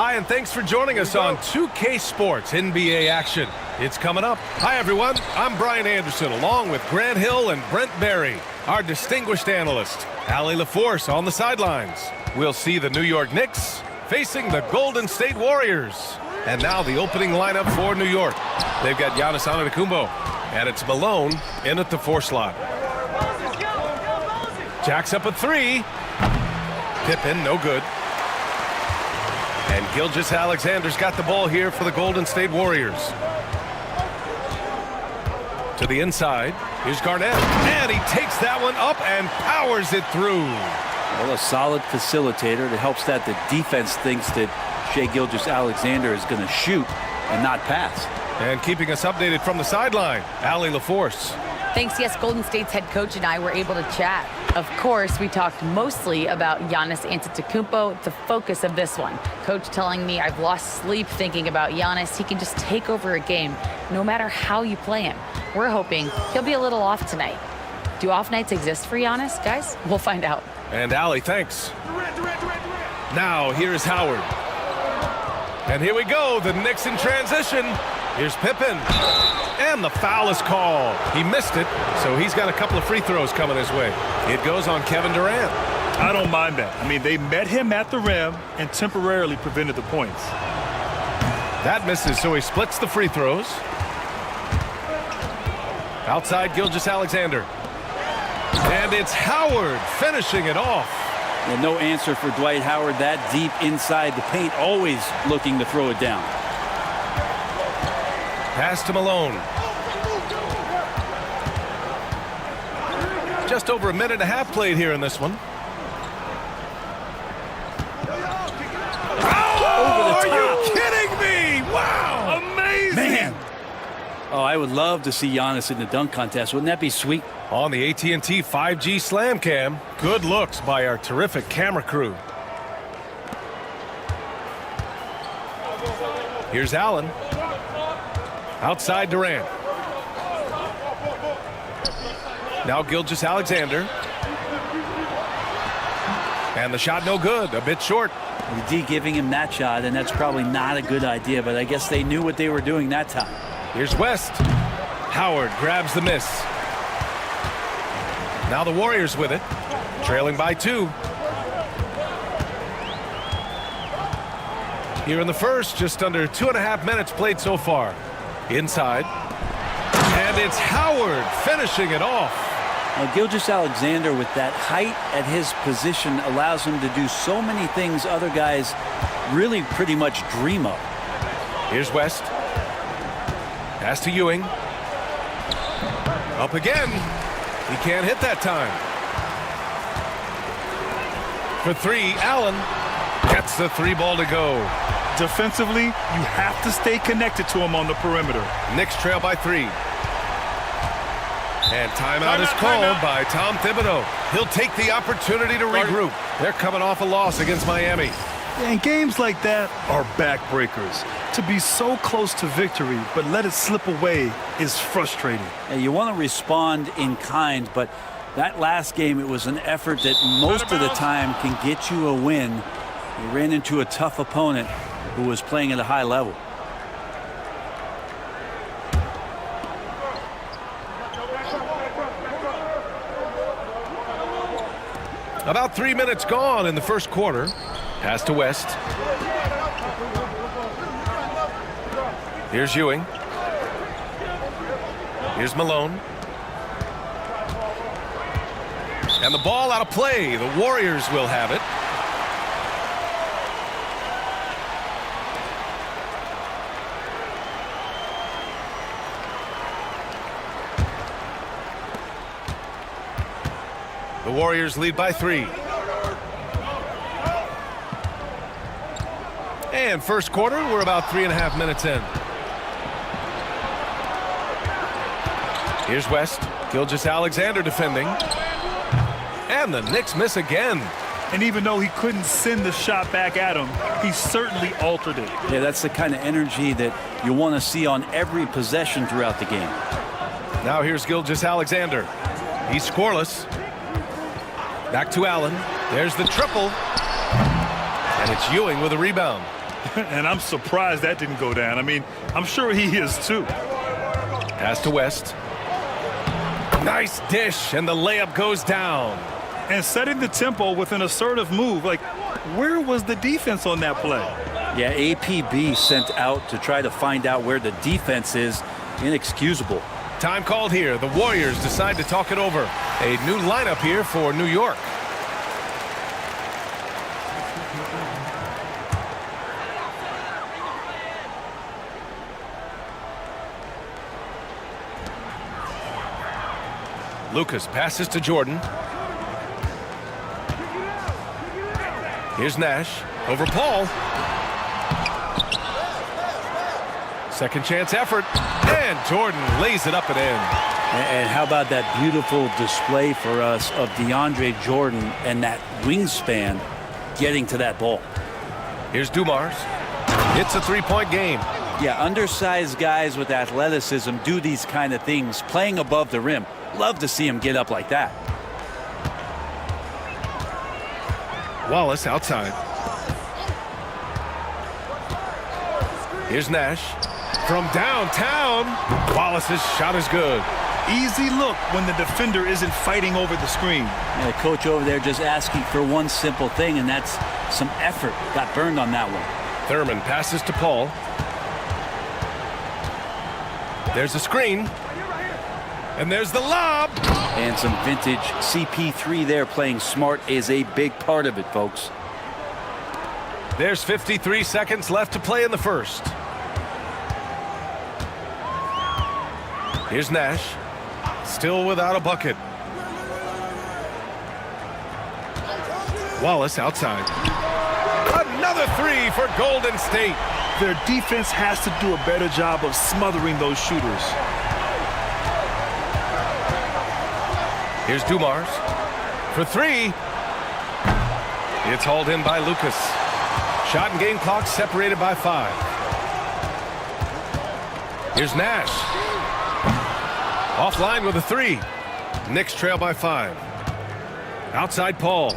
Hi, and thanks for joining us on 2K Sports NBA action. It's coming up. Hi, everyone. I'm Brian Anderson, along with Grant Hill and Brent Barry, our distinguished analyst. Allie LaForce on the sidelines. We'll see the New York Knicks facing the Golden State Warriors. And now the opening lineup for New York. They've got Giannis Antetokounmpo, and it's Malone in at the 4 slot. Jacks up a 3. Pippen, no good. And Gilgeous-Alexander's got the ball here for the Golden State Warriors. To the inside. Here's Garnett. And he takes that one up and powers it through. Well, a solid facilitator. It helps that the defense thinks that Shai Gilgeous-Alexander is going to shoot and not pass. And keeping us updated from the sideline, Allie LaForce. Thanks. Yes, Golden State's head coach and I were able to chat. Of course, we talked mostly about Giannis Antetokounmpo, the focus of this one. Coach telling me I've lost sleep thinking about Giannis. He can just take over a game, no matter how you play him. We're hoping he'll be a little off tonight. Do off nights exist for Giannis, guys? We'll find out. And Allie, thanks. Now, here's Howard. And here we go, the Knicks in transition. Here's Pippen. And the foul is called. He missed it, so he's got a couple of free throws coming his way. It goes on Kevin Durant. I don't mind that. I mean, they met him at the rim and temporarily prevented the points. That misses, so he splits the free throws. Outside, Gilgeous-Alexander. And it's Howard finishing it off. And no answer for Dwight Howard that deep inside the paint, always looking to throw it down. Pass to Malone. Just over a minute and a half played here in this one. Oh, are you kidding me? Wow. Amazing. Man. Oh, I would love to see Giannis in the dunk contest. Wouldn't that be sweet? On the AT&T 5G Slam Cam. Good looks by our terrific camera crew. Here's Allen. Outside Durant. Now Gilgeous-Alexander. And the shot no good, a bit short. The D giving him that shot, and that's probably not a good idea, but I guess they knew what they were doing that time. Here's West. Howard grabs the miss. Now the Warriors with it, trailing by 2. Here in the first, just under 2.5 minutes played so far. Inside. And it's Howard finishing it off. Now, Gilgeous-Alexander, with that height at his position, allows him to do so many things other guys really pretty much dream of. Here's West. Pass to Ewing. Up again. He can't hit that time. For 3, Allen gets the 3 ball to go. Defensively, you have to stay connected to him on the perimeter. Knicks trail by 3. And timeout is called by Tom Thibodeau. He'll take the opportunity to regroup. They're coming off a loss against Miami. And games like that are backbreakers. To be so close to victory, but let it slip away is frustrating. You want to respond in kind, but that last game, it was an effort that most of the time can get you a win. You ran into a tough opponent who was playing at a high level. About 3 minutes gone in the first quarter. Pass to West. Here's Ewing. Here's Malone. And the ball out of play. The Warriors will have it. The Warriors lead by 3. And first quarter, we're about 3.5 minutes in. Here's West. Gilgeous-Alexander defending. And the Knicks miss again. And even though he couldn't send the shot back at him, he certainly altered it. Yeah, that's the kind of energy that you want to see on every possession throughout the game. Now here's Gilgeous-Alexander. He's scoreless. Back to Allen. There's the triple. And it's Ewing with a rebound. And I'm surprised that didn't go down. I mean, I'm sure he is too. Pass to West. Nice dish, and the layup goes down. And setting the tempo with an assertive move. Like, where was the defense on that play? Yeah, APB sent out to try to find out where the defense is. Inexcusable. Time called here. The Warriors decide to talk it over. A new lineup here for New York. Lucas passes to Jordan. Here's Nash over Paul. Second chance effort, and Jordan lays it up and in. And how about that beautiful display for us of DeAndre Jordan and that wingspan getting to that ball. Here's Dumars. It's a three-point game. Yeah, undersized guys with athleticism do these kind of things, playing above the rim. Love to see him get up like that. Wallace outside. Here's Nash. From downtown, Wallace's shot is good. Easy look when the defender isn't fighting over the screen. And the coach over there just asking for one simple thing, and that's some effort. Got burned on that one. Thurman passes to Paul. There's a screen. And there's the lob. And some vintage CP3 there. Playing smart is a big part of it, folks. There's 53 seconds left to play in the first. Here's Nash. Still without a bucket. Wallace outside. Another three for Golden State. Their defense has to do a better job of smothering those shooters. Here's Dumars for three. It's hauled in by Lucas. Shot and game clock separated by 5. Here's Nash. Offline with a 3. Knicks trail by 5. Outside Paul.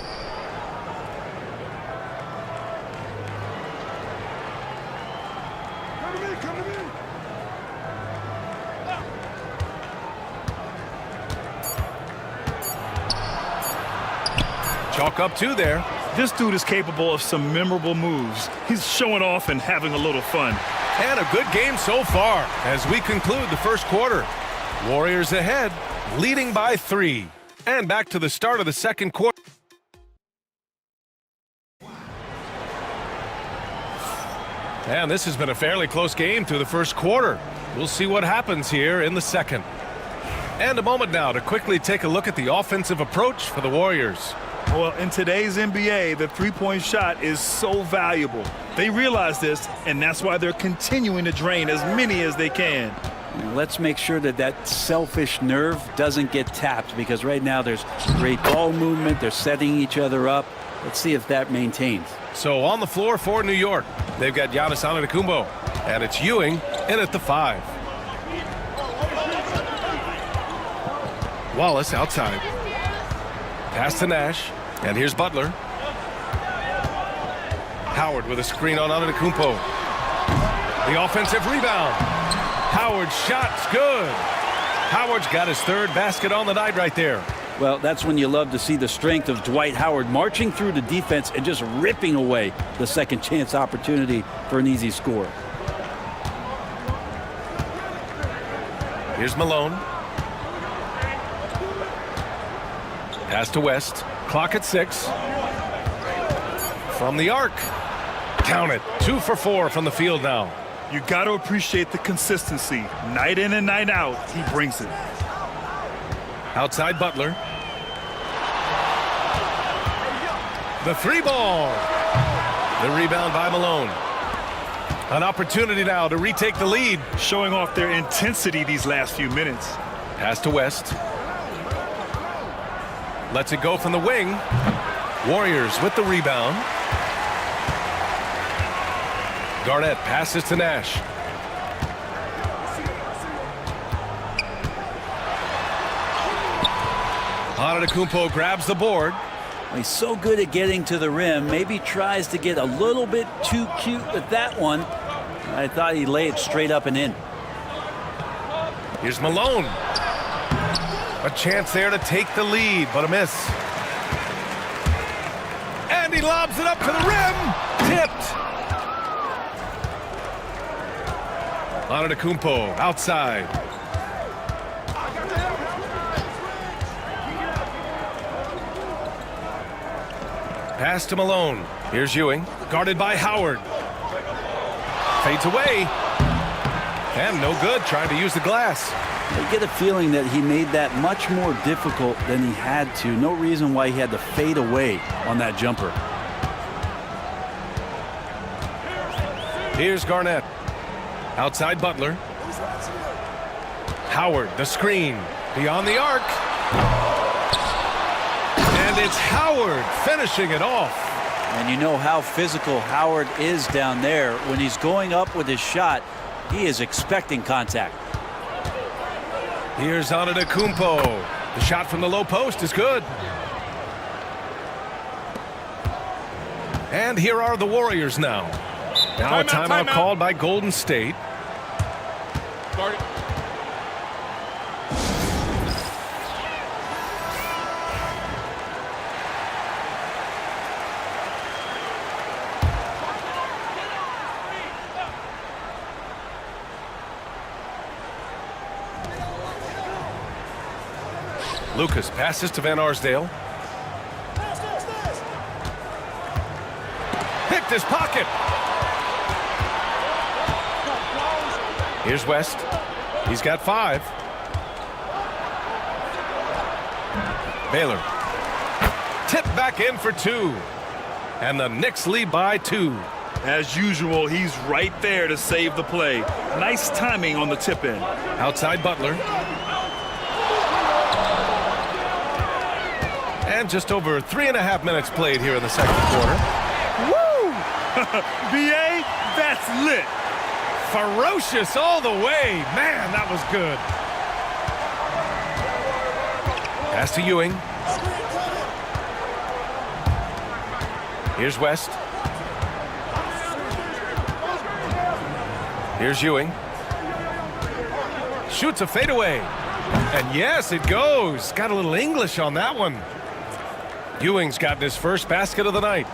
Chalk up 2 there. This dude is capable of some memorable moves. He's showing off and having a little fun. And a good game so far as we conclude the first quarter. Warriors ahead, leading by 3. And back to the start of the second quarter. And this has been a fairly close game through the first quarter. We'll see what happens here in the second. And a moment now to quickly take a look at the offensive approach for the Warriors. Well, in today's NBA, the three-point shot is so valuable. They realize this, and that's why they're continuing to drain as many as they can. Let's make sure that that selfish nerve doesn't get tapped, because right now there's great ball movement. They're setting each other up. Let's see if that maintains. So on the floor for New York, they've got Giannis Antetokounmpo, and it's Ewing in at the 5. Wallace outside. Pass to Nash, and here's Butler. Howard with a screen on Antetokounmpo. The offensive rebound. Howard's shot's good. Howard's got his 3rd basket on the night right there. Well, that's when you love to see the strength of Dwight Howard marching through the defense and just ripping away the second chance opportunity for an easy score. Here's Malone. Pass to West. Clock at 6. From the arc. Count it. 2 for 4 from the field now. You got to appreciate the consistency. Night in and night out, he brings it. Outside Butler. The 3-ball. The rebound by Malone. An opportunity now to retake the lead. Showing off their intensity these last few minutes. Pass to West. Lets it go from the wing. Warriors with the rebound. Garnett passes to Nash. Antetokounmpo grabs the board. He's so good at getting to the rim. Maybe tries to get a little bit too cute with that one. I thought he'd lay it straight up and in. Here's Malone. A chance there to take the lead, but a miss. And he lobs it up to the rim. Tipped. Antetokounmpo outside. Pass to Malone. Here's Ewing. Guarded by Howard. Fades away. And no good, trying to use the glass. I get a feeling that he made that much more difficult than he had to. No reason why he had to fade away on that jumper. Here's Garnett. Outside Butler. Howard, the screen. Beyond the arc. And it's Howard finishing it off. And you know how physical Howard is down there. When he's going up with his shot, he is expecting contact. Here's Antetokounmpo. The shot from the low post is good. And here are the Warriors now. Now a timeout called by Golden State. Guard it. Lucas passes to Van Arsdale. Picked his pocket. Here's West. He's got 5. Baylor. Tip back in for 2. And the Knicks lead by 2. As usual, he's right there to save the play. Nice timing on the tip in. Outside Butler. And just over 3.5 minutes played here in the second quarter. Woo! BA, that's lit. Ferocious all the way. Man, that was good. Pass to Ewing. Here's West. Here's Ewing. Shoots a fadeaway. And yes, it goes. Got a little English on that one. Ewing's gotten his first basket of the night.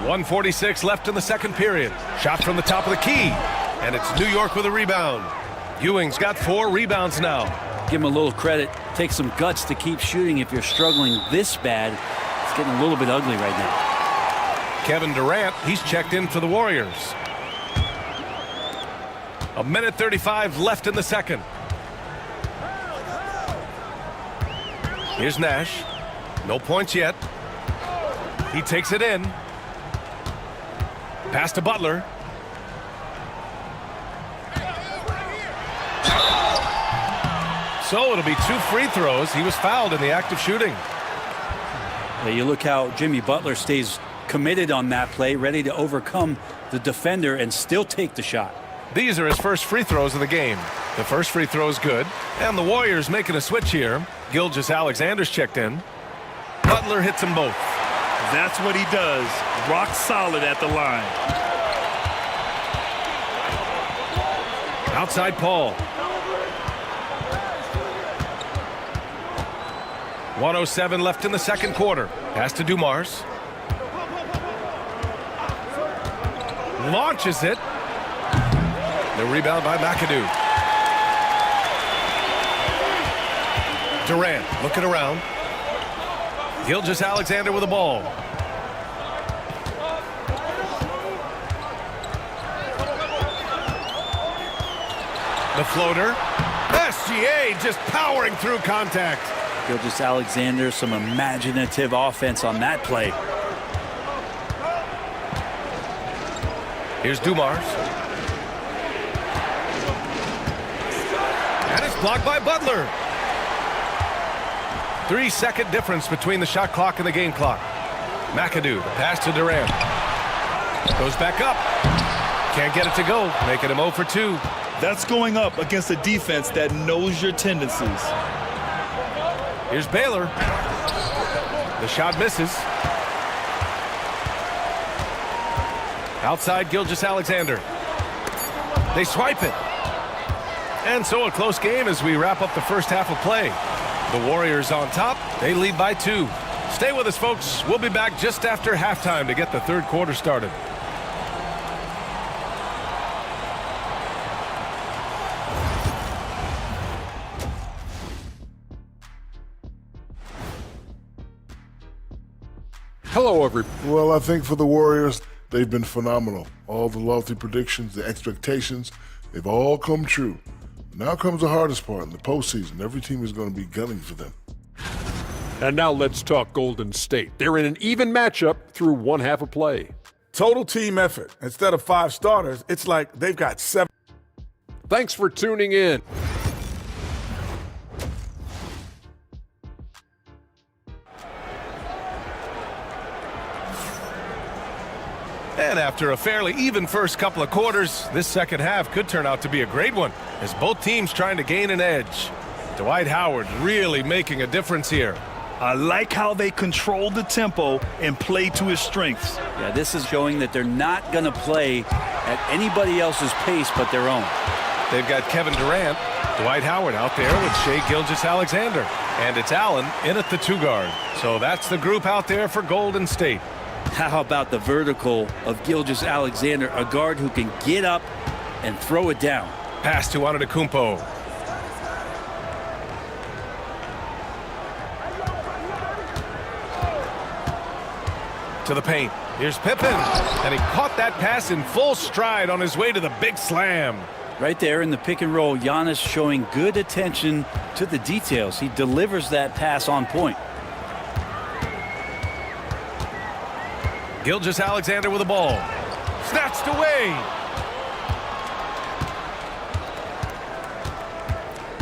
1:46 left in the second period. Shot from the top of the key. And it's New York with a rebound. Ewing's got 4 rebounds now. Give him a little credit. Take some guts to keep shooting if you're struggling this bad. It's getting a little bit ugly right now. Kevin Durant, he's checked in for the Warriors. 1:35 left in the second. Here's Nash. No points yet. He takes it in. Pass to Butler. So it'll be 2 free throws. He was fouled in the act of shooting. Yeah, you look how Jimmy Butler stays committed on that play, ready to overcome the defender and still take the shot. These are his first free throws of the game. The first free throw is good. And the Warriors making a switch here. Gilgeous-Alexander's checked in. Butler hits them both. That's what he does. Rock solid at the line. Outside Paul. 1:07 left in the second quarter. Pass to Dumars. Launches it. The rebound by McAdoo. Durant looking around. Gilgeous-Alexander with the ball. The floater. SGA just powering through contact. Gilgeous-Alexander, some imaginative offense on that play. Here's Dumars. And it's blocked by Butler. 3-second difference between the shot clock and the game clock. McAdoo, the pass to Durant. Goes back up. Can't get it to go, making him 0 for 2. That's going up against a defense that knows your tendencies. Here's Baylor. The shot misses. Outside Gilgeous-Alexander. They swipe it. And so a close game as we wrap up the first half of play. The Warriors on top. They lead by 2. Stay with us, folks. We'll be back just after halftime to get the third quarter started. Hello, everyone. Well, I think for the Warriors, they've been phenomenal. All the lofty predictions, the expectations, they've all come true. Now comes the hardest part in the postseason. Every team is going to be gunning for them. And now let's talk Golden State. They're in an even matchup through one half of play. Total team effort. Instead of 5 starters, it's like they've got 7. Thanks for tuning in. And after a fairly even first couple of quarters, this second half could turn out to be a great one as both teams trying to gain an edge. Dwight Howard really making a difference here. I like how they control the tempo and play to his strengths. Yeah, this is showing that they're not going to play at anybody else's pace but their own. They've got Kevin Durant, Dwight Howard out there with Shai Gilgeous-Alexander. And it's Allen in at the 2 guard. So that's the group out there for Golden State. How about the vertical of Gilgeous-Alexander, a guard who can get up and throw it down. Pass to Antetokounmpo. To the paint. Here's Pippen. And he caught that pass in full stride on his way to the big slam. Right there in the pick and roll, Giannis showing good attention to the details. He delivers that pass on point. Gilgeous-Alexander with the ball. Snatched away.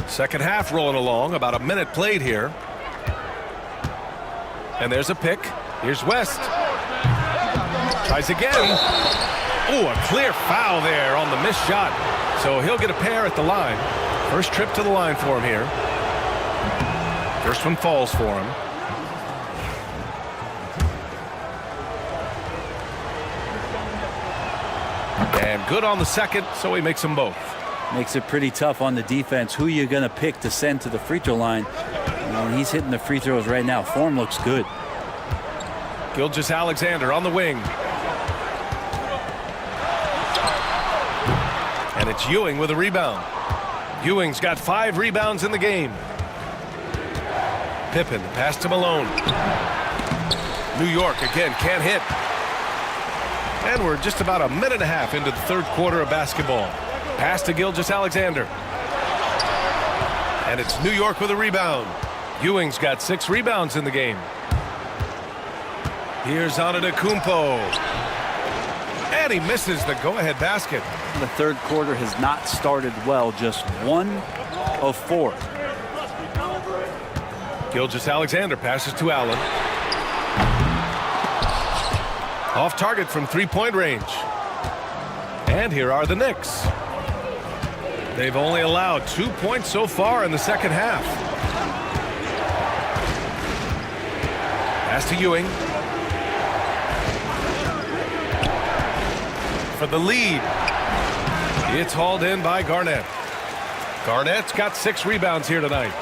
Second half rolling along. About a minute played here. And there's a pick. Here's West. Tries again. Oh, a clear foul there on the missed shot. So he'll get a pair at the line. First trip to the line for him here. First one falls for him. And good on the second, so he makes them both. Makes it pretty tough on the defense. Who you going to pick to send to the free throw line? And he's hitting the free throws right now. Form looks good. Gilgeous-Alexander on the wing. And it's Ewing with a rebound. Ewing's got 5 rebounds in the game. Pippen, pass to Malone. New York again, can't hit. And we're just about a minute and a half into the third quarter of basketball. Pass to Gilgeous-Alexander. And it's New York with a rebound. Ewing's got 6 rebounds in the game. Here's Antetokounmpo. And he misses the go-ahead basket. The third quarter has not started well. Just 1 of 4. Gilgeous-Alexander passes to Allen. Off target from 3-point range. And here are the Knicks. They've only allowed 2 points so far in the second half. Pass to Ewing. For the lead. It's hauled in by Garnett. Garnett's got 6 rebounds here tonight.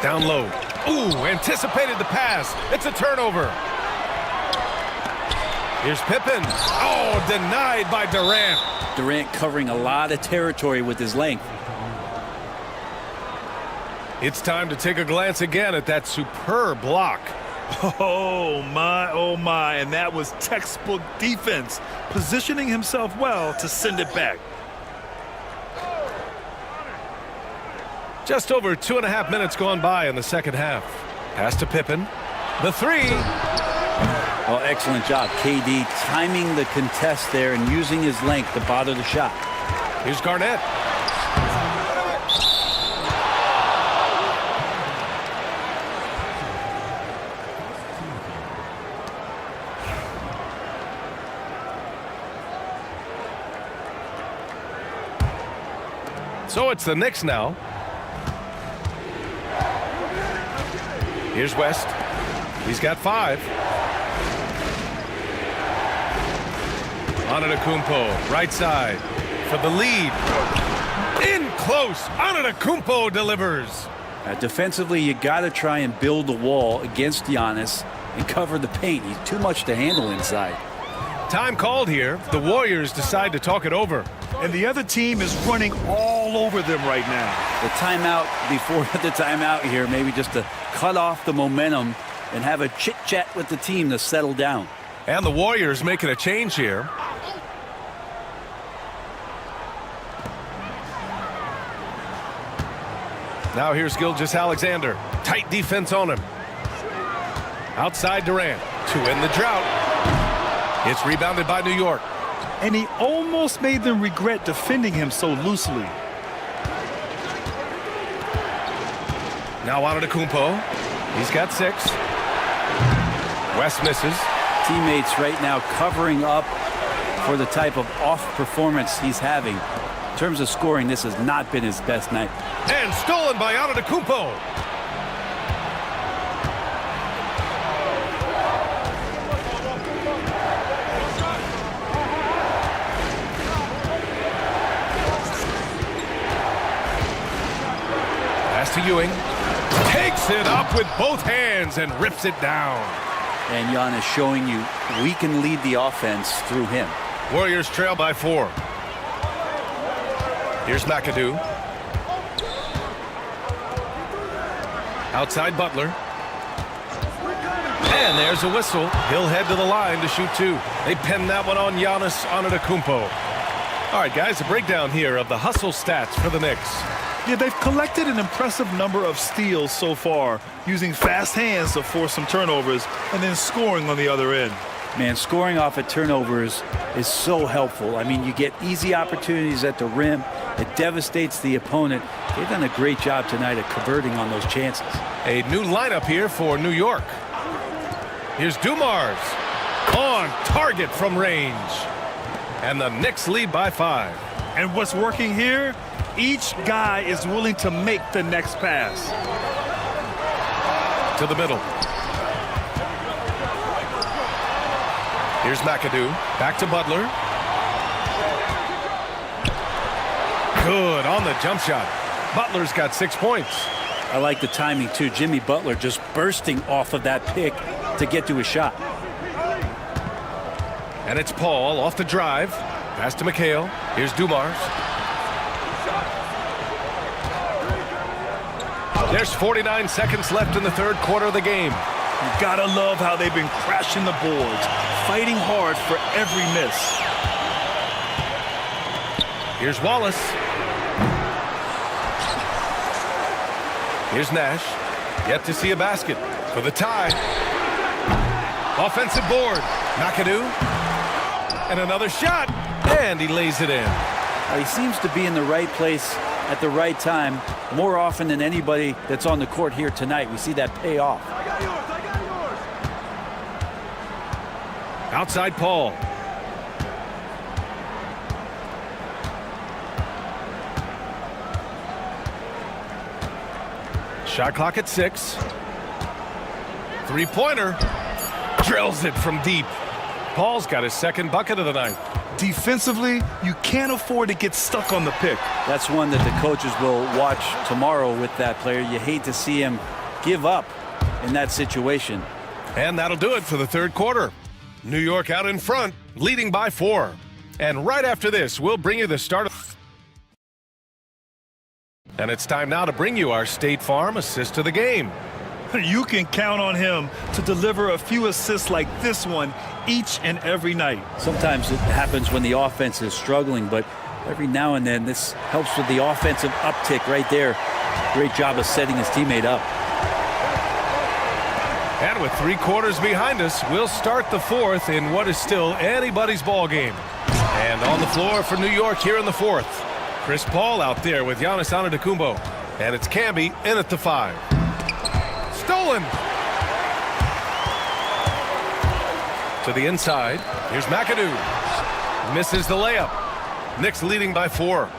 Down low. Ooh, anticipated the pass. It's a turnover. Here's Pippen. Oh, denied by Durant. Durant covering a lot of territory with his length. It's time to take a glance again at that superb block. Oh my, and that was textbook defense, positioning himself well to send it back. Just over 2.5 minutes gone by in the second half. Pass to Pippen. The 3. Well, excellent job. KD timing the contest there and using his length to bother the shot. Here's Garnett. So it's the Knicks now. Here's West. He's got 5. Antetokounmpo, right side for the lead. In close. Antetokounmpo delivers. Defensively, you got to try and build a wall against Giannis and cover the paint. He's too much to handle inside. Time called here. The Warriors decide to talk it over. And the other team is running all over them right now. The timeout before the timeout here, maybe just to cut off the momentum and have a chit-chat with the team to settle down. And the Warriors making a change here. Now here's Gilgeous-Alexander. Tight defense on him. Outside Durant to end the drought. It's rebounded by New York. And he almost made them regret defending him so loosely. Now Antetokounmpo. He's got 6. West misses. Teammates right now covering up for the type of off performance he's having. In terms of scoring, this has not been his best night. And stolen by Antetokounmpo. Pass to Ewing. Takes it up with both hands and rips it down. And Giannis showing you we can lead the offense through him. Warriors trail by 4. Here's McAdoo. Outside Butler. And there's a whistle. He'll head to the line to shoot 2. They pin that one on Giannis Antetokounmpo. All right, guys, a breakdown here of the hustle stats for the Knicks. Yeah, they've collected an impressive number of steals so far, using fast hands to force some turnovers and then scoring on the other end. Man, scoring off of turnovers is so helpful. I mean, you get easy opportunities at the rim. It devastates the opponent. They've done a great job tonight at converting on those chances. A new lineup here for New York. Here's Dumars on target from range. And the Knicks lead by 5. And what's working here? Each guy is willing to make the next pass. To the middle. Here's McAdoo. Back to Butler. Good on the jump shot. Butler's got 6 points. I like the timing, too. Jimmy Butler just bursting off of that pick to get to a shot. And it's Paul off the drive. Pass to McHale. Here's Dumars. There's 49 seconds left in the 3rd quarter of the game. You gotta love how they've been crashing the boards, fighting hard for every miss. Here's Wallace. Here's Nash. Yet to see a basket for the tie. Offensive board. McAdoo. And another shot. And he lays it in. He seems to be in the right place at the right time more often than anybody that's on the court here tonight. We see that pay off. Outside Paul. Shot clock at 6. 3-pointer. Drills it from deep. Paul's got his 2nd bucket of the night. Defensively, you can't afford to get stuck on the pick. That's one that the coaches will watch tomorrow with that player. You hate to see him give up in that situation. And that'll do it for the 3rd quarter. New York out in front, leading by 4. And right after this, we'll bring you the start of... And it's time now to bring you our State Farm assist of the game. You can count on him to deliver a few assists like this one each and every night. Sometimes it happens when the offense is struggling, but every now and then this helps with the offensive uptick right there. Great job of setting his teammate up. And with 3 quarters behind us, we'll start the 4th in what is still anybody's ball game. And on the floor for New York here in the 4th. Chris Paul out there with Giannis Antetokounmpo. And it's Camby in at the 5. Stolen. To the inside. Here's McAdoo. Misses the layup. Knicks leading by 4.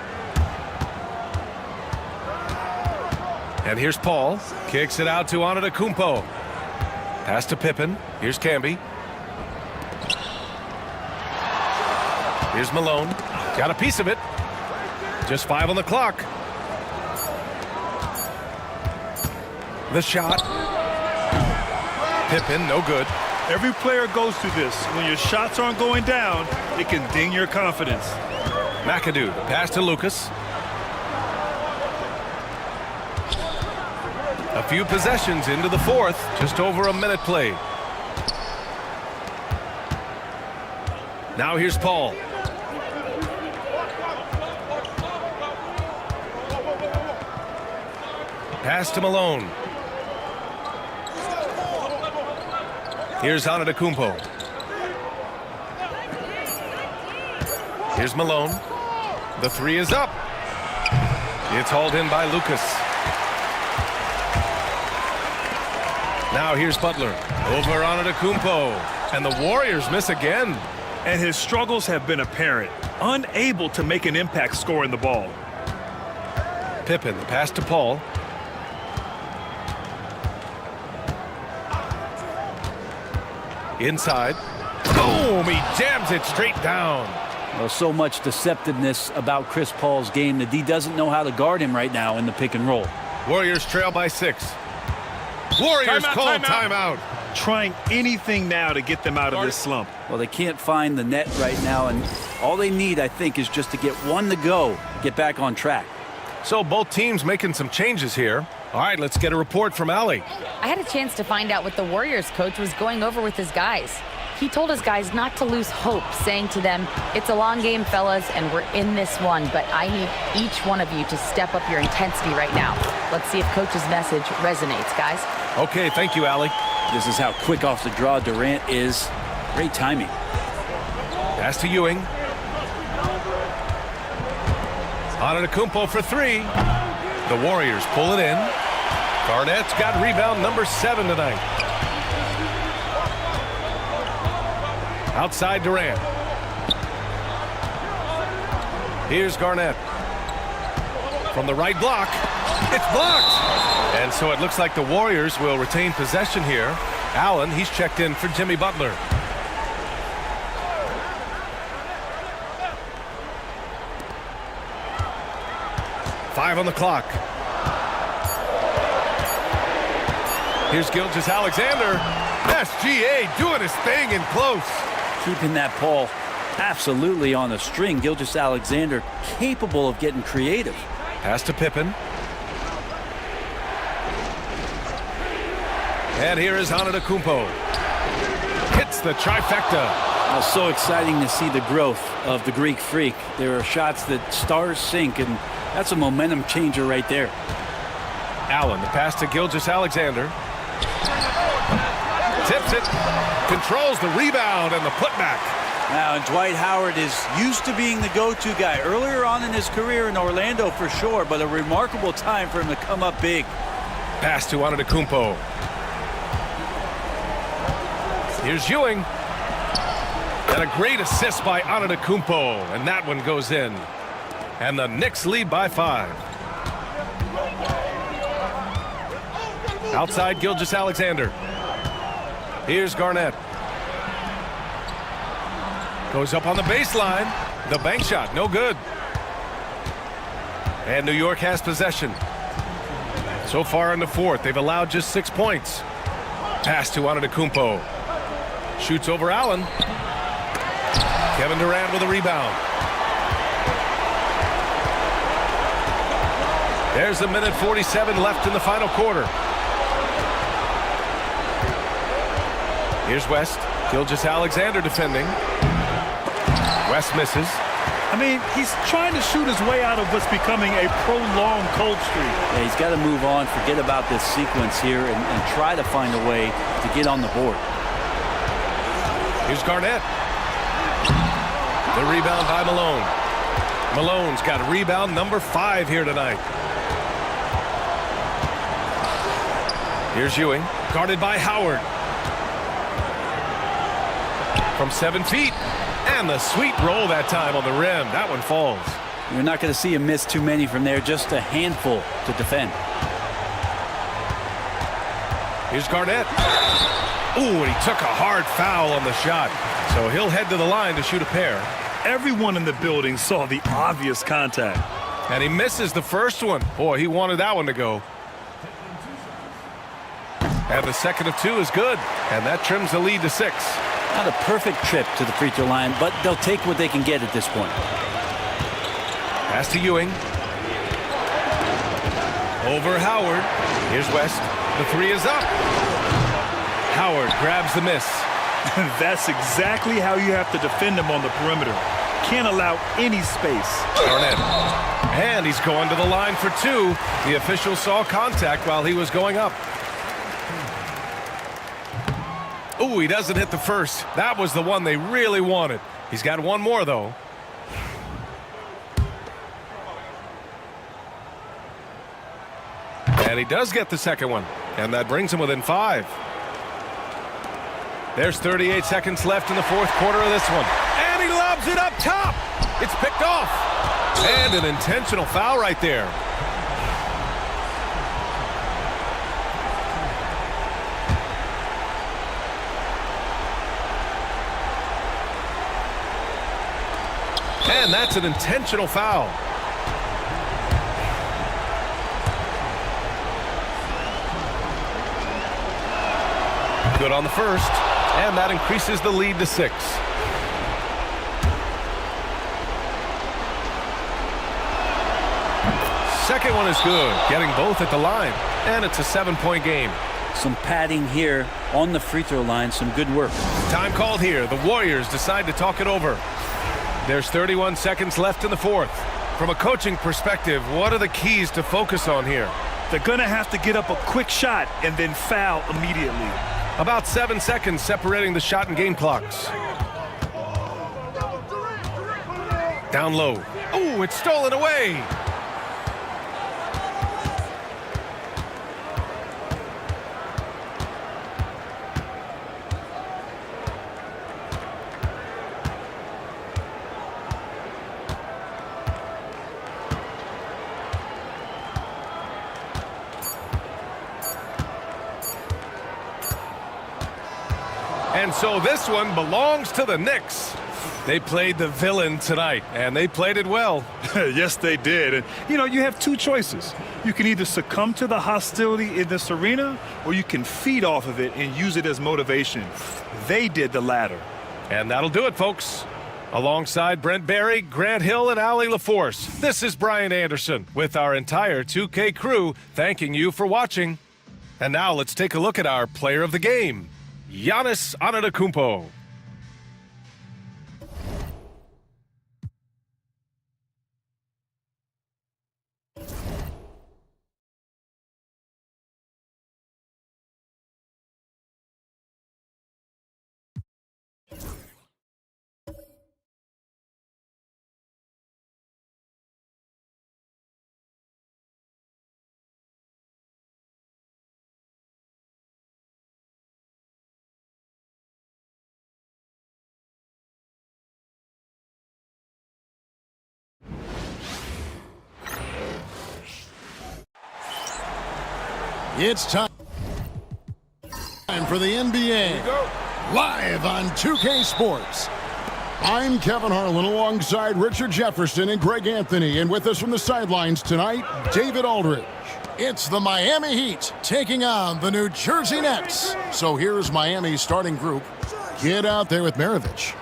And here's Paul. Kicks it out to Antetokounmpo. Pass to Pippen. Here's Camby. Here's Malone. Got a piece of it. Just 5 on the clock. The shot. Pippen, no good. Every player goes through this. When your shots aren't going down, it can ding your confidence. McAdoo, the pass to Lucas. A few possessions into the fourth. Just over a minute played. Now here's Paul. Pass to Malone. Here's Antetokounmpo. Here's Malone. The three is up. It's hauled in by Lucas. Now here's Butler. Over Antetokounmpo. And the Warriors miss again. And his struggles have been apparent. Unable to make an impact scoring the ball. Pippen, the pass to Paul. Inside. Boom! He jams it straight down. Well, so much deceptiveness about Chris Paul's game that he doesn't know how to guard him right now in the pick and roll. Warriors trail by 6. Warriors call timeout. Trying anything now to get them out of this slump. Well, they can't find the net right now, and all they need, I think, is just to get one to go, get back on track. So both teams making some changes here. All right, let's get a report from Allie. I had a chance to find out what the Warriors coach was going over with his guys. He told his guys not to lose hope, saying to them, it's a long game, fellas, and we're in this one, but I need each one of you to step up your intensity right now. Let's see if coach's message resonates, guys. Okay, thank you, Allie. This is how quick off the draw Durant is. Great timing. Pass to Ewing. Antetokounmpo for 3. The Warriors pull it in. Garnett's got rebound number 7 tonight. Outside Durant. Here's Garnett. From the right block. It's blocked. And so it looks like the Warriors will retain possession here. Allen, he's checked in for Jimmy Butler. Five on the clock. Here's Gilgeous-Alexander. SGA doing his thing in close. Keeping that ball absolutely on the string. Gilgeous-Alexander capable of getting creative. Pass to Pippen. And here is Antetokounmpo. Hits the trifecta. Well, so exciting to see the growth of the Greek Freak. There are shots that stars sink, and that's a momentum changer right there. Allen, the pass to Gilgeous-Alexander. Tips it. Controls the rebound and the putback. Now, and Dwight Howard is used to being the go-to guy earlier on in his career in Orlando for sure, but a remarkable time for him to come up big. Pass to Antetokounmpo. Here's Ewing. And a great assist by Antetokounmpo, and that one goes in. And the Knicks lead by 5. Outside Gilgeous-Alexander. Here's Garnett. Goes up on the baseline. The bank shot, no good. And New York has possession. So far in the fourth, they've allowed just 6 points. Pass to Antetokounmpo. Shoots over Allen. Kevin Durant with a rebound. There's a minute 47 left in the final quarter. Here's West. Gilgeous-Alexander defending. West misses. I mean, he's trying to shoot his way out of what's becoming a prolonged cold streak. Yeah, he's got to move on, forget about this sequence here, and try to find a way to get on the board. Here's Garnett. The rebound by Malone. Malone's got rebound number 5 here tonight. Here's Ewing, guarded by Howard. From 7 feet, and the sweet roll that time on the rim. That one falls. You're not going to see him miss too many from there, just a handful to defend. Here's Garnett. Ooh, and he took a hard foul on the shot. So he'll head to the line to shoot a pair. Everyone in the building saw the obvious contact. And he misses the first one. Boy, he wanted that one to go. And the second of two is good. And that trims the lead to 6. Not a perfect trip to the free throw line, but they'll take what they can get at this point. Pass to Ewing. Over Howard. Here's West. The three is up. Howard grabs the miss. That's exactly how you have to defend him on the perimeter. Can't allow any space. Garnett. And he's going to the line for 2. The official saw contact while he was going up. Ooh, he doesn't hit the first. That was the one they really wanted. He's got one more, though. And he does get the second one. And that brings him within 5. There's 38 seconds left in the fourth quarter of this one. And he lobs it up top. It's picked off. And an intentional foul right there. And that's an intentional foul. Good on the first, and that increases the lead to 6. Second one is good, getting both at the line, and it's a 7-point game. Some padding here on the free throw line, some good work. Time called here. The Warriors decide to talk it over. There's 31 seconds left in the fourth. From a coaching perspective, what are the keys to focus on here? They're going to have to get up a quick shot and then foul immediately. About 7 seconds separating the shot and game clocks. Down low. Oh, it's stolen away. And so this one belongs to the Knicks. They played the villain tonight, and they played it well. Yes, they did. And, you have two choices. You can either succumb to the hostility in this arena, or you can feed off of it and use it as motivation. They did the latter. And that'll do it, folks. Alongside Brent Barry, Grant Hill, and Allie LaForce, this is Brian Anderson with our entire 2K crew thanking you for watching. And now let's take a look at our player of the game, Giannis Antetokounmpo. It's time for the NBA, live on 2K Sports. I'm Kevin Harlan alongside Richard Jefferson and Greg Anthony, and with us from the sidelines tonight, David Aldridge. It's the Miami Heat taking on the New Jersey Nets. So here's Miami's starting group. Get out there with Maravich.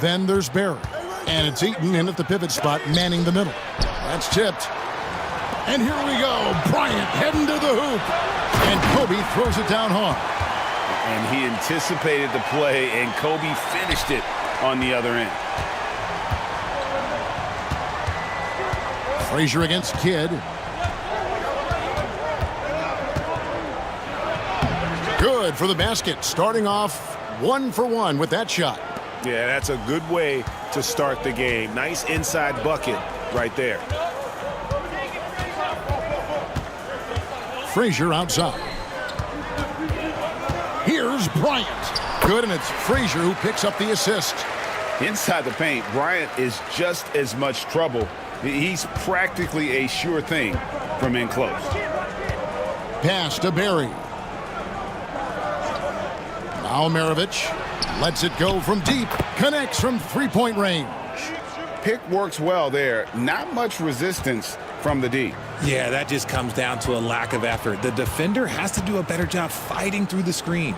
Then there's Barry. And it's Eaton in at the pivot spot, manning the middle. That's tipped. And here we go. Bryant heading to the hoop. And Kobe throws it down hard. And he anticipated the play, and Kobe finished it on the other end. Frazier against Kidd. Good for the basket. Starting off 1 for 1 with that shot. Yeah, that's a good way to start the game. Nice inside bucket right there. Frazier outside. Here's Bryant. Good, and it's Frazier who picks up the assist. Inside the paint, Bryant is just as much trouble. He's practically a sure thing from in close. Pass to Barry. Now Maravich lets it go from deep. Connects from three-point range. Pick works well there. Not much resistance from the D. Yeah, that just comes down to a lack of effort. The defender has to do a better job fighting through the screen.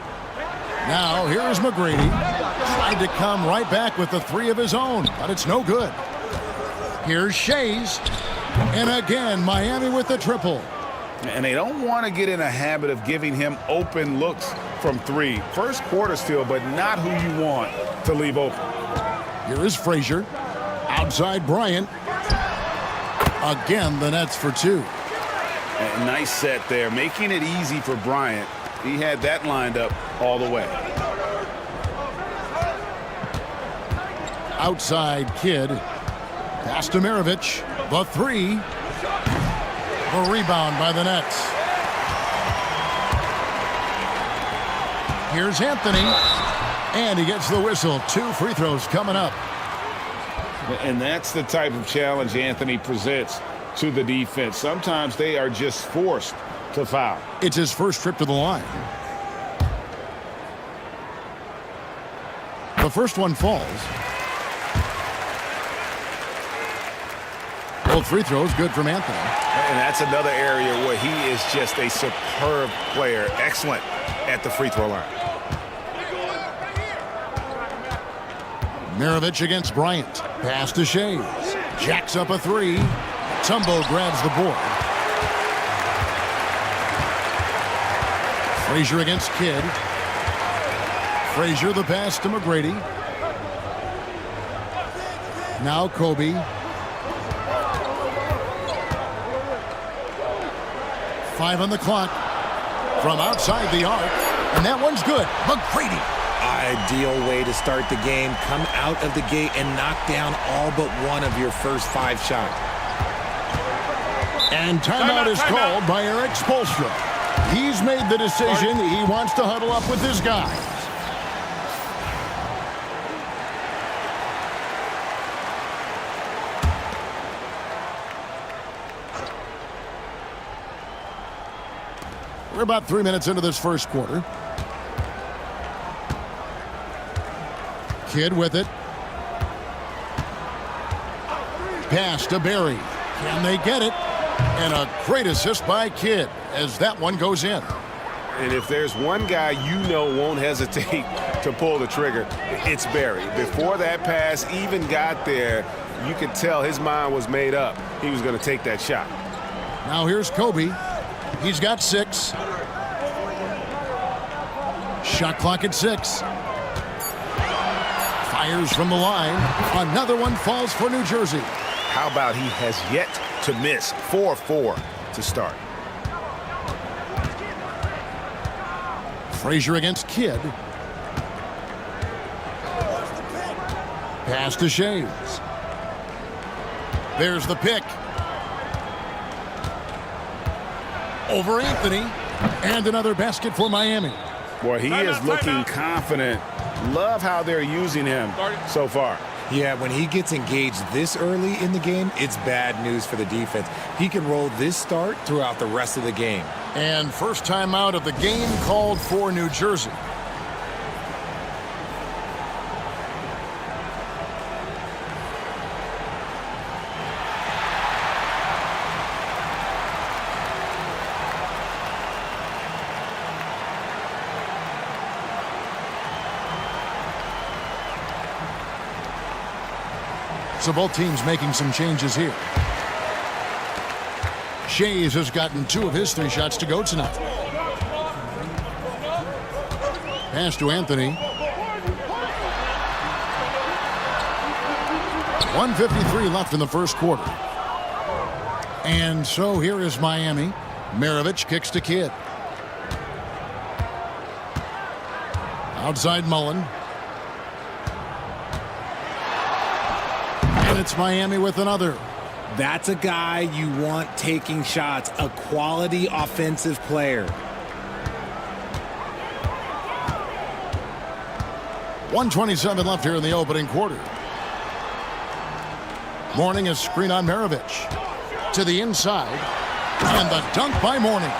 Now here's McGrady. Tried to come right back with the three of his own, but it's no good. Here's Shays. And again, Miami with the triple. And they don't want to get in a habit of giving him open looks from three. First quarter still, but not who you want to leave open. Here is Frazier. Outside Bryant. Again, the Nets for two. A nice set there, making it easy for Bryant. He had that lined up all the way. Outside Kidd. Pass to Maravich. The three. The rebound by the Nets. Here's Anthony. And he gets the whistle. 2 free throws coming up. And that's the type of challenge Anthony presents to the defense. Sometimes they are just forced to foul. It's his first trip to the line. The first one falls. Both free throws good from Anthony. And that's another area where he is just a superb player. Excellent at the free throw line. Maravich against Bryant. Pass to Shays. Jacks up a three. Tumbo grabs the board. Frazier against Kidd. Frazier the pass to McGrady. Now Kobe. Five on the clock. From outside the arc. And that one's good. McGrady. Ideal way to start the game. Come out of the gate and knock down all but one of your first 5 shots. And timeout is called by Eric Spoelstra. He's made the decision. He wants to huddle up with his guys. We're about 3 minutes into this first quarter. Kidd with it. Pass to Barry. Can they get it? And a great assist by Kidd as that one goes in. And if there's one guy you know won't hesitate to pull the trigger, it's Barry. Before that pass even got there, you could tell his mind was made up. He was going to take that shot. Now here's Kobe. He's got 6. Shot clock at 6. Fires from the line. Another one falls for New Jersey. How about he has yet to miss? 4-4 to start. Frazier against Kidd. Pass to Shays. There's the pick. Over Anthony. And another basket for Miami. Boy, he is looking confident. Love how they're using him so far. Yeah, when he gets engaged this early in the game, it's bad news for the defense. He can roll this start throughout the rest of the game. And first time out of the game called for New Jersey. So both teams making some changes here. Shays has gotten 2 of his 3 shots to go tonight. Pass to Anthony. 1:53 left in the first quarter. And so here is Miami. Maravich kicks to Kidd. Outside Mullen. And it's Miami with another. That's a guy you want taking shots, a quality offensive player. 1:27 left here in the opening quarter. Mourning a screen on Maravich. To the inside. And the dunk by Mourning.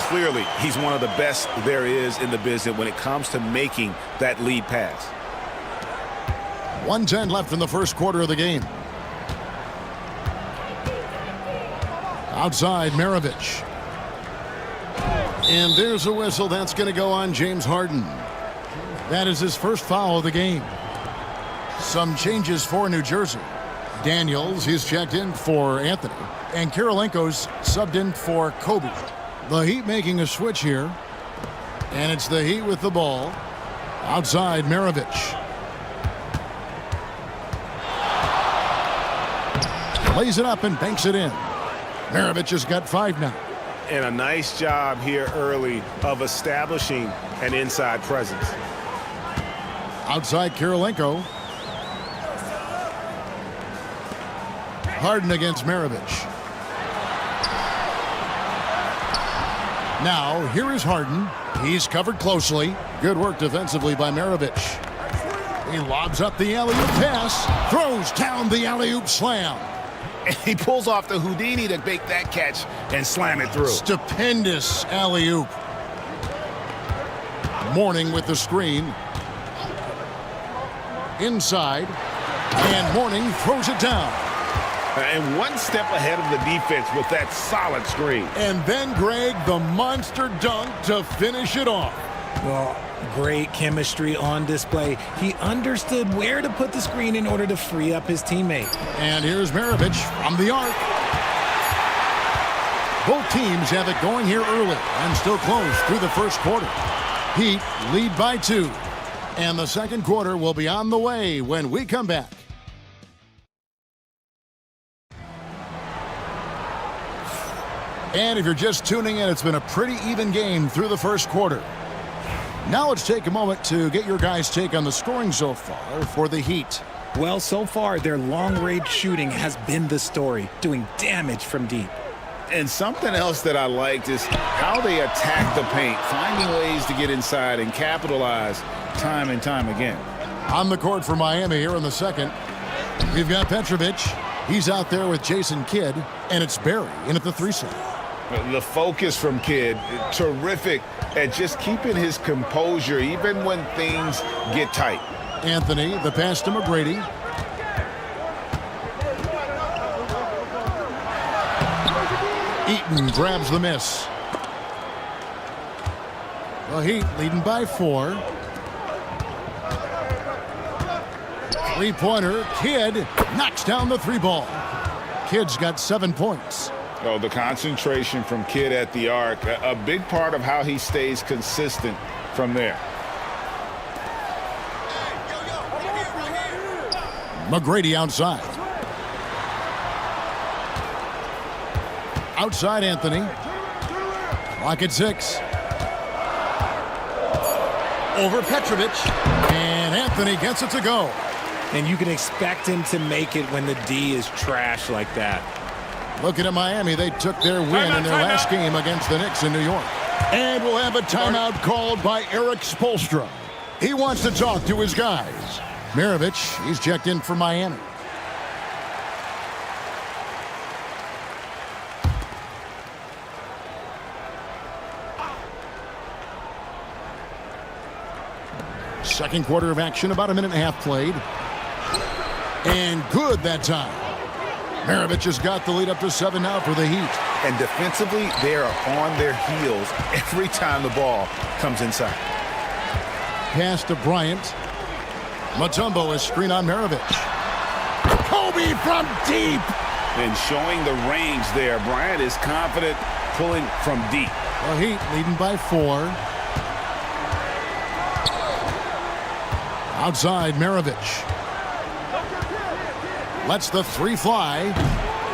clearly, he's one of the best there is in the business when it comes to making that lead pass. 1:10 left in the first quarter of the game. Outside, Maravich. And there's a whistle. That's going to go on James Harden. That is his first foul of the game. Some changes for New Jersey. Daniels, he's checked in for Anthony. And Kirilenko's subbed in for Kobe. The Heat making a switch here. And it's the Heat with the ball. Outside, Maravich. Lays it up and banks it in. Maravich has got 5 now. And a nice job here early of establishing an inside presence. Outside, Kirilenko. Harden against Maravich. Now, here is Harden. He's covered closely. Good work defensively by Maravich. He lobs up the alley-oop pass. Throws down the alley-oop slam. And he pulls off the Houdini to make that catch and slam it through. Stupendous alley-oop. Mourning with the screen. Inside. And Mourning throws it down. And one step ahead of the defense with that solid screen. And then, Greg, the monster dunk to finish it off. Well, great chemistry on display. He understood where to put the screen in order to free up his teammate. And here's Maravich from the arc. Both teams have it going here early and still close through the first quarter. Heat lead by 2. And the second quarter will be on the way when we come back. And if you're just tuning in, it's been a pretty even game through the first quarter. Now let's take a moment to get your guys' take on the scoring so far for the Heat. Well, so far, their long-range shooting has been the story, doing damage from deep. And something else that I liked is how they attack the paint, finding ways to get inside and capitalize time and time again. On the court for Miami here in the second, we've got Petrovic. He's out there with Jason Kidd, and it's Barry in at the 3 slot. The focus from Kidd, terrific at just keeping his composure even when things get tight. Anthony, the pass to McGrady. Eaton grabs the miss. The Heat leading by 4. Three-pointer, Kidd knocks down the 3-ball. Kidd's got 7 points. Oh, the concentration from Kidd at the arc, a big part of how he stays consistent from there. McGrady outside. Outside Anthony. Clock at 6. Over Petrovic. And Anthony gets it to go. And you can expect him to make it when the D is trash like that. Looking at Miami, they took their win in their last game against the Knicks in New York. And we'll have a timeout called by Eric Spoelstra. He wants to talk to his guys. Maravich, he's checked in for Miami. Second quarter of action, about a minute and a half played. And good that time. Maravich has got the lead up to 7 now for the Heat. And defensively, they are on their heels every time the ball comes inside. Pass to Bryant. Mutombo is screen on Maravich. Kobe from deep. And showing the range there. Bryant is confident pulling from deep. The Heat leading by 4. Outside, Maravich. Lets the 3 fly.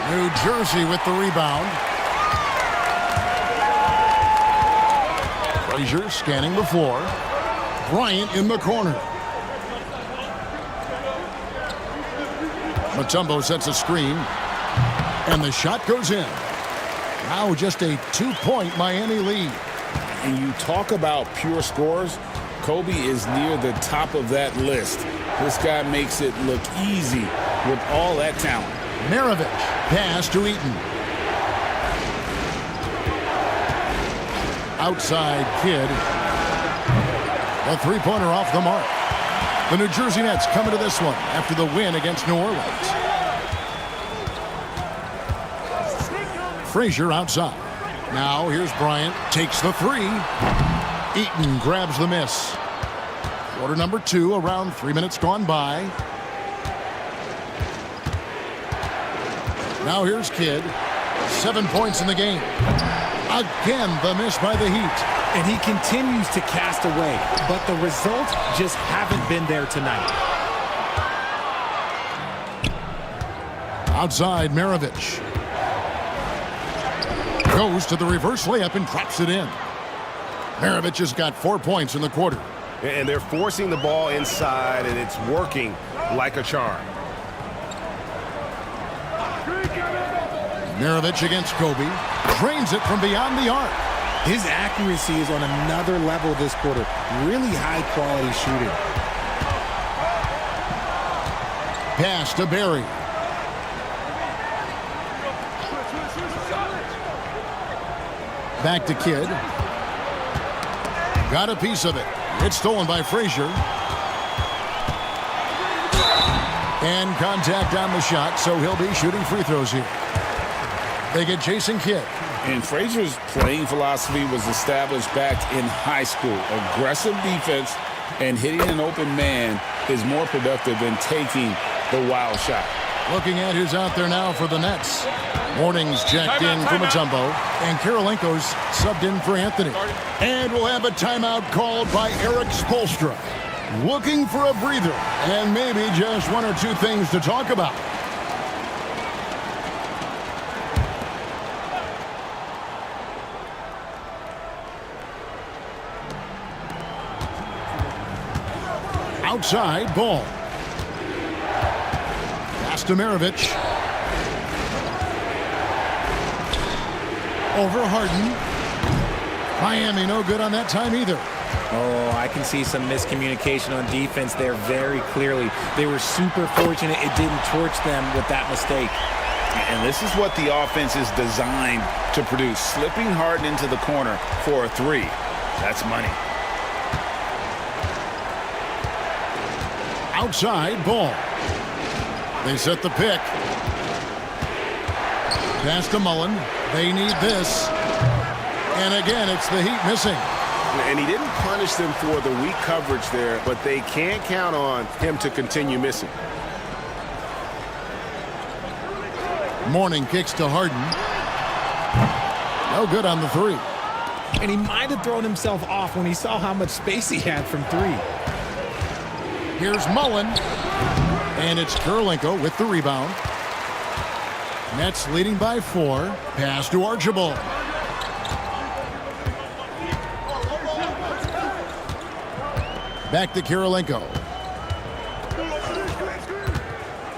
New Jersey with the rebound. Frazier scanning the floor. Bryant in the corner. Mutombo sets a screen. And the shot goes in. Now just a 2-point Miami lead. And you talk about pure scores, Kobe is near the top of that list. This guy makes it look easy with all that talent. Maravich, pass to Eaton. outside Kidd. A three-pointer off the mark. The New Jersey Nets coming to this one after the win against New Orleans. Frazier outside. Now here's Bryant. Takes the three. Eaton grabs the miss. Quarter number 2, around 3 minutes gone by. Now here's Kidd. 7 points in the game. Again, the miss by the Heat. And he continues to cast away, but the results just haven't been there tonight. Outside, Maravich. Goes to the reverse layup and drops it in. Maravich has got 4 points in the quarter. And they're forcing the ball inside, and it's working like a charm. Maravich against Kobe. Drains it from beyond the arc. His accuracy is on another level this quarter. Really high-quality shooting. Pass to Barry. Back to Kidd. Got a piece of it. It's stolen by Frazier. And contact on the shot, so he'll be shooting free throws here. They get Jason Kidd. And Frazier's playing philosophy was established back in high school. Aggressive defense and hitting an open man is more productive than taking the wild shot. Looking at who's out there now for the Nets. Morning's checked in for Mutombo, and Karolinko's subbed in for Anthony. And we'll have a timeout called by Eric Spoelstra. Looking for a breather, and maybe just 1 or 2 things to talk about. Outside, Ball. Pass to Maravich. Over Harden. Miami no good on that time either. Oh, I can see some miscommunication on defense there very clearly. They were super fortunate it didn't torch them with that mistake. And this is what the offense is designed to produce. Slipping Harden into the corner for a 3. That's money. Outside, Ball. They set the pick. Pass to Mullen. They need this. And again, it's the Heat missing. And he didn't punish them for the weak coverage there, but they can't count on him to continue missing. Morning kicks to Harden. No good on the 3. And he might have thrown himself off when he saw how much space he had from 3. Here's Mullen. And it's Karolinko with the rebound. Nets leading by 4. Pass to Archibald. Back to Karolinko.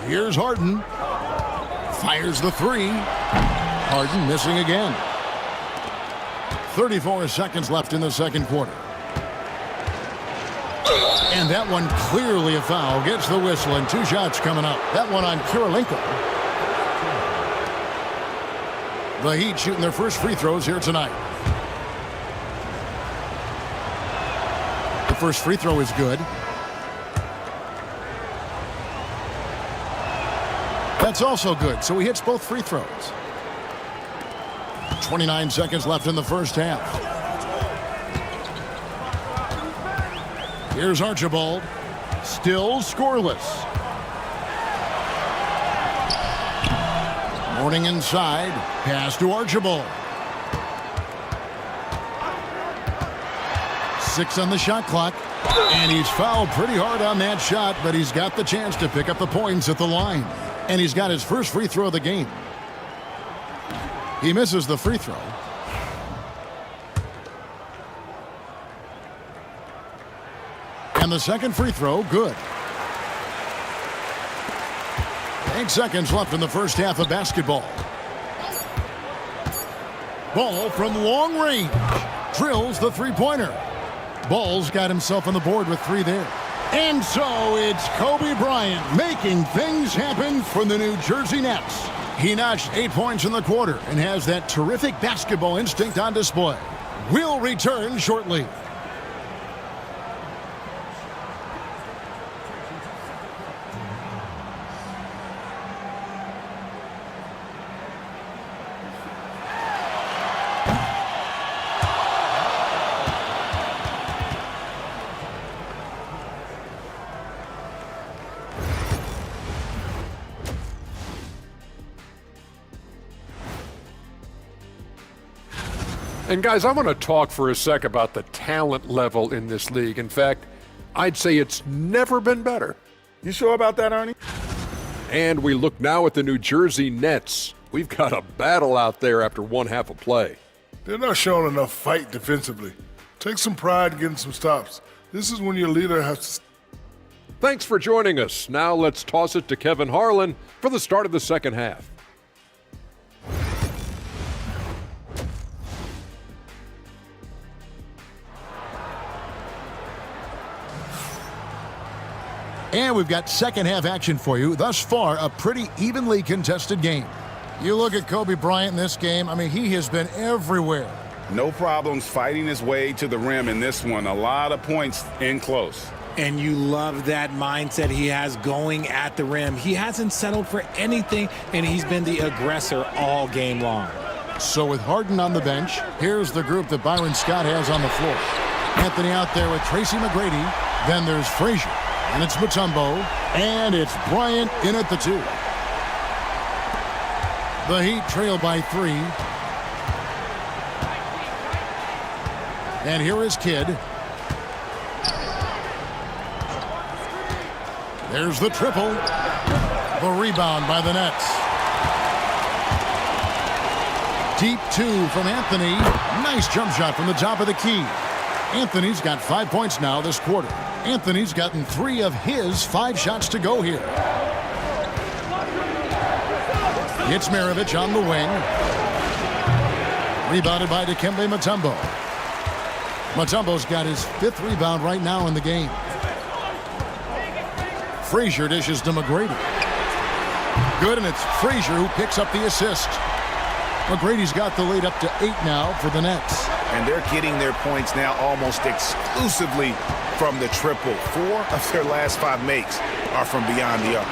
Here's Harden. Fires the 3. Harden missing again. 34 seconds left in the second quarter. And that one clearly a foul. Gets the whistle and 2 shots coming up. That one on Karolinko. The Heat shooting their first free throws here tonight. The first free throw is good. That's also good, so he hits both free throws. 29 seconds left in the first half. Here's Archibald. Still scoreless. Morning inside. Pass to Archibald. 6 on the shot clock. And he's fouled pretty hard on that shot, but he's got the chance to pick up the points at the line. And he's got his first free throw of the game. He misses the free throw. And the second free throw, good. 8 seconds left in the first half of basketball. Ball from long range. Drills the three-pointer. Ball's got himself on the board with 3 there. And so it's Kobe Bryant making things happen for the New Jersey Nets. He notched 8 points in the quarter and has that terrific basketball instinct on display. We'll return shortly. And guys, I want to talk for a sec about the talent level in this league. In fact, I'd say it's never been better. You sure about that, Ernie? And we look now at the New Jersey Nets. We've got a battle out there after one half of play. They're not showing enough fight defensively. Take some pride in getting some stops. This is when your leader has to... Thanks for joining us. Now let's toss it to Kevin Harlan for the start of the second half. And we've got second half action for you. Thus far, a pretty evenly contested game. You look at Kobe Bryant in this game, I mean, he has been everywhere. No problems fighting his way to the rim in this one. A lot of points in close. And you love that mindset he has going at the rim. He hasn't settled for anything, and he's been the aggressor all game long. So with Harden on the bench, here's the group that Byron Scott has on the floor. Anthony out there with Tracy McGrady. Then there's Frazier. And it's Mutombo, and it's Bryant in at the 2. The Heat trail by 3. And here is Kidd. There's the triple. The rebound by the Nets. Deep 2 from Anthony. Nice jump shot from the top of the key. Anthony's got 5 points now this quarter. Anthony's gotten 3 of his 5 shots to go here. It's Maravich on the wing. Rebounded by Dikembe Mutombo. Mutombo's got his 5th rebound right now in the game. Frazier dishes to McGrady. Good, and it's Frazier who picks up the assist. McGrady's got the lead up to 8 now for the Nets. And they're getting their points now almost exclusively from the triple. 4 of their last 5 makes are from beyond the arc.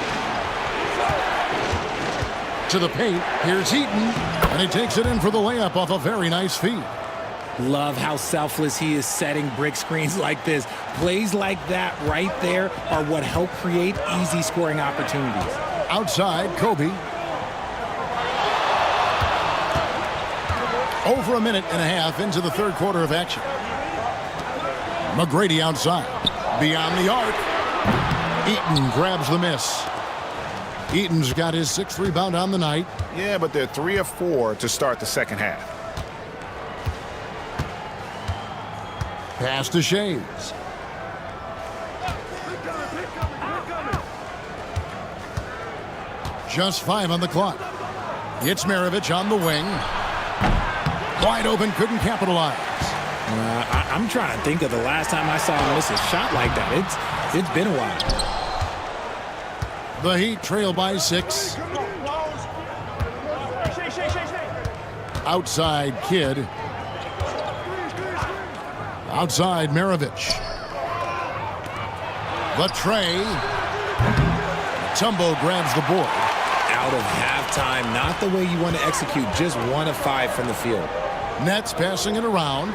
To the paint, here's Eaton, and he takes it in for the layup off a very nice feed. Love how selfless he is setting brick screens like this. Plays like that right there are what help create easy scoring opportunities. Outside, Kobe. Over a minute and a half into the third quarter of action. McGrady outside. Beyond the arc. Eaton grabs the miss. Eaton's got his 6th rebound on the night. Yeah, but they're 3 of 4 to start the second half. Pass to Shays. Just 5 on the clock. It's Maravich on the wing. Wide open, couldn't capitalize. I'm trying to think of the last time I saw him miss a shot like that. It's been a while. The Heat trail by 6. Outside, Kidd. Outside, Maravich. The tray. Mutombo grabs the board. Out of halftime, not the way you want to execute. Just 1 of 5 from the field. Nets passing it around.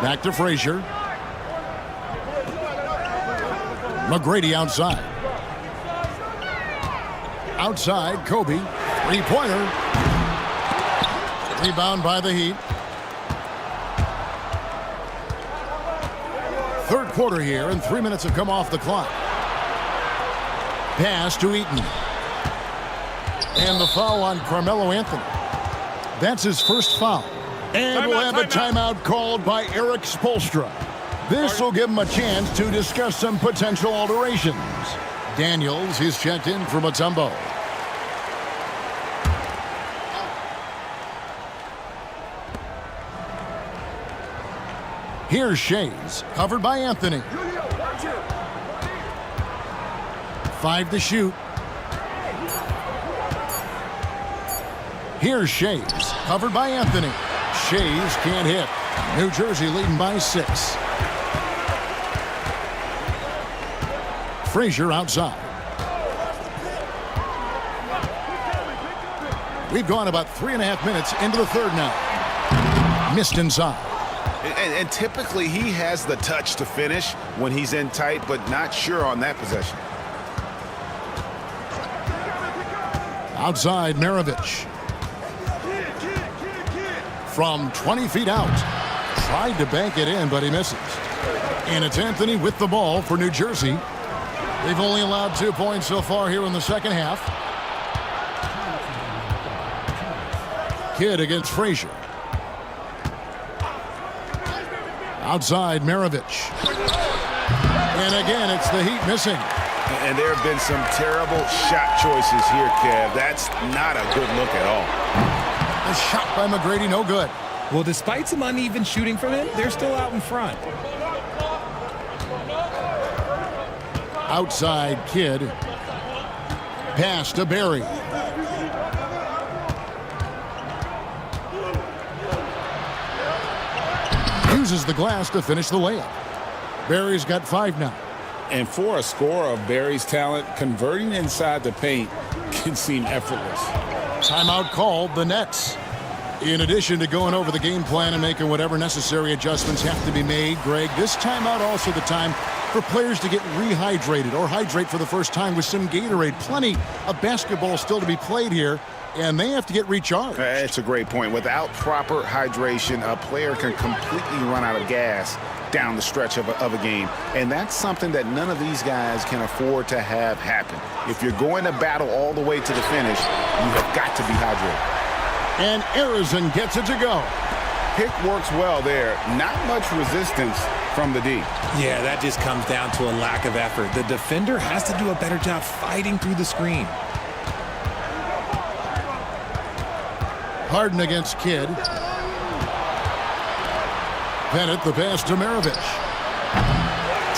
Back to Frazier. McGrady outside. Outside, Kobe. 3-pointer. Rebound by the Heat. Third quarter here, and 3 minutes have come off the clock. Pass to Eaton. And the foul on Carmelo Anthony. That's his first foul. And we'll have a timeout called by Eric Spoelstra. This will give him a chance to discuss some potential alterations. Daniels is checked in for Mutombo. Here's Shays, covered by Anthony. 5 to shoot. Here's Shays, covered by Anthony. Shays can't hit. New Jersey leading by 6. Frazier outside. We've gone about 3.5 minutes into the third now. Missed inside. And typically he has the touch to finish when he's in tight, but not sure on that possession. Outside, Maravich. From 20 feet out. Tried to bank it in, but he misses. And it's Anthony with the ball for New Jersey. They've only allowed 2 points so far here in the second half. Kidd against Frazier. Outside, Maravich. And again, it's the Heat missing. And there have been some terrible shot choices here, Kev. That's not a good look at all. The shot by McGrady, no good. Well, despite some uneven shooting from him, they're still out in front. Outside, Kidd. Pass to Barry. Uses the glass to finish the layup. Barry's got 5 now. And for a scorer of Barry's talent, converting inside the paint can seem effortless. Timeout called, the Nets. In addition to going over the game plan and making whatever necessary adjustments have to be made, Greg, this timeout also the time for players to get rehydrated or hydrate for the first time with some Gatorade. Plenty of basketball still to be played here, and they have to get recharged. That's a great point. Without proper hydration, a player can completely run out of gas down the stretch of a game. And that's something that none of these guys can afford to have happen. If you're going to battle all the way to the finish, you have got to be hydrated. And Arizon gets it to go. Pick works well there. Not much resistance from the D. Yeah, that just comes down to a lack of effort. The defender has to do a better job fighting through the screen. Harden against Kidd. Bennett, the pass to Maravich.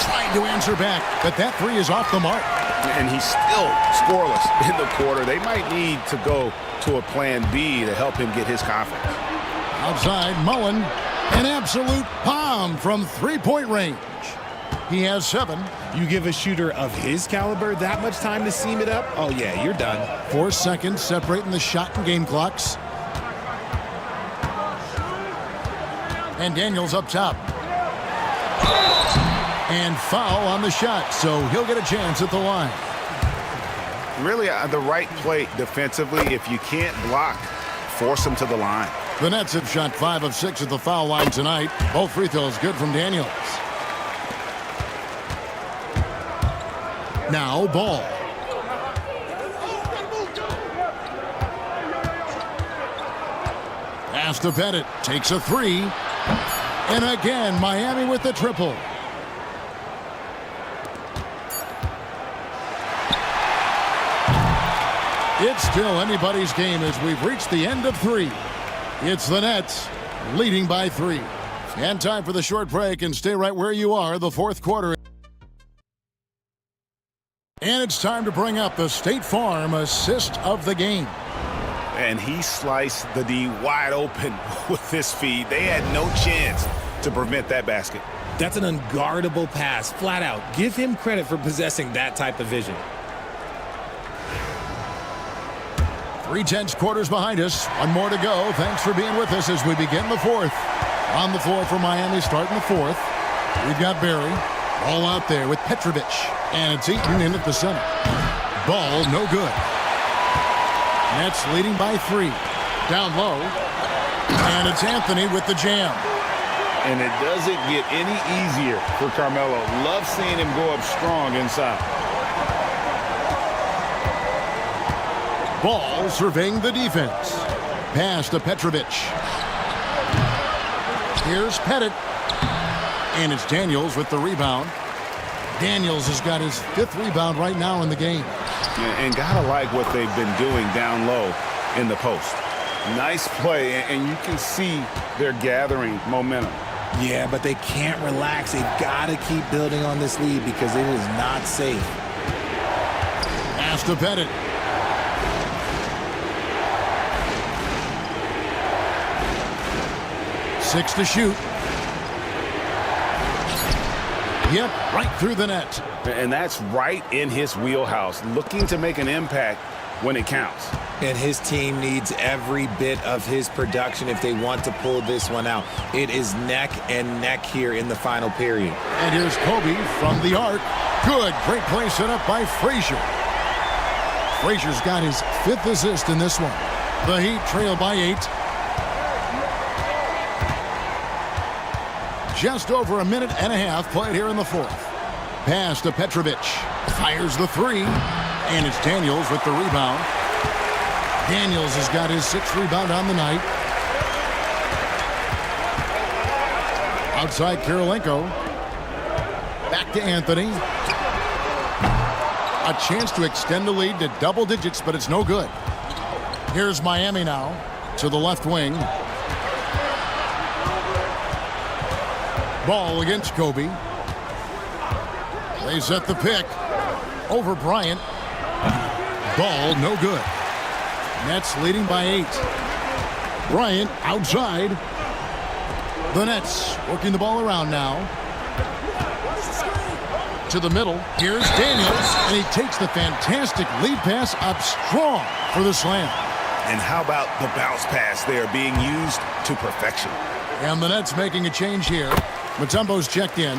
Trying to answer back, but that 3 is off the mark. And he's still scoreless in the quarter. They might need to go to a plan B to help him get his confidence. Outside, Mullen. An absolute bomb from 3-point range. He has 7. You give a shooter of his caliber that much time to seam it up? Oh, yeah, you're done. 4 seconds separating the shot and game clocks. And Daniels up top. And foul on the shot, so he'll get a chance at the line. Really, the right play defensively. If you can't block, force him to the line. The Nets have shot 5 of 6 at the foul line tonight. Both free throws good from Daniels. Now Ball. Pass to Bennett. Takes a 3. And again, Miami with the triple. It's still anybody's game as we've reached the end of 3. It's the Nets leading by 3. And time for the short break, and stay right where you are. The fourth quarter. And it's time to bring up the State Farm assist of the game. And he sliced the D wide open with his feed. They had no chance to prevent that basket. That's an unguardable pass, flat out. Give him credit for possessing that type of vision. 3/10 quarters behind us. 1 more to go. Thanks for being with us as we begin the fourth. On the floor for Miami starting the fourth. We've got Barry. Ball out there with Petrovic. And it's Eaton in at the center. Ball no good. Nets leading by 3. Down low. And it's Anthony with the jam. And it doesn't get any easier for Carmelo. Love seeing him go up strong inside. Ball surveying the defense. Pass to Petrovic. Here's Pettit. And it's Daniels with the rebound. Daniels has got his 5th rebound right now in the game. And gotta like what they've been doing down low in the post. Nice play, and you can see they're gathering momentum. Yeah, but they can't relax. They've got to keep building on this lead because it is not safe. Pass to Pettit. 6 to shoot. Yep, right through the net. And that's right in his wheelhouse, looking to make an impact when it counts. And his team needs every bit of his production if they want to pull this one out. It is neck and neck here in the final period. And here's Kobe from the arc. Good, great play set up by Frazier. Frazier's got his 5th assist in this one. The Heat trail by 8. Just over a minute and a half played here in the 4th. Pass to Petrovic. Fires the 3. And it's Daniels with the rebound. Daniels has got his 6th rebound on the night. Outside Kirilenko. Back to Anthony. A chance to extend the lead to double digits, but it's no good. Here's Miami now to the left wing. Ball against Kobe. They set the pick. Over Bryant. Ball no good. Nets leading by 8. Bryant outside. The Nets working the ball around now. To the middle. Here's Daniels. And he takes the fantastic lead pass up strong for the slam. And how about the bounce pass there being used to perfection? And the Nets making a change here. Mutombo's checked in.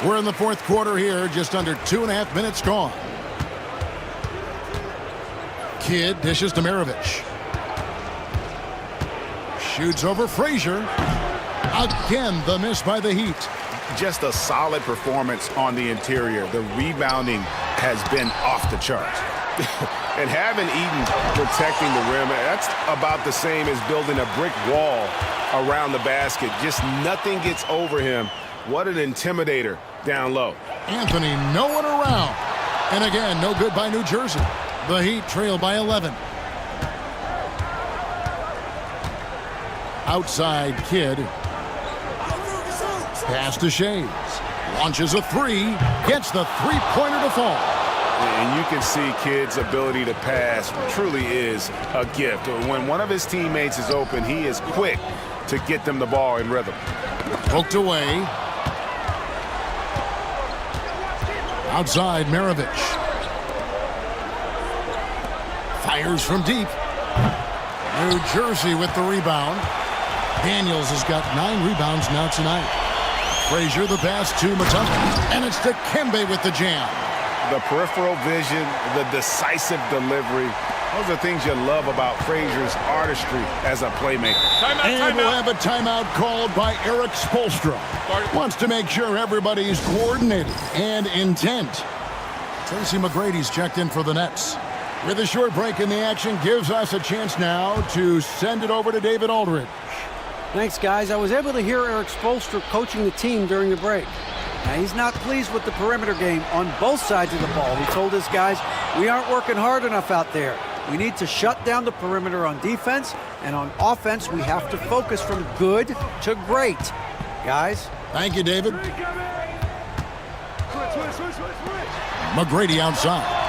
We're in the 4th quarter here, just under 2.5 minutes gone. Kidd dishes to Maravich. Shoots over Frazier. Again, the miss by the Heat. Just a solid performance on the interior. The rebounding has been off the charts. And having Eaton protecting the rim, that's about the same as building a brick wall around the basket. Just nothing gets over him. What an intimidator down low. Anthony no one around. And again, no good by New Jersey. The Heat trail by 11. Outside Kidd. Pass to Shays. Launches a 3. Gets the three-pointer to fall. And you can see Kidd's ability to pass truly is a gift. When one of his teammates is open, he is quick to get them the ball in rhythm. Poked away. Outside Maravich. Fires from deep. New Jersey with the rebound. Daniels has got 9 rebounds now tonight. Frazier the pass to Mutombo. And it's to Kembe with the jam. The peripheral vision, the decisive delivery. Those are things you love about Frazier's artistry as a playmaker. And we'll have a timeout called by Eric Spoelstra. Wants to make sure everybody's coordinated and intent. Tracy McGrady's checked in for the Nets. With a short break in the action, gives us a chance now to send it over to David Aldridge. Thanks, guys. I was able to hear Eric Spoelstra coaching the team during the break. Now, he's not pleased with the perimeter game on both sides of the ball. He told his guys, we aren't working hard enough out there. We need to shut down the perimeter on defense, and on offense, we have to focus from good to great. Guys? Thank you, David. McGrady outside.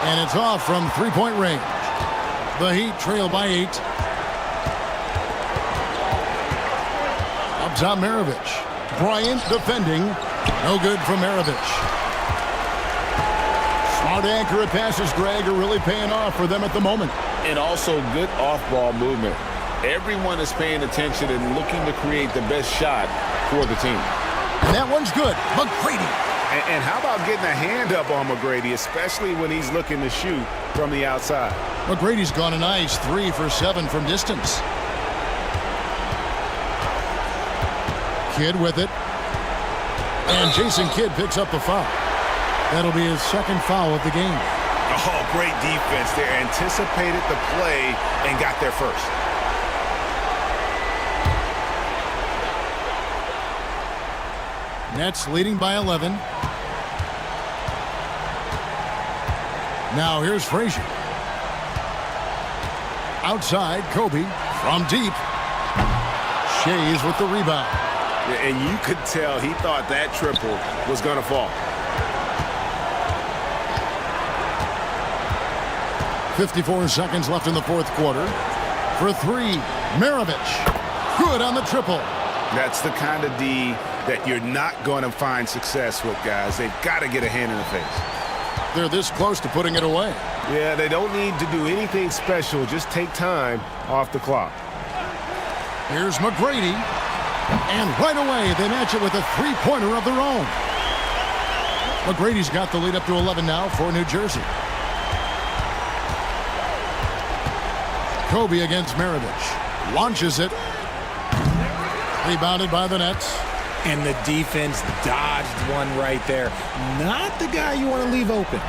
And it's off from three-point range. The Heat trail by 8. Up top, Maravich. Bryant defending. No good from Maravich. Smart accurate passes, Greg, are really paying off for them at the moment. And also good off-ball movement. Everyone is paying attention and looking to create the best shot for the team. And that one's good. McGrady. And how about getting a hand up on McGrady, especially when he's looking to shoot from the outside? McGrady's gone a nice 3 for 7 from distance. Kidd with it. And Jason Kidd picks up the foul. That'll be his 2nd foul of the game. Oh, great defense there. Anticipated the play and got there first. Nets leading by 11. Now here's Frazier. Outside, Kobe from deep. Shays with the rebound. And you could tell he thought that triple was going to fall. 54 seconds left in the 4th quarter. For 3, Maravich, good on the triple. That's the kind of D that you're not going to find success with, guys. They've got to get a hand in the face. They're this close to putting it away. Yeah, they don't need to do anything special. Just take time off the clock. Here's McGrady. And right away, they match it with a three-pointer of their own. McGrady's got the lead up to 11 now for New Jersey. Kobe against Maravich. Launches it. Rebounded by the Nets. And the defense dodged one right there. Not the guy you want to leave open.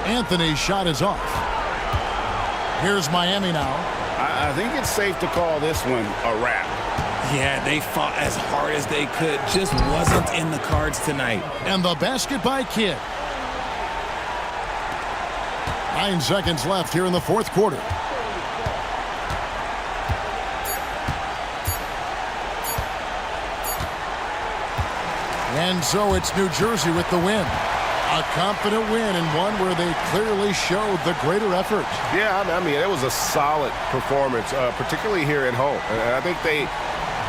Anthony's shot is off. Here's Miami now. I think it's safe to call this one a wrap. Yeah, they fought as hard as they could. Just wasn't in the cards tonight. And the basket by Kidd. 9 seconds left here in the fourth quarter. And so it's New Jersey with the win. A confident win, and one where they clearly showed the greater effort. Yeah, I mean, it was a solid performance, particularly here at home. And I think they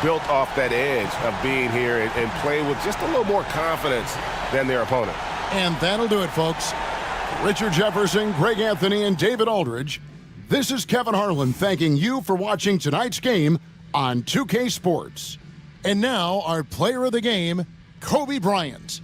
built off that edge of being here and play with just a little more confidence than their opponent. And that'll do it, folks. Richard Jefferson, Greg Anthony, and David Aldridge. This is Kevin Harlan thanking you for watching tonight's game on 2K Sports. And now our player of the game, Kobe Bryant.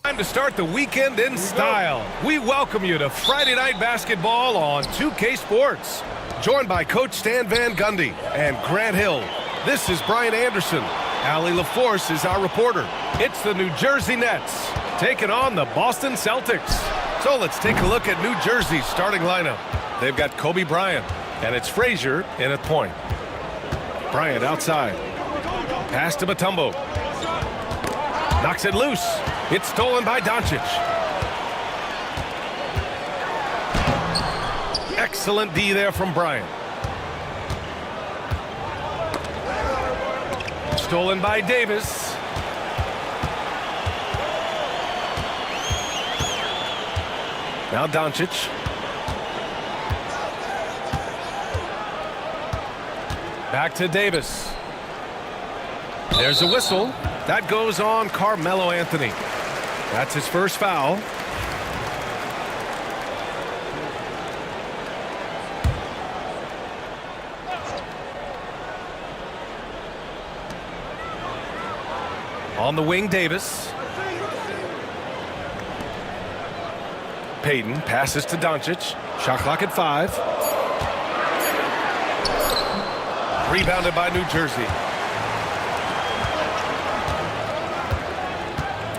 Time to start the weekend in style. We welcome you to Friday Night Basketball on 2K Sports. Joined by Coach Stan Van Gundy and Grant Hill. This is Brian Anderson. Allie LaForce is our reporter. It's the New Jersey Nets taking on the Boston Celtics. So let's take a look at New Jersey's starting lineup. They've got Kobe Bryant, and it's Frazier in at point. Bryant outside. Pass to Mutombo. Knocks it loose. It's stolen by Doncic. Excellent D there from Bryant. Stolen by Davis. Now Doncic. Back to Davis. There's a whistle. That goes on Carmelo Anthony. That's his first foul. On the wing, Davis. Payton passes to Doncic. Shot clock at 5. Rebounded by New Jersey.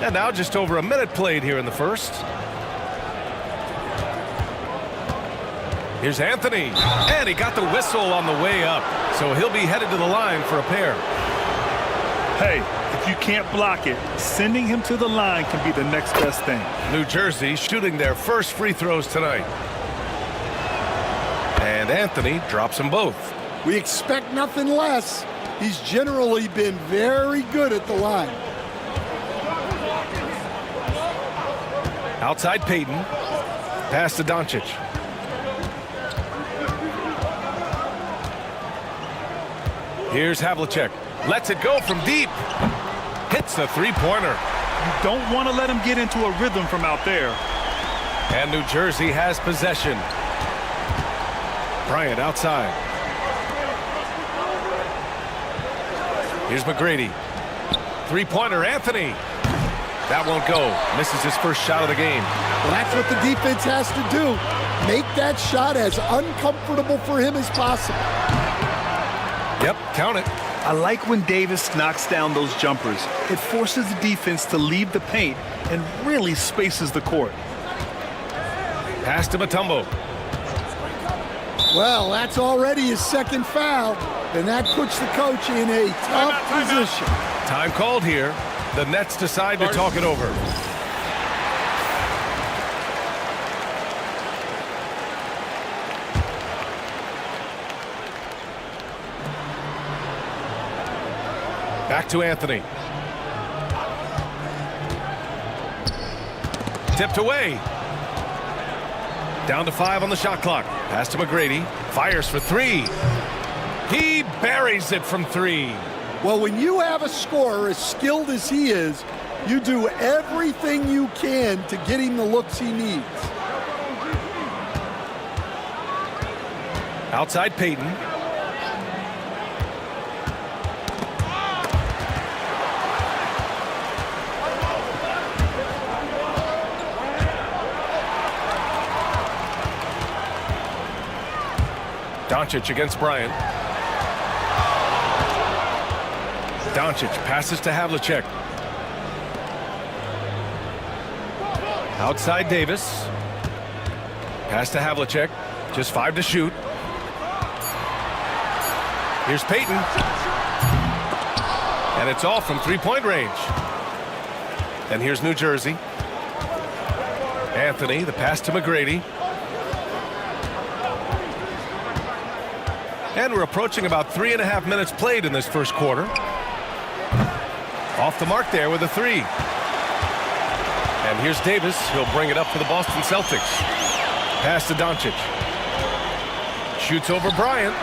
And now just over a minute played here in the first. Here's Anthony. And he got the whistle on the way up. So he'll be headed to the line for a pair. Hey, if you can't block it, sending him to the line can be the next best thing. New Jersey shooting their first free throws tonight. And Anthony drops them both. We expect nothing less. He's generally been very good at the line. Outside Payton. Pass to Doncic. Here's Havlicek. Lets it go from deep. Hits a three-pointer. You don't want to let him get into a rhythm from out there. And New Jersey has possession. Bryant outside. Here's McGrady. Three-pointer, Anthony. That won't go. Misses his first shot of the game. Well, that's what the defense has to do. Make that shot as uncomfortable for him as possible. Yep, count it. I like when Davis knocks down those jumpers. It forces the defense to leave the paint and really spaces the court. Pass to Mutombo. Well, that's already his second foul, and that puts the coach in a tough position. Time called here. The Nets decide to talk it over. Back to Anthony. Tipped away. Down to 5 on the shot clock. Pass to McGrady. Fires for 3. He buries it from 3. Well, when you have a scorer as skilled as he is, you do everything you can to get him the looks he needs. Outside Payton. Doncic against Bryant. Doncic passes to Havlicek. Outside Davis. Pass to Havlicek. Just 5 to shoot. Here's Payton. And it's all from three-point range. And here's New Jersey. Anthony, the pass to McGrady. And we're approaching about 3.5 minutes played in this first quarter. Off the mark there with a 3. And here's Davis. He'll bring it up for the Boston Celtics. Pass to Doncic. Shoots over Bryant.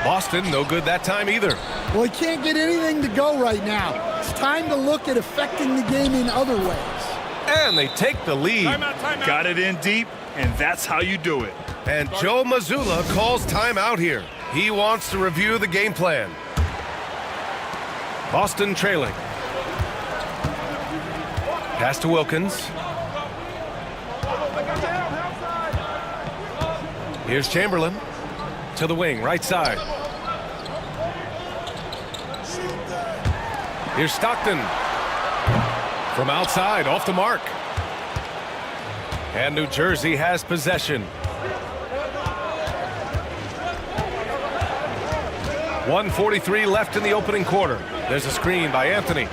Boston, no good that time either. Well, he can't get anything to go right now. It's time to look at affecting the game in other ways. And they take the lead. Timeout. Got it in deep, and that's how you do it. And Joe Mazzulla calls timeout here. He wants to review the game plan. Boston trailing. Pass to Wilkins. Here's Chamberlain to the wing, right side. Here's Stockton. From outside, off the mark. And New Jersey has possession. 1:43 left in the opening quarter. There's a screen by Anthony.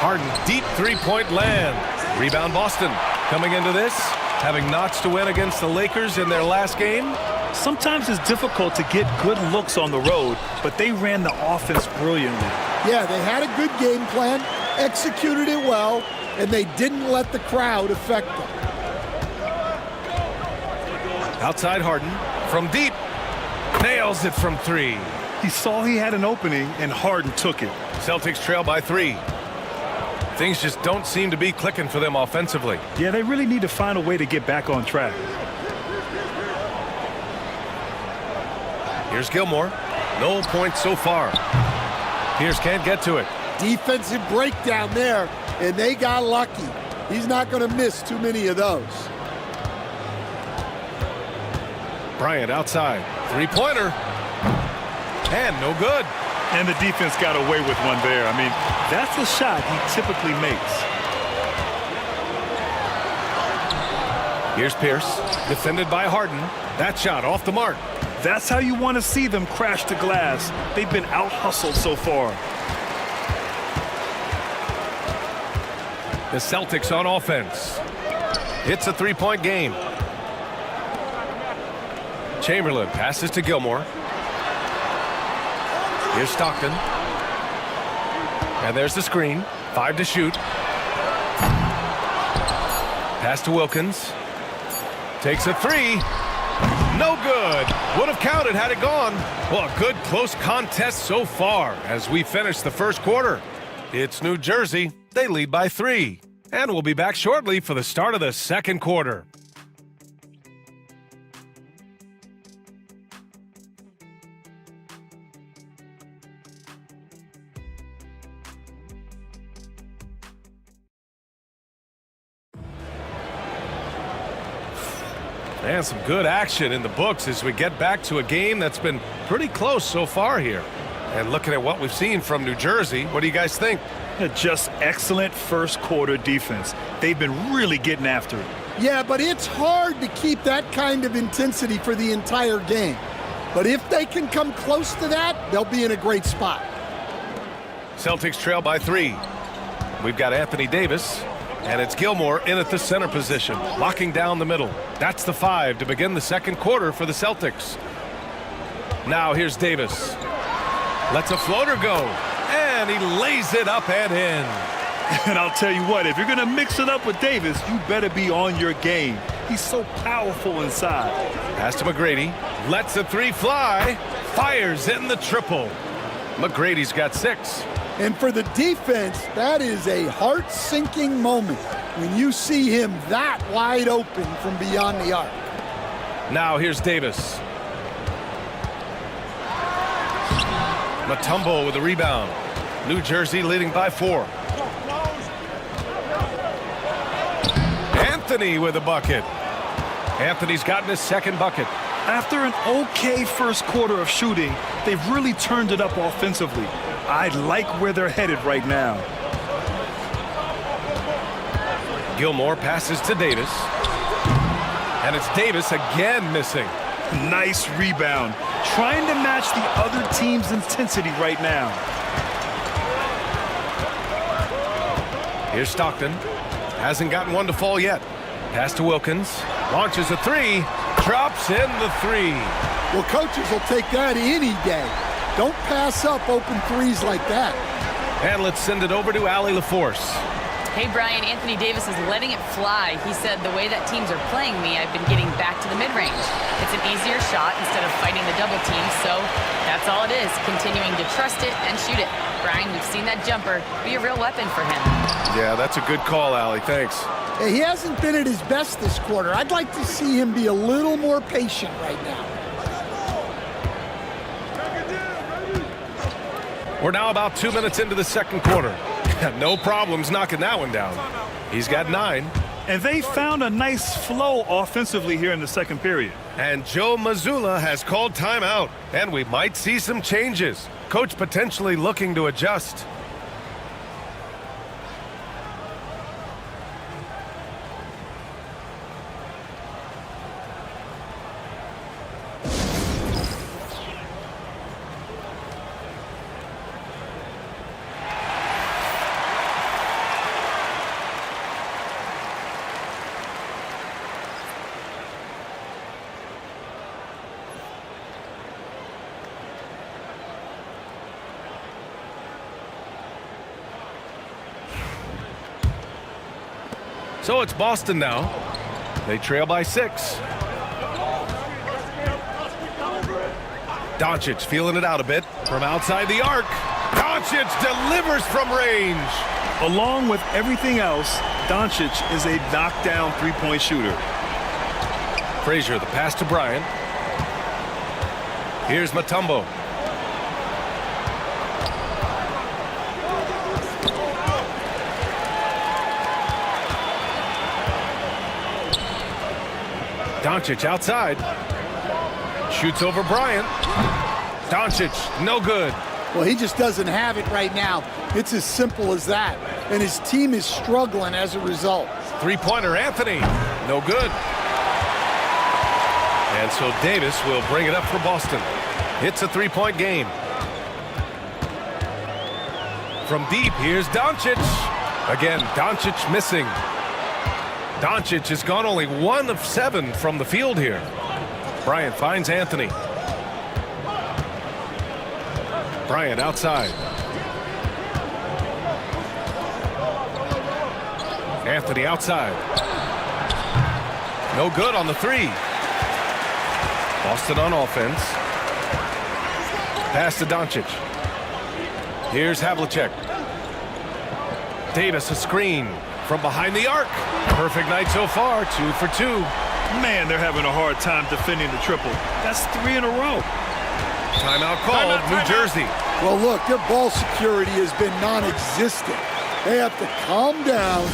Harden, deep three-point land. Rebound Boston. Coming into this, having notched a win against the Lakers in their last game. Sometimes it's difficult to get good looks on the road, but they ran the offense brilliantly. Yeah, they had a good game plan, executed it well, and they didn't let the crowd affect them. Outside Harden, from deep, nails it from 3. He saw he had an opening, and Harden took it. Celtics trail by 3. Things just don't seem to be clicking for them offensively. Yeah, they really need to find a way to get back on track. Here's Gilmore. No points so far. Pierce can't get to it. Defensive breakdown there, and they got lucky. He's not going to miss too many of those. Bryant outside. Three-pointer. And no good. And the defense got away with one there. I mean, that's a shot he typically makes. Here's Pierce. Defended by Harden. That shot off the mark. That's how you want to see them crash the glass. They've been out-hustled so far. The Celtics on offense. It's a three-point game. Chamberlain passes to Gilmore. Here's Stockton. And there's the screen. 5 to shoot. Pass to Wilkins. Takes a 3. No good. Would have counted had it gone. Well, a good close contest so far as we finish the first quarter. It's New Jersey. They lead by 3. And we'll be back shortly for the start of the second quarter. And some good action in the books as we get back to a game that's been pretty close so far here. And looking at what we've seen from New Jersey, what do you guys think? Just excellent first quarter defense. They've been really getting after it. Yeah, but it's hard to keep that kind of intensity for the entire game. But if they can come close to that, they'll be in a great spot. Celtics trail by 3. We've got Anthony Davis, and it's Gilmore in at the center position, locking down the middle. That's the 5 to begin the second quarter for the Celtics. Now here's Davis. Lets a floater go, and he lays it up and in. And I'll tell you what, if you're going to mix it up with Davis, you better be on your game. He's so powerful inside. Pass to McGrady. Lets the 3 fly. Fires in the triple. McGrady's got 6. And for the defense, that is a heart-sinking moment when you see him that wide open from beyond the arc. Now here's Davis. Mutombo with a rebound. New Jersey leading by 4. Anthony with a bucket. Anthony's gotten his second bucket. After an okay first quarter of shooting, they've really turned it up offensively. I like where they're headed right now. Gilmore passes to Davis. And it's Davis again missing. Nice rebound. Trying to match the other team's intensity right now. Here's Stockton. Hasn't gotten one to fall yet. Pass to Wilkins. Launches a 3. Drops in the 3. Well, coaches will take that any day. Don't pass up open threes like that. And let's send it over to Allie LaForce. Hey, Brian, Anthony Davis is letting it fly. He said, the way that teams are playing me, I've been getting back to the mid-range. It's an easier shot instead of fighting the double team, so that's all it is, continuing to trust it and shoot it. Brian, we've seen that jumper be a real weapon for him. Yeah, that's a good call, Allie. Thanks. Hey, he hasn't been at his best this quarter. I'd like to see him be a little more patient right now. We're now about 2 minutes into the second quarter. No problems knocking that one down. He's got 9. And they found a nice flow offensively here in the second period. And Joe Mazzulla has called timeout. And we might see some changes. Coach potentially looking to adjust. So it's Boston now. They trail by 6. Doncic feeling it out a bit from outside the arc. Doncic delivers from range. Along with everything else, Doncic is a knockdown three-point shooter. Frazier, the pass to Bryant. Here's Mutombo. Doncic outside. Shoots over Bryant. Doncic, no good. Well, he just doesn't have it right now. It's as simple as that. And his team is struggling as a result. Three-pointer, Anthony. No good. And so Davis will bring it up for Boston. It's a three-point game. From deep, here's Doncic. Again, Doncic missing. Doncic has gone only 1 of 7 from the field here. Bryant finds Anthony. Bryant outside. Anthony outside. No good on the 3. Boston on offense. Pass to Doncic. Here's Havlicek. Davis a screen from behind the arc. Perfect night so far, 2 for 2. Man, they're having a hard time defending the triple. That's 3 in a row. Timeout called, New Jersey. Well, look, their ball security has been non-existent. They have to calm down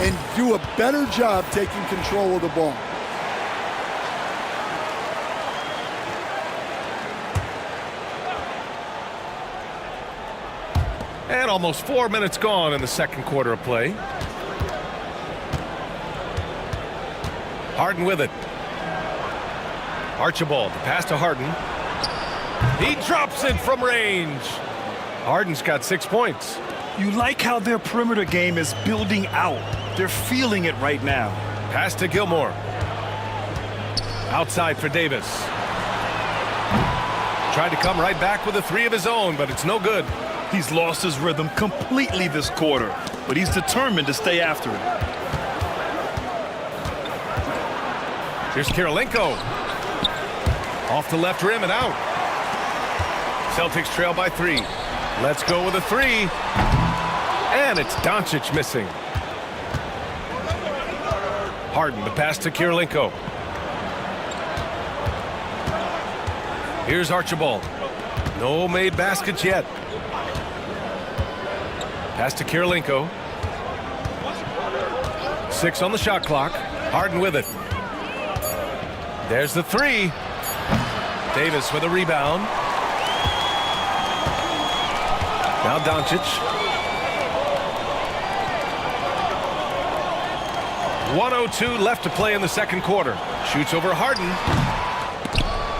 and do a better job taking control of the ball. And almost 4 minutes gone in the second quarter of play. Harden with it. Archibald, the pass to Harden. He drops it from range. Harden's got 6 points. You like how their perimeter game is building out. They're feeling it right now. Pass to Gilmore. Outside for Davis. Tried to come right back with a 3 of his own, but it's no good. He's lost his rhythm completely this quarter, but he's determined to stay after it. Here's Kirilenko. Off the left rim and out. Celtics trail by 3. Let's go with a 3. And it's Doncic missing. Harden, the pass to Kirilenko. Here's Archibald. No made baskets yet. Pass to Kirilenko. 6 on the shot clock. Harden with it. There's the 3. Davis with a rebound. Now Doncic. 1:02 left to play in the second quarter. Shoots over Harden.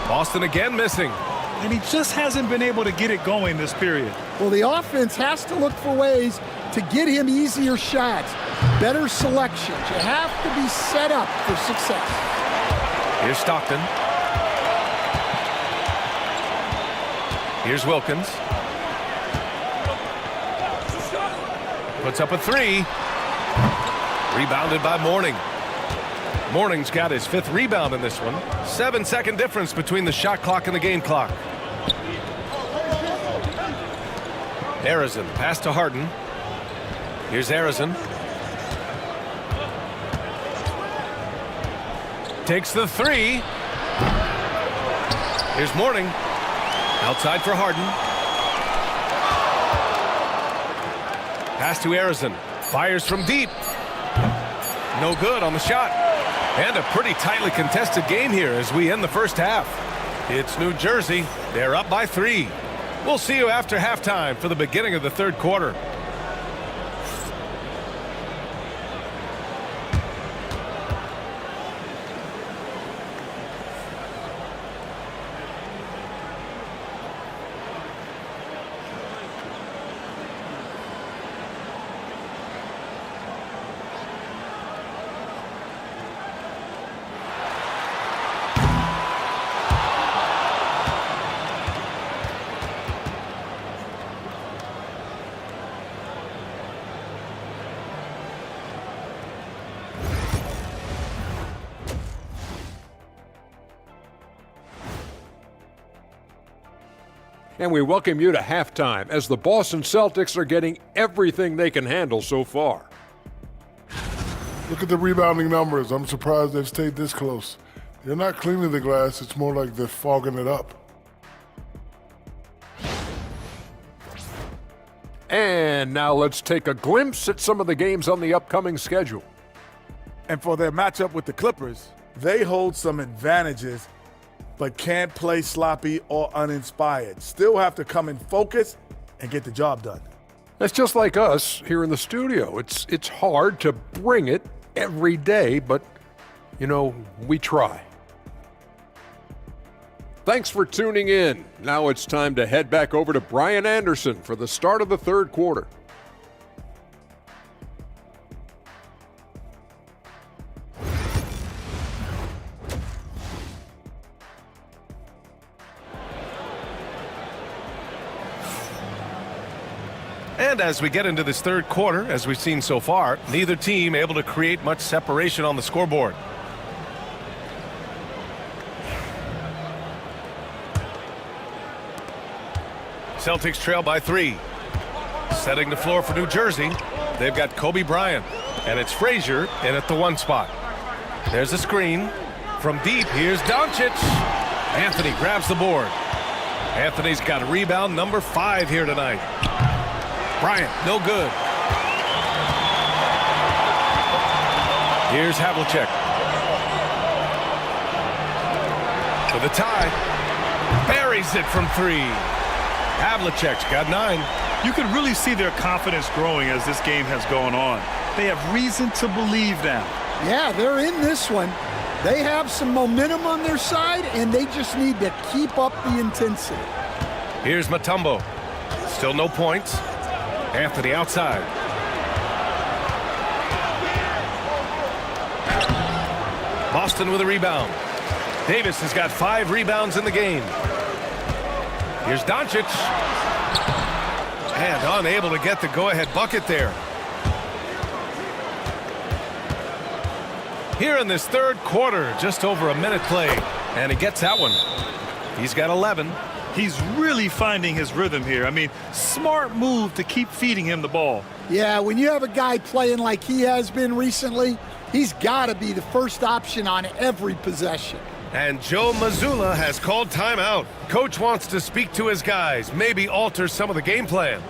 Boston again missing. And he just hasn't been able to get it going this period. Well, the offense has to look for ways to get him easier shots, better selections. You have to be set up for success. Here's Stockton. Here's Wilkins. Puts up a 3. Rebounded by Mourning. Mourning's got his 5th rebound in this one. 7-second difference between the shot clock and the game clock. Arizin, pass to Harden. Here's Arizin. Takes the 3. Here's Mourning. Outside for Harden. Pass to Arizin. Fires from deep. No good on the shot. And a pretty tightly contested game here as we end the first half. It's New Jersey. They're up by 3. We'll see you after halftime for the beginning of the third quarter. And we welcome you to halftime as the Boston Celtics are getting everything they can handle so far. Look at the rebounding numbers. I'm surprised they've stayed this close. They're not cleaning the glass. It's more like they're fogging it up. And now let's take a glimpse at some of the games on the upcoming schedule. And for their matchup with the Clippers, they hold some advantages but can't play sloppy or uninspired. Still have to come in focus and get the job done. That's just like us here in the studio. It's hard to bring it every day, but, you know, we try. Thanks for tuning in. Now it's time to head back over to Brian Anderson for the start of the third quarter. And as we get into this third quarter, as we've seen so far, neither team able to create much separation on the scoreboard. Celtics trail by 3. Setting the floor for New Jersey, they've got Kobe Bryant, and it's Frazier in at the 1 spot. There's a screen. From deep, here's Doncic. Anthony grabs the board. Anthony's got a rebound number 5 here tonight. Bryant, no good. Here's Havlicek. For the tie. Buries it from 3. Havlicek's got 9. You can really see their confidence growing as this game has gone on. They have reason to believe now. Yeah, they're in this one. They have some momentum on their side, and they just need to keep up the intensity. Here's Mutombo. Still no points. Anthony outside. Boston with a rebound. Davis has got 5 rebounds in the game. Here's Doncic. And unable to get the go-ahead bucket there. Here in this third quarter, just over a minute play. And he gets that one. He's got 11. He's really finding his rhythm here. I mean, smart move to keep feeding him the ball. Yeah, when you have a guy playing like he has been recently, he's got to be the first option on every possession. And Joe Mazzulla has called timeout. Coach wants to speak to his guys, maybe alter some of the game plan.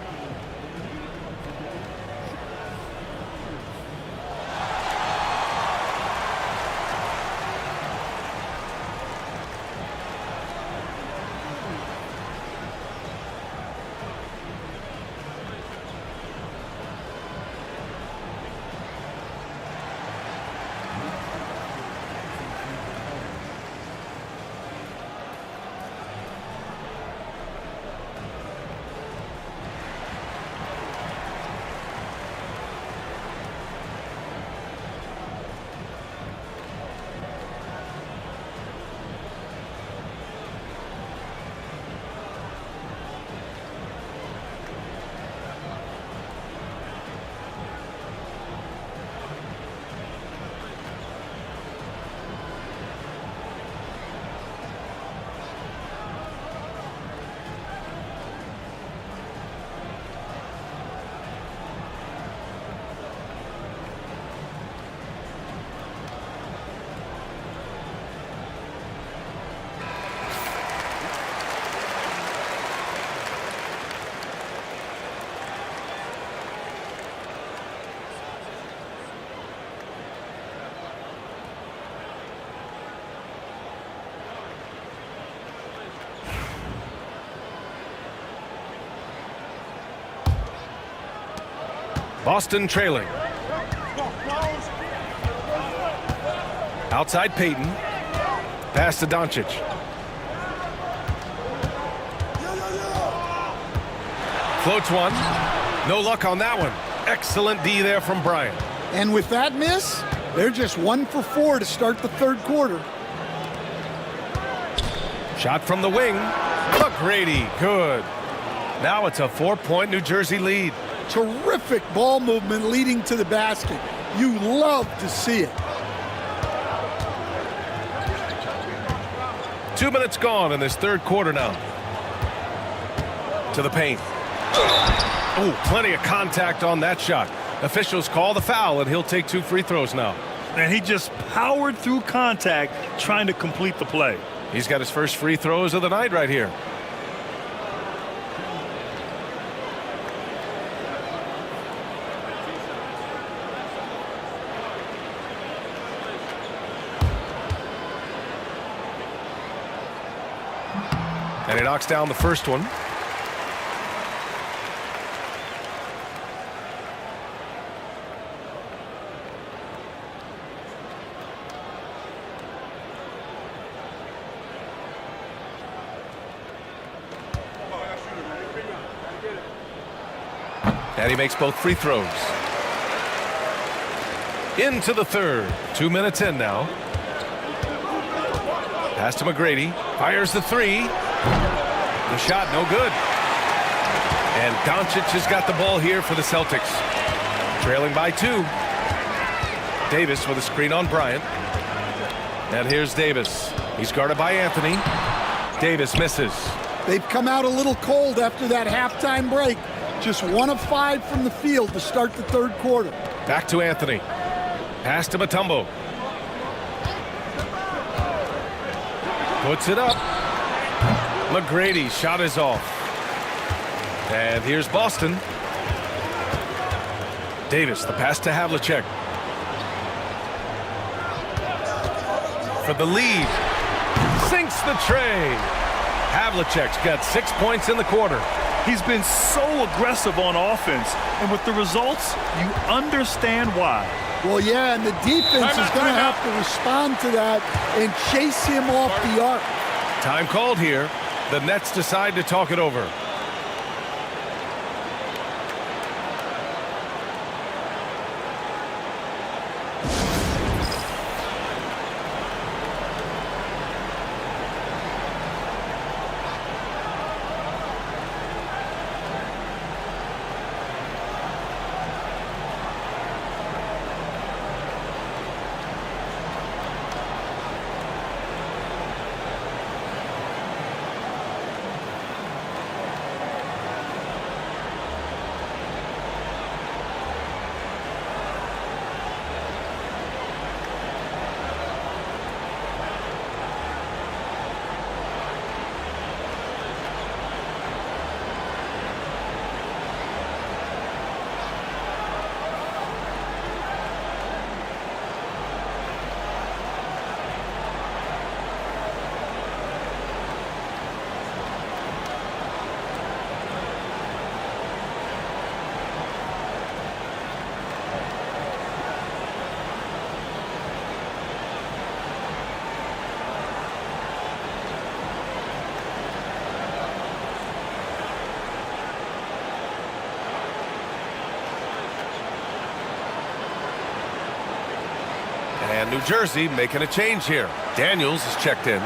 Boston trailing. Outside Payton. Pass to Doncic. Floats one. No luck on that one. Excellent D there from Bryant. And with that miss, they're just 1 for 4 to start the third quarter. Shot from the wing. McGrady, good. Now it's a 4-point New Jersey lead. Terrific ball movement leading to the basket. You love to see it. 2 minutes gone in this third quarter now. To the paint. Oh, plenty of contact on that shot. Officials call the foul, and he'll take 2 free throws now. And he just powered through contact trying to complete the play. He's got his first free throws of the night right here. And he knocks down the first one. And he makes both free throws. Into the third. 2 minutes in now. Pass to McGrady. Fires the three. The shot, no good. And Doncic has got the ball here for the Celtics. Trailing by 2. Davis with a screen on Bryant. And here's Davis. He's guarded by Anthony. Davis misses. They've come out a little cold after that halftime break. Just 1 of 5 from the field to start the third quarter. Back to Anthony. Pass to Mutombo. Puts it up. McGrady shot is off. And here's Boston. Davis, the pass to Havlicek. For the lead. Sinks the tray. Havlicek's got 6 points in the quarter. He's been so aggressive on offense, and with the results, you understand why. Well, yeah, and the defense is going to have to respond to that and chase him off the arc. Time called here. The Nets decide to talk it over. And New Jersey making a change here. Daniels is checked in.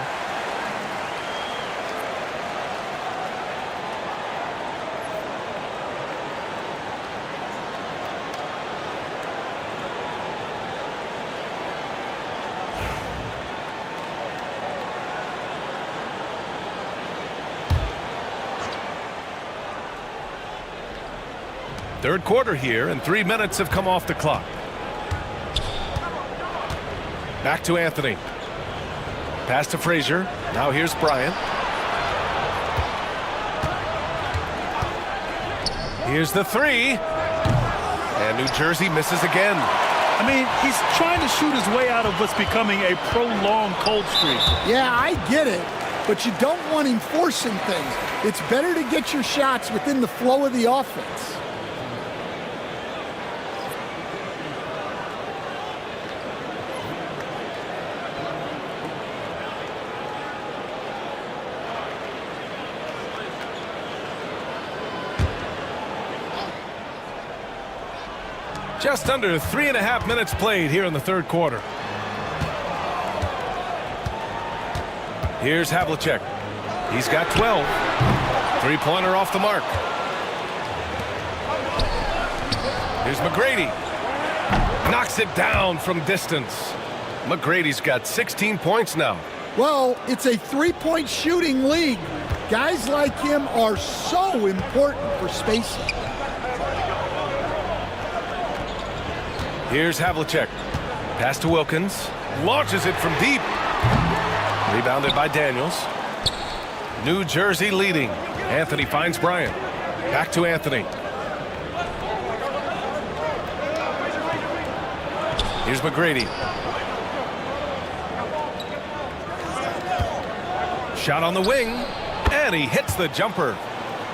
Third quarter here, and 3 minutes have come off the clock. Back to Anthony. Pass to Frazier. Now here's Bryant. Here's the three. And New Jersey misses again. I mean, he's trying to shoot his way out of what's becoming a prolonged cold streak. Yeah, I get it, but you don't want him forcing things. It's better to get your shots within the flow of the offense. Just under 3.5 minutes played here in the third quarter. Here's Havlicek. He's got 12. Three-pointer off the mark. Here's McGrady. Knocks it down from distance. McGrady's got 16 points now. Well, it's a three-point shooting league. Guys like him are so important for spacing. Here's Havlicek. Pass to Wilkins. Launches it from deep. Rebounded by Daniels. New Jersey leading. Anthony finds Bryant. Back to Anthony. Here's McGrady. Shot on the wing. And he hits the jumper.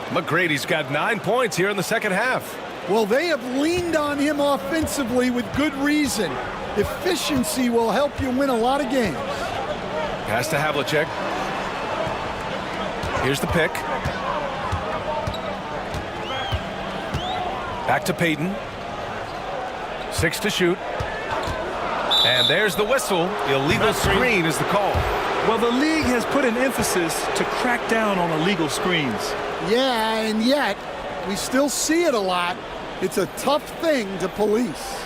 McGrady's got 9 points here in the second half. Well, they have leaned on him offensively with good reason. Efficiency will help you win a lot of games. Pass to Havlicek. Here's the pick. Back to Payton. 6 to shoot. And there's the whistle. Illegal screen is the call. Well, the league has put an emphasis to crack down on illegal screens. Yeah, and yet we still see it a lot. It's a tough thing to police.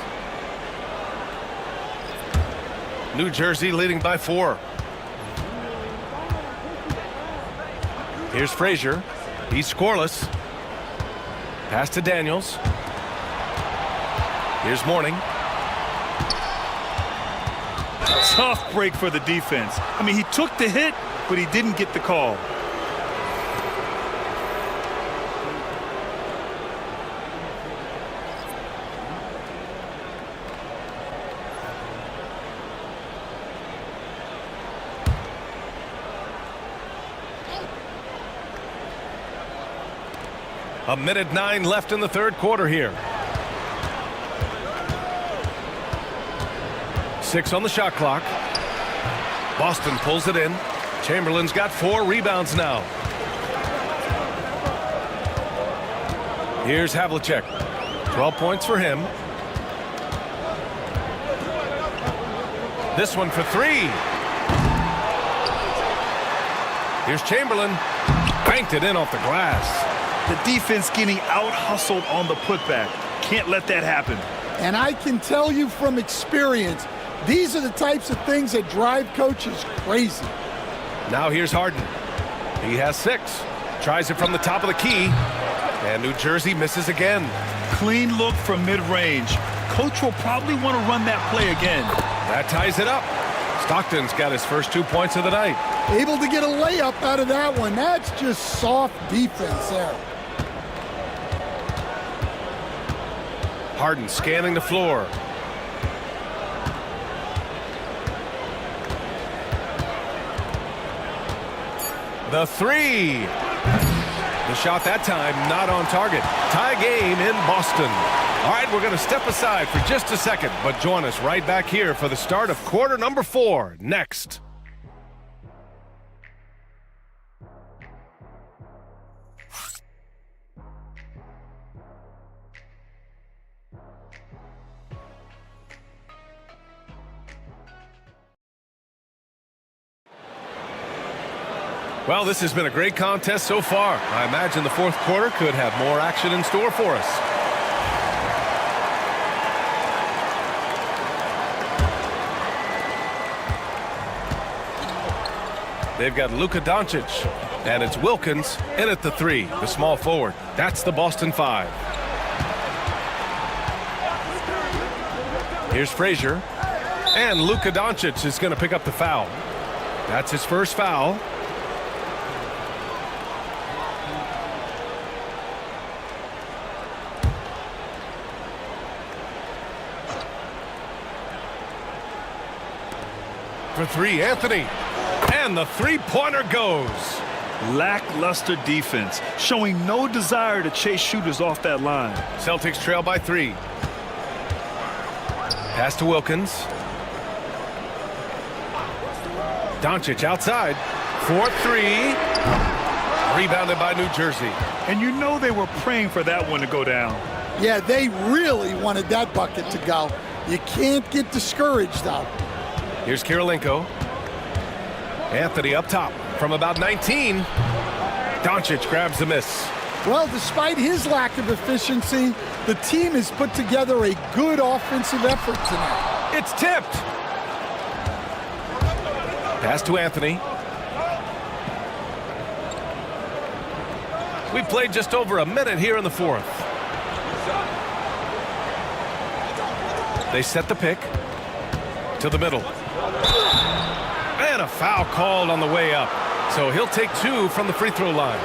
New Jersey leading by 4. Here's Frazier. He's scoreless. Pass to Daniels. Here's Mourning. Tough break for the defense. I mean, he took the hit, but he didn't get the call. 1:09 left in the third quarter here. 6 on the shot clock. Boston pulls it in. Chamberlain's got 4 rebounds now. Here's Havlicek. 12 points for him. This one for 3. Here's Chamberlain. Banked it in off the glass. The defense getting out-hustled on the putback. Can't let that happen. And I can tell you from experience, these are the types of things that drive coaches crazy. Now here's Harden. He has 6. Tries it from the top of the key. And New Jersey misses again. Clean look from mid-range. Coach will probably want to run that play again. That ties it up. Stockton's got his first 2 points of the night. Able to get a layup out of that one. That's just soft defense there. Harden scanning the floor. The 3. The shot that time not on target. Tie game in Boston. All right, we're going to step aside for just a second, but join us right back here for the start of quarter number 4 next. Well, this has been a great contest so far. I imagine the fourth quarter could have more action in store for us. They've got Luka Doncic, and it's Wilkins in at the 3, the small forward. That's the Boston 5. Here's Frazier, and Luka Doncic is going to pick up the foul. That's his first foul. For 3, Anthony. And the three-pointer goes. Lackluster defense, showing no desire to chase shooters off that line. Celtics trail by 3. Pass to Wilkins. Doncic outside. 4-3. Rebounded by New Jersey. And you know they were praying for that one to go down. Yeah, they really wanted that bucket to go. You can't get discouraged, though. Here's Kirilenko. Anthony up top from about 19. Doncic grabs the miss. Well, despite his lack of efficiency, the team has put together a good offensive effort tonight. It's tipped. Pass to Anthony. We played just over a minute here in the fourth. They set the pick to the middle. And a foul called on the way up. So he'll take 2 from the free throw line.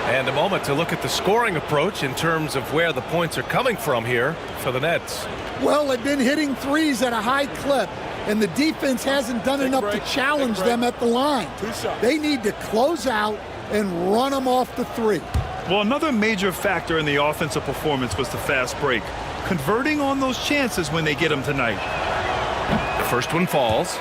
And a moment to look at the scoring approach in terms of where the points are coming from here for the Nets. Well, they've been hitting threes at a high clip, and the defense hasn't done enough to challenge them at the line. They need to close out and run them off the 3. Well, another major factor in the offensive performance was the fast break. Converting on those chances when they get them tonight. The first one falls.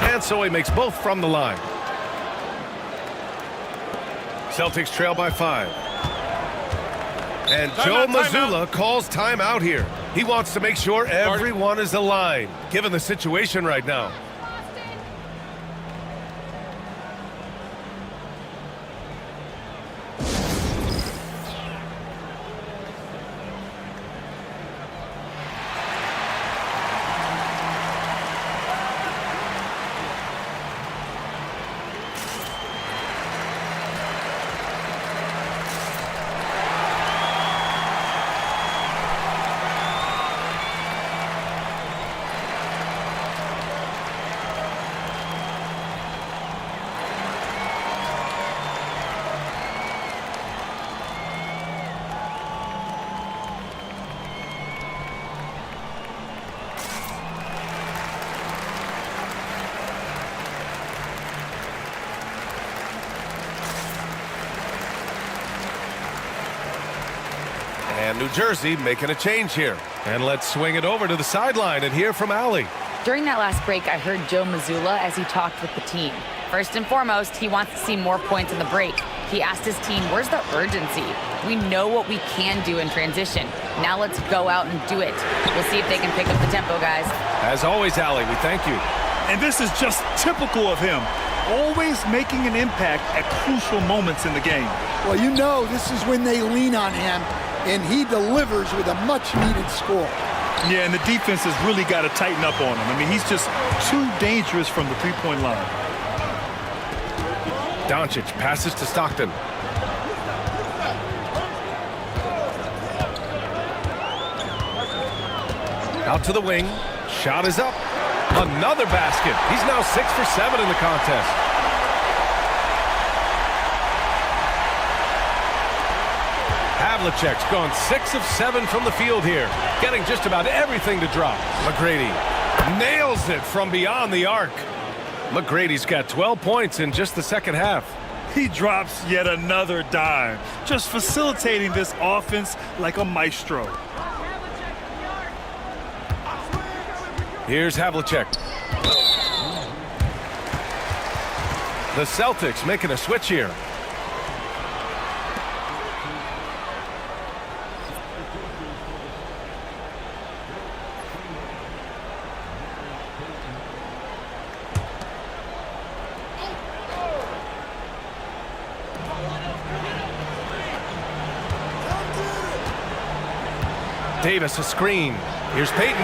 And so he makes both from the line. Celtics trail by 5. And Joe Mazzulla calls timeout here. He wants to make sure everyone is aligned, given the situation right now. And New Jersey making a change here. And let's swing it over to the sideline and hear from Allie. During that last break, I heard Joe Mazzulla as he talked with the team. First and foremost, he wants to see more points in the break. He asked his team, where's the urgency? We know what we can do in transition. Now let's go out and do it. We'll see if they can pick up the tempo, guys. As always, Allie, we thank you. And this is just typical of him. Always making an impact at crucial moments in the game. Well, you know this is when they lean on him, and he delivers with a much-needed score. Yeah, and the defense has really got to tighten up on him. I mean, he's just too dangerous from the three-point line. Doncic passes to Stockton. Out to the wing. Shot is up. Another basket. He's now 6 for 7 in the contest. Havlicek's gone 6 of 7 from the field here, getting just about everything to drop. McGrady nails it from beyond the arc. McGrady's got 12 points in just the second half. He drops yet another dime, just facilitating this offense like a maestro. Here's Havlicek. The Celtics making a switch here. Davis a screen. Here's Payton.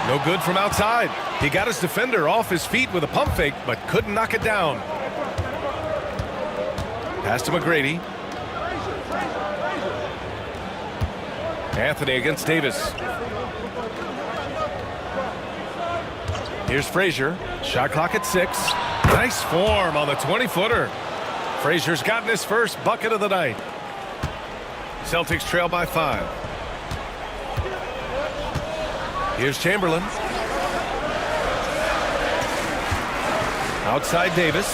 No good from outside. He got his defender off his feet with a pump fake, but couldn't knock it down. Pass to McGrady. Anthony against Davis. Here's Frazier. Shot clock at 6. Nice form on the 20-footer. Frazier's gotten his first bucket of the night. Celtics trail by 5. Here's Chamberlain. Outside Davis.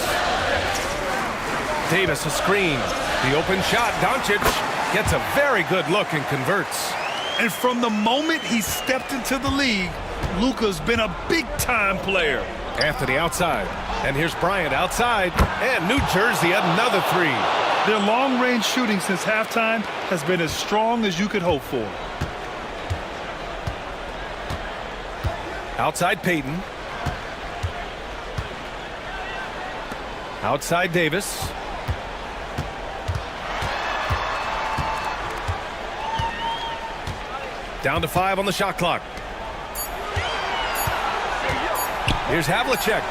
Davis a screen. The open shot. Doncic gets a very good look and converts. And from the moment he stepped into the league, Luka's been a big-time player. Anthony outside. And here's Bryant outside. And New Jersey another 3. Their long-range shooting since halftime has been as strong as you could hope for. Outside Payton. Outside Davis. Down to 5 on the shot clock. Here's Havlicek.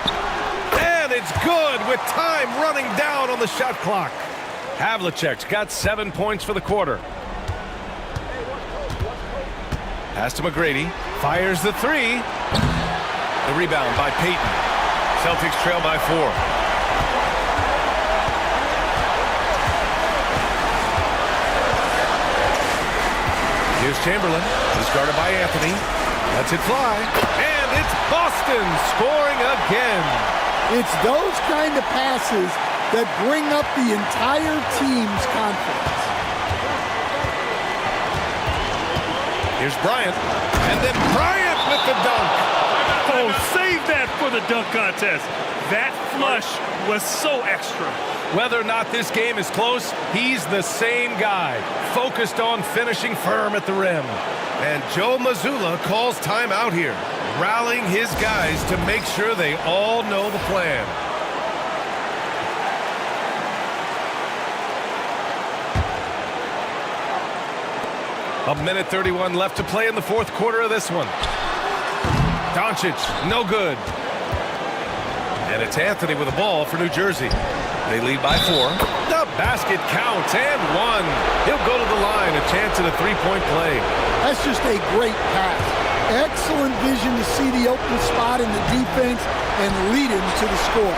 And it's good with time running down on the shot clock. Havlicek's got 7 points for the quarter. Pass to McGrady. Fires the 3. The rebound by Payton. Celtics trail by 4. Here's Chamberlain. He's guarded by Anthony. Lets it fly. And it's Boston scoring again. It's those kind of passes that bring up the entire team's confidence. Here's Bryant. And then Bryant with the dunk. Oh, save that for the dunk contest. That flush was so extra. Whether or not this game is close, he's the same guy, focused on finishing firm at the rim. And Joe Mazzulla calls timeout here, rallying his guys to make sure they all know the plan. A minute 31 left to play in the fourth quarter of this one. Doncic, no good. And it's Anthony with the ball for New Jersey. They lead by 4. The basket counts and 1. He'll go to the line, a chance at a three-point play. That's just a great pass. Excellent vision to see the open spot in the defense and lead him to the score.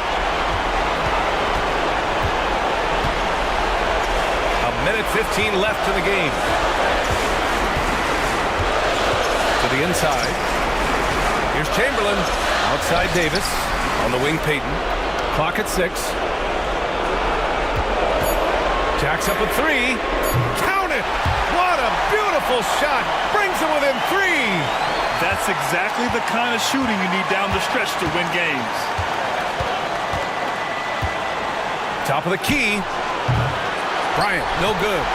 A minute 15 left in the game. To the inside. Here's Chamberlain. Outside Davis. On the wing, Payton. Clock at 6. Jacks up a 3. Count it! beautiful shot. Brings it within 3. That's exactly the kind of shooting you need down the stretch to win games. Top of the key. Bryant, no good.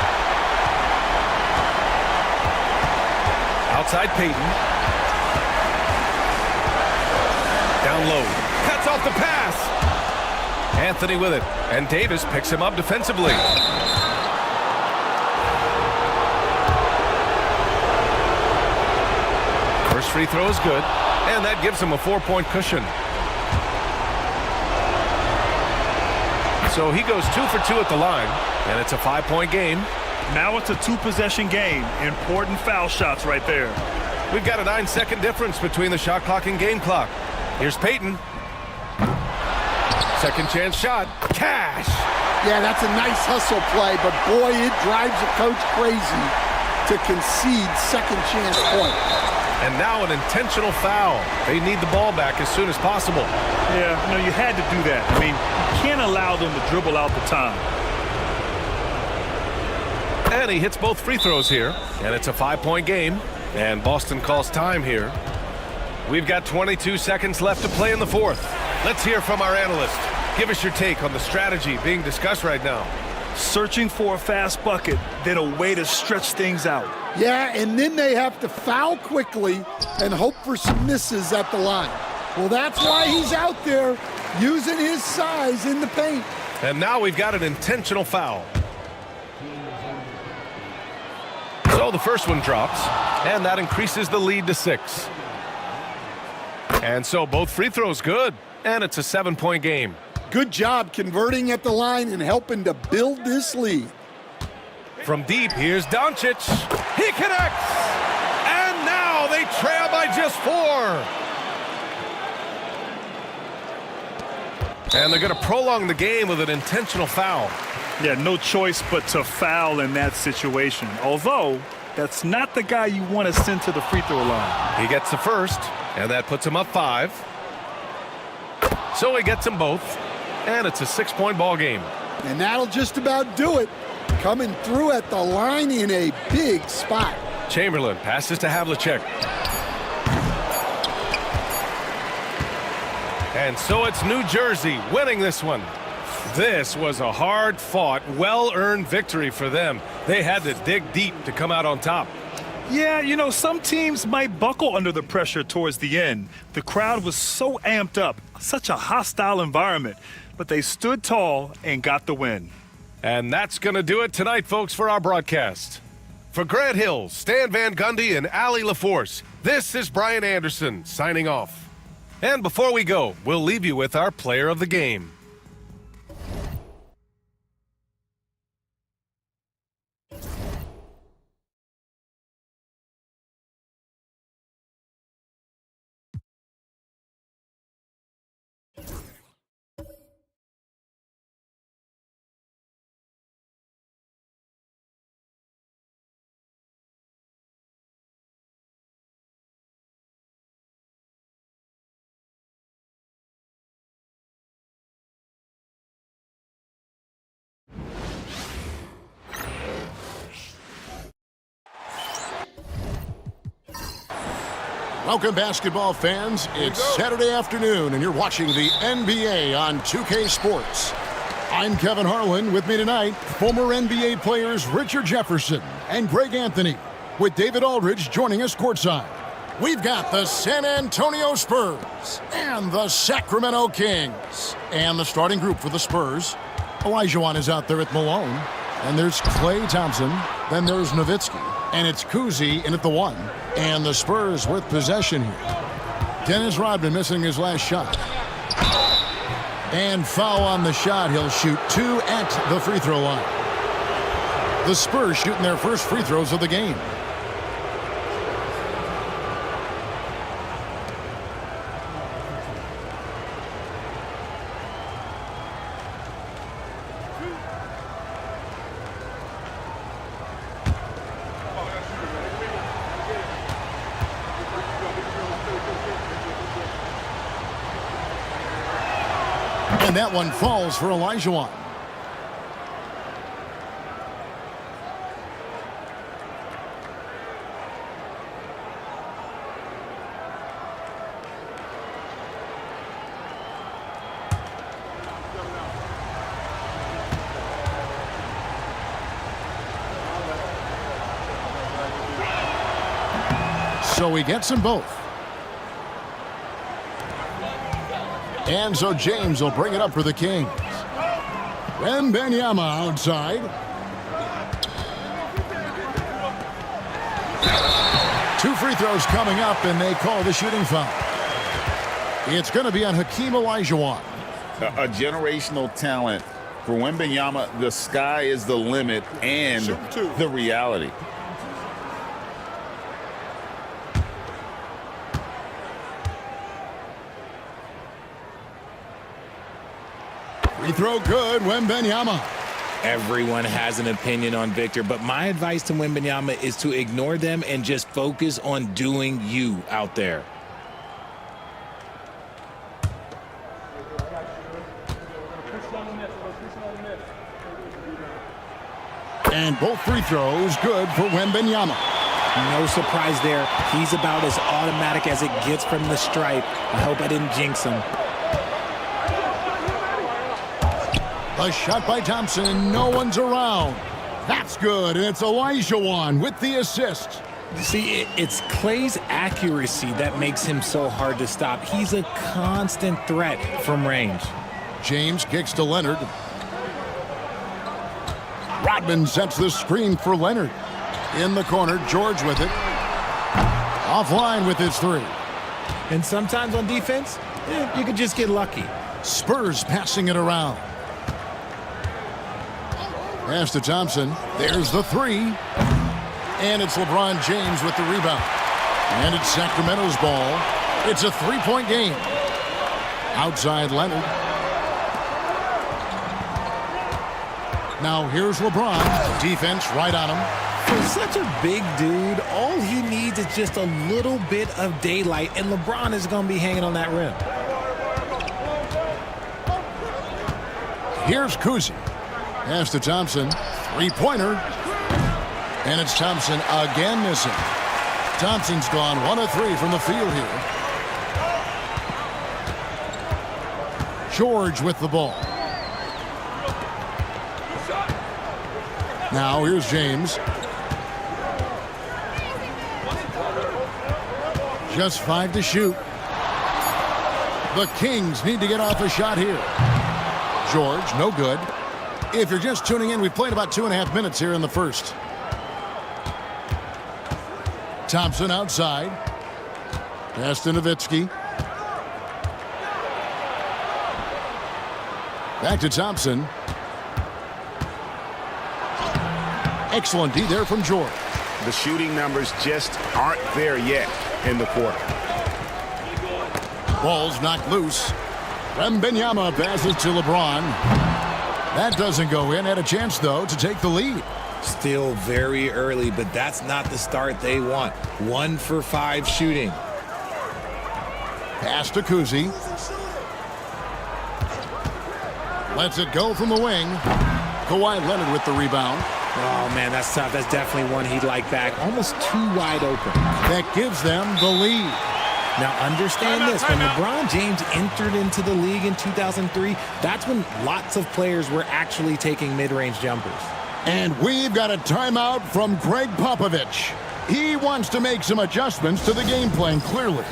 Outside Payton. Down low. Cuts off the pass. Anthony with it. And Davis picks him up defensively. First free throw is good. And that gives him a 4-point cushion. So he goes 2 for 2 at the line. And it's a 5-point game. Now it's a 2-possession game. Important foul shots right there. We've got a 9-second difference between the shot clock and game clock. Here's Payton. Second chance shot. Cash. Yeah, that's a nice hustle play, but boy, it drives a coach crazy to concede second chance point. And now an intentional foul. They need the ball back as soon as possible. Yeah, you had to do that. I mean, you can't allow them to dribble out the time. And he hits both free throws here. And it's a 5-point game. And Boston calls time here. We've got 22 seconds left to play in the fourth. Let's hear from our analyst. Give us your take on the strategy being discussed right now. Searching for a fast bucket, then a way to stretch things out. Yeah, and then they have to foul quickly and hope for some misses at the line. Well, that's why he's out there using his size in the paint. And now we've got an intentional foul. So the first one drops, and that increases the lead to 6. And so both free throws good, and it's a 7-point game. Good job converting at the line and helping to build this lead. From deep, here's Doncic. He connects! And now they trail by just 4. And they're going to prolong the game with an intentional foul. Yeah, no choice but to foul in that situation. Although, that's not the guy you want to send to the free throw line. He gets the first, and that puts him up 5. So he gets them both, and it's a 6-point ball game. And that'll just about do it. Coming through at the line in a big spot. Chamberlain passes to Havlicek. And so it's New Jersey winning this one. This was a hard-fought, well-earned victory for them. They had to dig deep to come out on top. Yeah, some teams might buckle under the pressure towards the end. The crowd was so amped up, such a hostile environment, but they stood tall and got the win. And that's going to do it tonight, folks, for our broadcast. For Grant Hill, Stan Van Gundy, and Allie LaForce, this is Brian Anderson signing off. And before we go, we'll leave you with our player of the game. Welcome, basketball fans. It's Saturday afternoon, and you're watching the NBA on 2K Sports. I'm Kevin Harlan. With me tonight, former NBA players Richard Jefferson and Greg Anthony, with David Aldridge joining us courtside. We've got the San Antonio Spurs and the Sacramento Kings. And the starting group for the Spurs, Olajuwon is out there at Malone. And there's Klay Thompson. Then there's Nowitzki. And it's Kuzi in at the 1. And the Spurs with possession here. Dennis Rodman missing his last shot. And foul on the shot. He'll shoot 2 at the free throw line. The Spurs shooting their first free throws of the game. And that one falls for Olajuwon. So he gets them both. And so James will bring it up for the Kings. Wembanyama outside. Two free throws coming up, and they call the shooting foul. It's going to be on Hakeem Olajuwon. A generational talent. For Wembanyama, the sky is the limit and the reality. Free throw good, Wembanyama. Everyone has an opinion on Victor, but my advice to Wembanyama is to ignore them and just focus on doing you out there. And both free throws good for Wembanyama. No surprise there. He's about as automatic as it gets from the stripe. I hope I didn't jinx him. A shot by Thompson. No one's around. That's good, and it's Olajuwon with the assist. See, it's Clay's accuracy that makes him so hard to stop. He's a constant threat from range. James kicks to Leonard. Rodman sets the screen for Leonard. In the corner, George with it. Offline with his three. And sometimes on defense, you could just get lucky. Spurs passing it around. Pass to Thompson. There's the three. And it's LeBron James with the rebound. And it's Sacramento's ball. It's a three-point game. Outside Leonard. Now here's LeBron. Defense right on him. For such a big dude, all he needs is just a little bit of daylight, and LeBron is going to be hanging on that rim. Here's Kuzi. Pass to Thompson. Three-pointer. And it's Thompson again missing. Thompson's gone 1 of 3 from the field here. George with the ball. Now here's James. Just 5 to shoot. The Kings need to get off a shot here. George, no good. If you're just tuning in, we've played about 2.5 minutes here in the first. Thompson outside. Pass to Nowitzki. Back to Thompson. Excellent D there from George. The shooting numbers just aren't there yet in the quarter. Ball's knocked loose. Wembanyama passes to LeBron. That doesn't go in. Had a chance, though, to take the lead. Still very early, but that's not the start they want. 1 for 5 shooting. Pass to Kuzi. Lets it go from the wing. Kawhi Leonard with the rebound. Oh, man, that's tough. That's definitely one he'd like back. Almost too wide open. That gives them the lead. Now, understand this. When LeBron James entered into the league in 2003, that's when lots of players were actually taking mid-range jumpers. And we've got a timeout from Greg Popovich. He wants to make some adjustments to the game plan, clearly.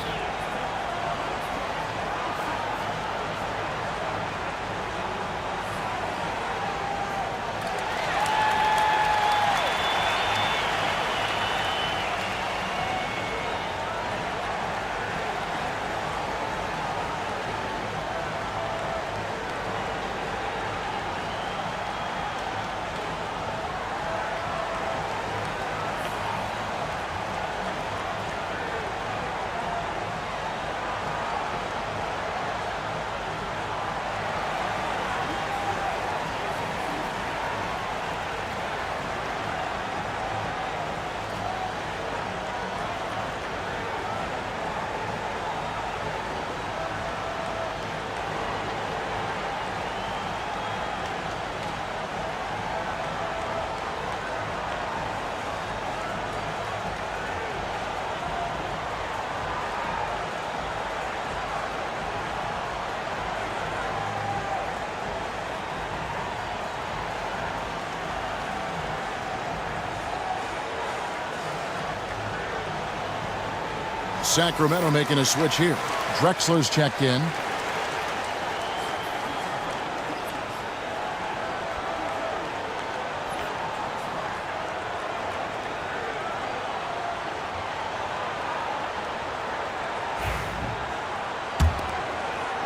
Sacramento making a switch here. Drexler's checked in.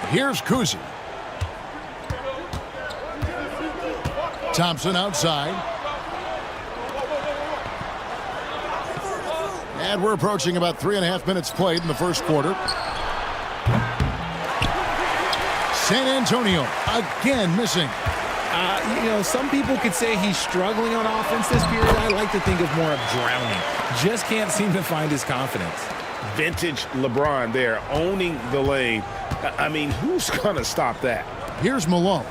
Here's Kuzi. Thompson outside. And we're approaching about 3.5 minutes played in the first quarter. San Antonio again missing. Some people could say he's struggling on offense this period. I like to think of more of drowning. Just can't seem to find his confidence. Vintage LeBron there, owning the lane. I mean, who's going to stop that? Here's Malone,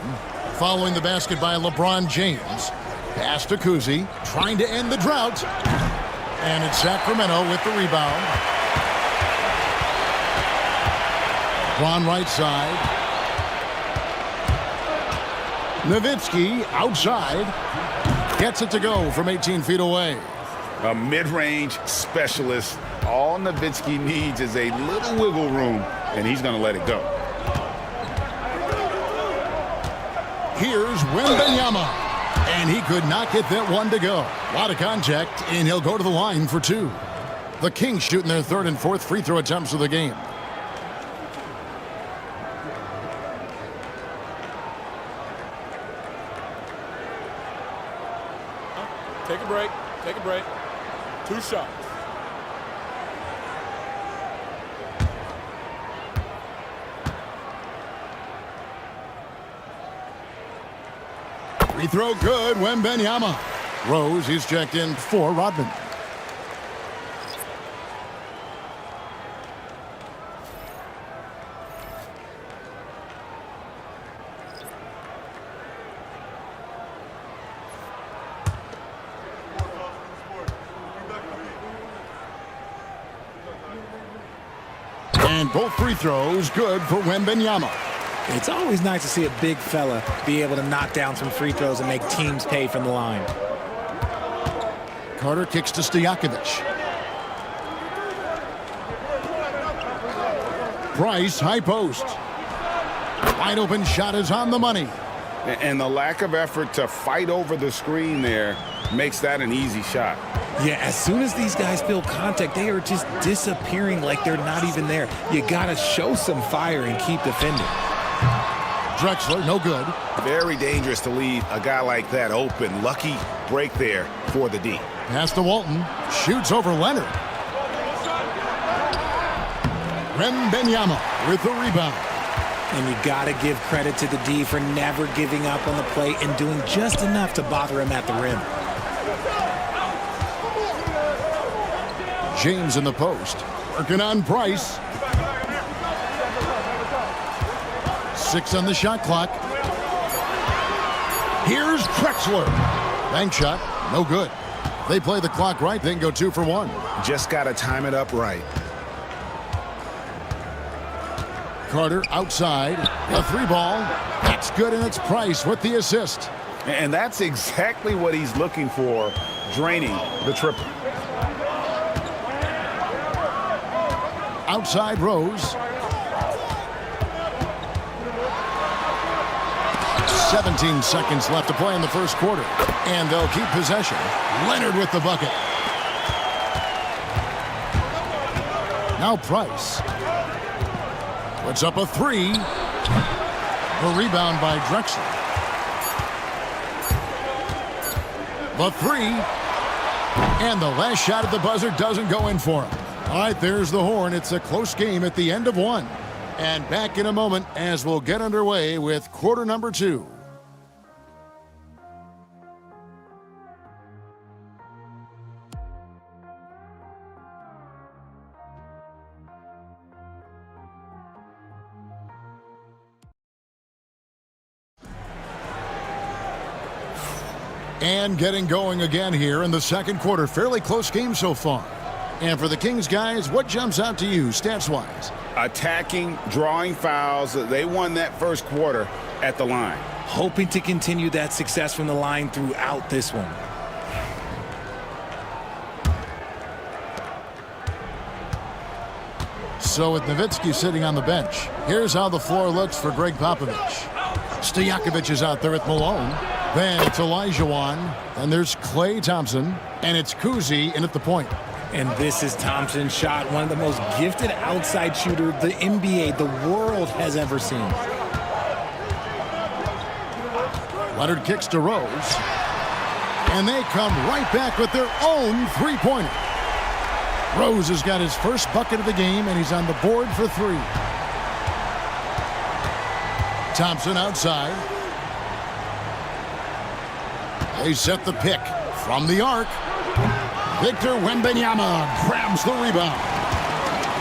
following the basket by LeBron James. Pass to Kuzi, trying to end the drought. And it's Sacramento with the rebound. Bron right side. Nowitzki outside. Gets it to go from 18 feet away. A mid-range specialist. All Nowitzki needs is a little wiggle room, and he's going to let it go. Here's Wembanyama, and he could not get that one to go. A lot of contact, and he'll go to the line for two. The Kings shooting their third and fourth free throw attempts of the game. Take a break. Take a break. 2 shots. Free throw good, Wembanyama. Rose, he's checked in for Rodman. And both free throws good for Wembanyama. It's always nice to see a big fella be able to knock down some free throws and make teams pay from the line. Carter kicks to Stojakovic. Price, high post. Wide open shot is on the money. And the lack of effort to fight over the screen there makes that an easy shot. Yeah, as soon as these guys feel contact, they are just disappearing like they're not even there. You got to show some fire and keep defending. Drexler, no good. Very dangerous to leave a guy like that open. Lucky break there for the D. Pass to Walton. Shoots over Leonard. Wembanyama with the rebound. And you got to give credit to the D for never giving up on the play and doing just enough to bother him at the rim. James in the post. Working on Price. 6 on the shot clock. Here's Drexler. Bank shot, no good. They play the clock right, they can go 2 for 1. Just got to time it up right. Carter outside. A 3-ball. That's good, and it's Price with the assist. And that's exactly what he's looking for, draining the triple. Outside Rose. 17 seconds left to play in the first quarter. And they'll keep possession. Leonard with the bucket. Now Price. Puts up a 3. A rebound by Drexler. The 3. And the last shot at the buzzer doesn't go in for him. All right, there's the horn. It's a close game at the end of 1. And back in a moment as we'll get underway with quarter number 2. And getting going again here in the second quarter. Fairly close game so far. And for the Kings guys, what jumps out to you stats-wise? Attacking, drawing fouls. They won that first quarter at the line. Hoping to continue that success from the line throughout this one. So with Nowitzki sitting on the bench, here's how the floor looks for Greg Popovich. Stojakovic is out there with Malone. Then it's Olajuwon. And there's Klay Thompson. And it's Kuzi in at the point. And this is Thompson's shot, one of the most gifted outside shooter the NBA, the world has ever seen. Leonard kicks to Rose. And they come right back with their own three-pointer. Rose has got his first bucket of the game, and he's on the board for three. Thompson outside. They set the pick from the arc. Victor Wembanyama grabs the rebound.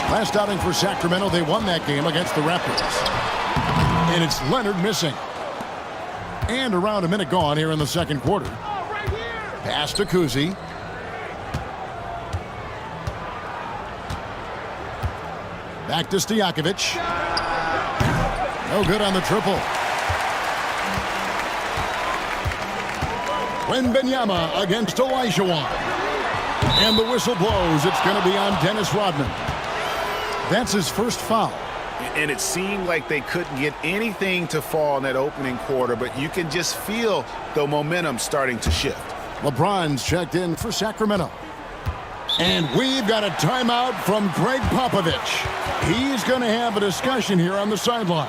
Last outing for Sacramento, they won that game against the Raptors. And it's Leonard missing. And around a minute gone here in the second quarter. Pass to Kuzi. Back to Stojakovic. No good on the triple. Wembanyama against Olajuwon. And the whistle blows. It's going to be on Dennis Rodman. That's his first foul. And it seemed like they couldn't get anything to fall in that opening quarter, but you can just feel the momentum starting to shift. LeBron's checked in for Sacramento. And we've got a timeout from Greg Popovich. He's going to have a discussion here on the sideline.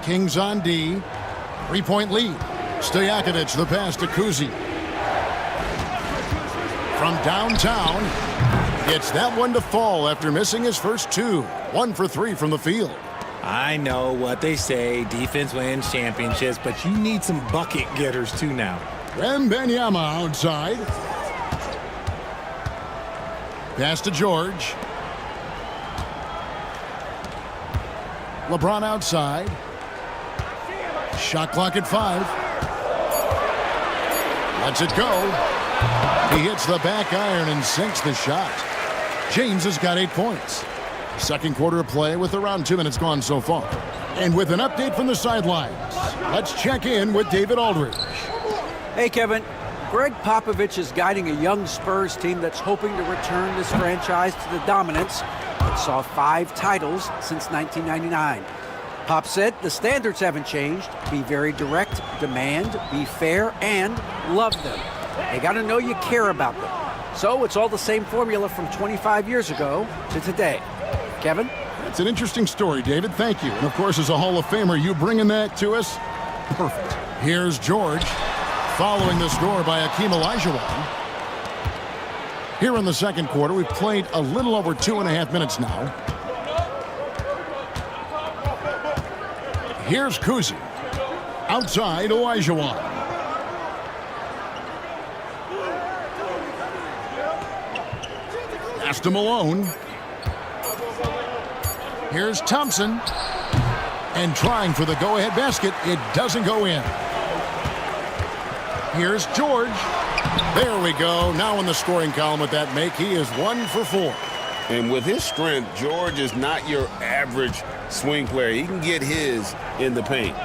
Kings on D. 3-point lead. Stojakovic, the pass to Kuzi. From downtown, gets that one to fall after missing his first two. 1 for 3 from the field. I know what they say, defense wins championships, but you need some bucket getters too now. Wembanyama outside. Pass to George. LeBron outside. Shot clock at 5. Lets it go. He hits the back iron and sinks the shot. James has got 8 points. Second quarter of play with around 2 minutes gone so far. And with an update from the sidelines, let's check in with David Aldridge. Hey, Kevin. Greg Popovich is guiding a young Spurs team that's hoping to return this franchise to the dominance that saw 5 titles since 1999. Pop said the standards haven't changed. Be very direct, demand, be fair, and love them. They got to know you care about them. So it's all the same formula from 25 years ago to today. Kevin? It's an interesting story, David. Thank you. And of course, as a Hall of Famer, you bringing that to us? Perfect. Here's George, following the score by Hakeem Olajuwon. Here in the second quarter, we've played a little over 2.5 minutes now. Here's Kuzi. Outside, Olajuwon. Pass to Malone. Here's Thompson. And trying for the go-ahead basket. It doesn't go in. Here's George. There we go. Now in the scoring column with that make, he is 1 for 4. And with his strength, George is not your average swing player. He can get his in the paint.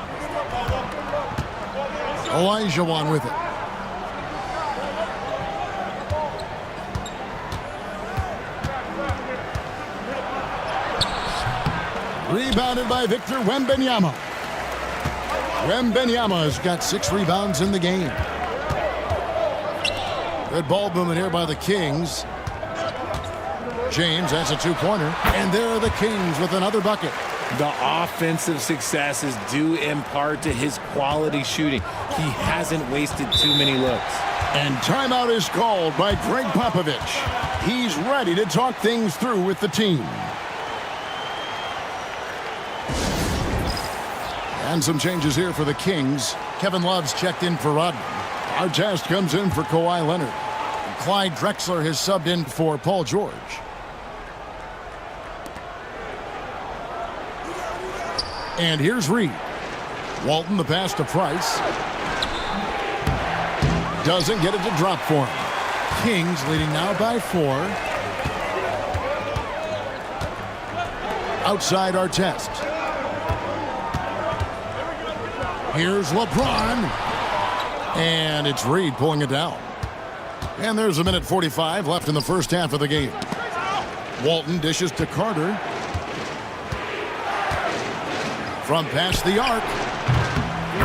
Olajuwon with it. Rebounded by Victor Wembanyama. Wembanyama has got 6 rebounds in the game. Good ball movement here by the Kings. James has a 2-pointer. And there are the Kings with another bucket. The offensive success is due in part to his quality shooting. He hasn't wasted too many looks. And timeout is called by Greg Popovich. He's ready to talk things through with the team. And some changes here for the Kings. Kevin Love's checked in for Rodman. Artest comes in for Kawhi Leonard. And Clyde Drexler has subbed in for Paul George. And here's Reed. Walton the pass to Price. Doesn't get it to drop for him. Kings leading now by 4. outside Artest. Here's LeBron. And it's Reed pulling it down. And there's a minute 45 left in the first half of the game. Walton dishes to Carter. From past the arc.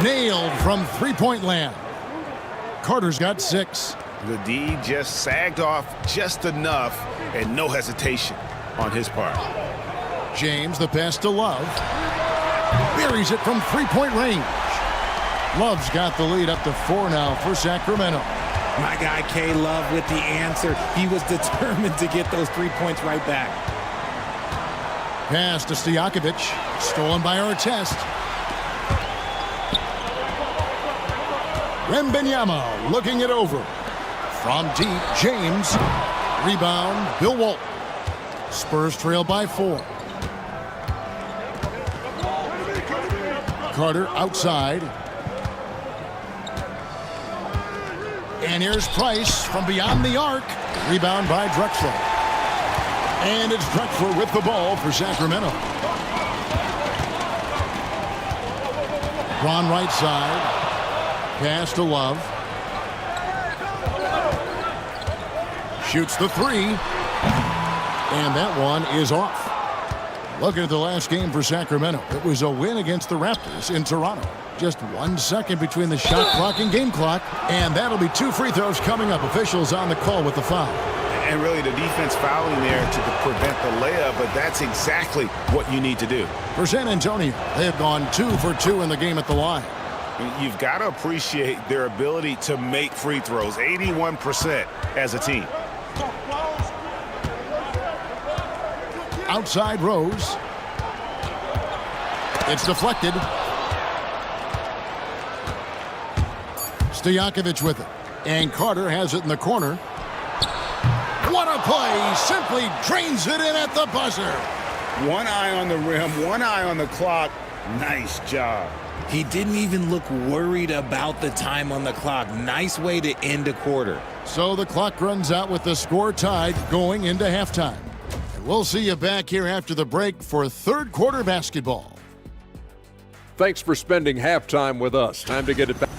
Nailed from three-point land. Carter's got 6. The D just sagged off just enough and no hesitation on his part. James, the pass to Love. Buries it from three-point range. Love's got the lead up to 4 now for Sacramento. My guy K Love with the answer. He was determined to get those 3 points right back. Pass to Stojakovic. Stolen by Artest. Wembanyama looking it over. From deep, James. Rebound, Bill Walton. Spurs trail by 4. Carter outside. And here's Price from beyond the arc. Rebound by Drexler. And it's Drexler with the ball for Sacramento. Ron right side. Pass to Love. Shoots the 3. And that one is off. Looking at the last game for Sacramento, it was a win against the Raptors in Toronto. Just 1 second between the shot clock and game clock. And that'll be 2 free throws coming up. Officials on the call with the foul. And really the defense fouling there to prevent the layup, but that's exactly what you need to do. For San Antonio, they have gone 2 for 2 in the game at the line. You've got to appreciate their ability to make free throws, 81% as a team. Outside Rose. It's deflected. Stojakovic with it. And Carter has it in the corner. What a play! Simply drains it in at the buzzer. One eye on the rim, one eye on the clock. Nice job. He didn't even look worried about the time on the clock. Nice way to end a quarter. So the clock runs out with the score tied going into halftime. And we'll see you back here after the break for third quarter basketball. Thanks for spending halftime with us. Time to get it back.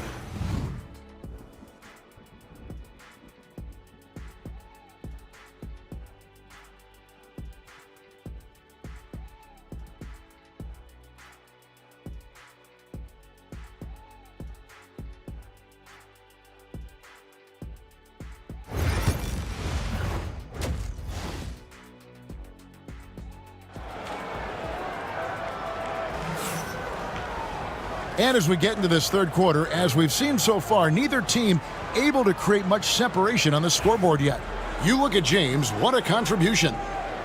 And as we get into this third quarter, as we've seen so far, neither team able to create much separation on the scoreboard yet. You look at James, what a contribution.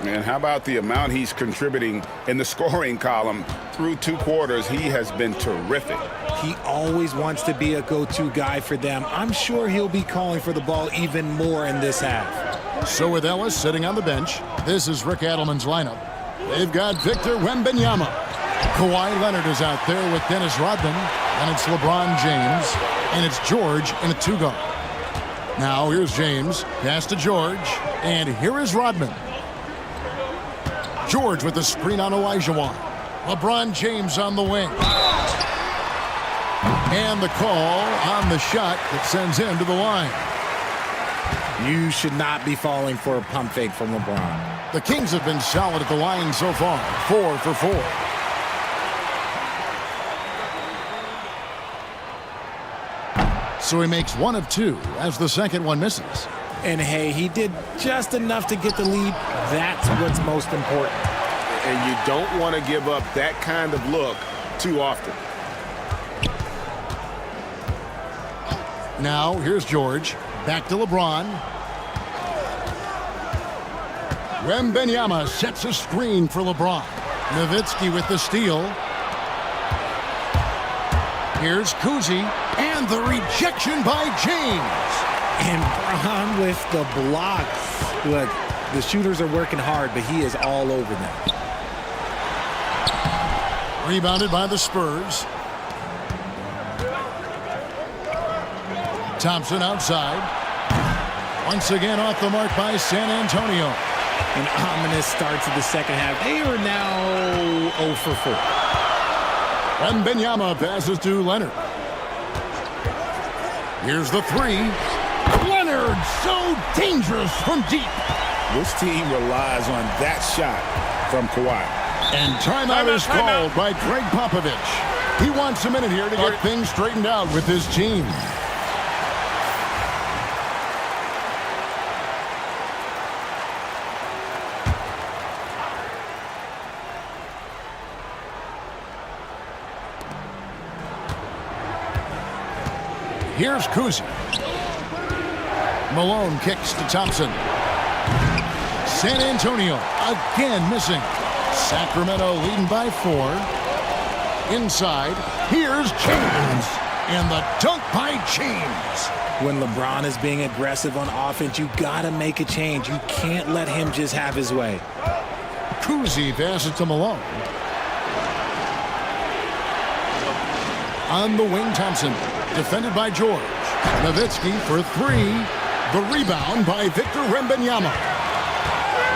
And how about the amount he's contributing in the scoring column? Through 2 quarters, he has been terrific. He always wants to be a go-to guy for them. I'm sure he'll be calling for the ball even more in this half. So with Ellis sitting on the bench, this is Rick Adelman's lineup. They've got Victor Wembanyama. Kawhi Leonard is out there with Dennis Rodman, and it's LeBron James, and it's George in a 2-guard. Now here's James, pass to George, and here is Rodman. George with the screen on Olajuwon. LeBron James on the wing. And the call on the shot that sends him to the line. You should not be falling for a pump fake from LeBron. The Kings have been solid at the line so far, 4 for 4. So he makes 1 of 2 as the second one misses. And hey, he did just enough to get the lead. That's what's most important. And you don't want to give up that kind of look too often. Now here's George. Back to LeBron. Wembanyama sets a screen for LeBron. Nowitzki with the steal. Here's Kuzi, and the rejection by James. And Bron with the blocks. Look, the shooters are working hard, but he is all over them. Rebounded by the Spurs. Thompson outside. Once again off the mark by San Antonio. An ominous start to the second half. They are now 0 for 4. Wembanyama passes to Leonard. Here's the three. Leonard, so dangerous from deep. This team relies on that shot from Kawhi. And timeout is called by Greg Popovich. He wants a minute here to get things straightened out with his team. Here's Kuzi. Malone kicks to Thompson. San Antonio again missing. Sacramento leading by 4. Inside, here's James. And the dunk by James. When LeBron is being aggressive on offense, you got to make a change. You can't let him just have his way. Kuzi passes to Malone. On the wing, Thompson. Defended by George. Nowitzki for 3. The rebound by Victor Wembanyama.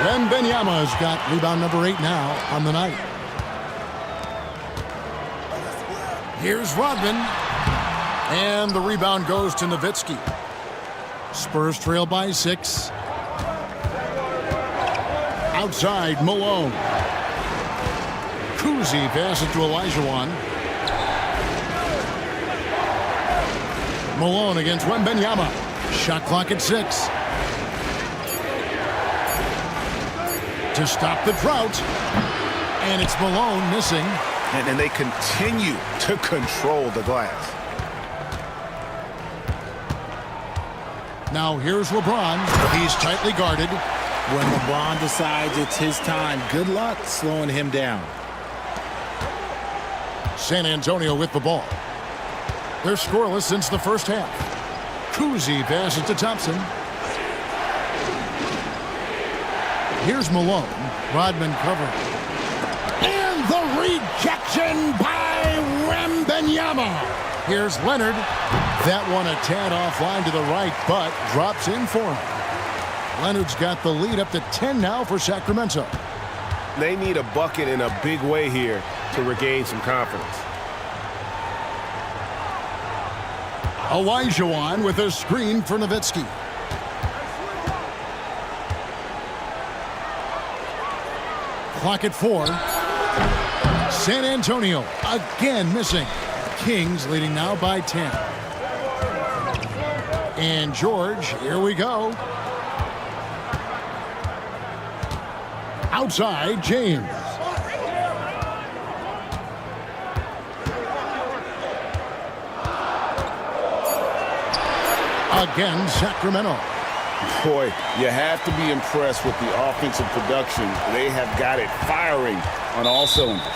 Wembanyama's got rebound number 8 now on the night. Here's Rodman. And the rebound goes to Nowitzki. Spurs trail by 6. Outside, Malone. Kuzi passes to Olajuwon. Malone against Wembanyama. Shot clock at 6. To stop the drought. And it's Malone missing. And they continue to control the glass. Now here's LeBron. He's tightly guarded. When LeBron decides it's his time, good luck slowing him down. San Antonio with the ball. They're scoreless since the first half. Kuzi passes to Thompson. Here's Malone. Rodman covering. And the rejection by Wembanyama. Here's Leonard. That one a tad offline to the right, but drops in for him. Leonard's got the lead up to 10 now for Sacramento. They need a bucket in a big way here to regain some confidence. Olajuwon with a screen for Nowitzki. Clock at 4. San Antonio again missing. Kings leading now by 10. And George, here we go. Outside, James. Again, Sacramento. Boy, you have to be impressed with the offensive production. They have got it firing on all cylinders.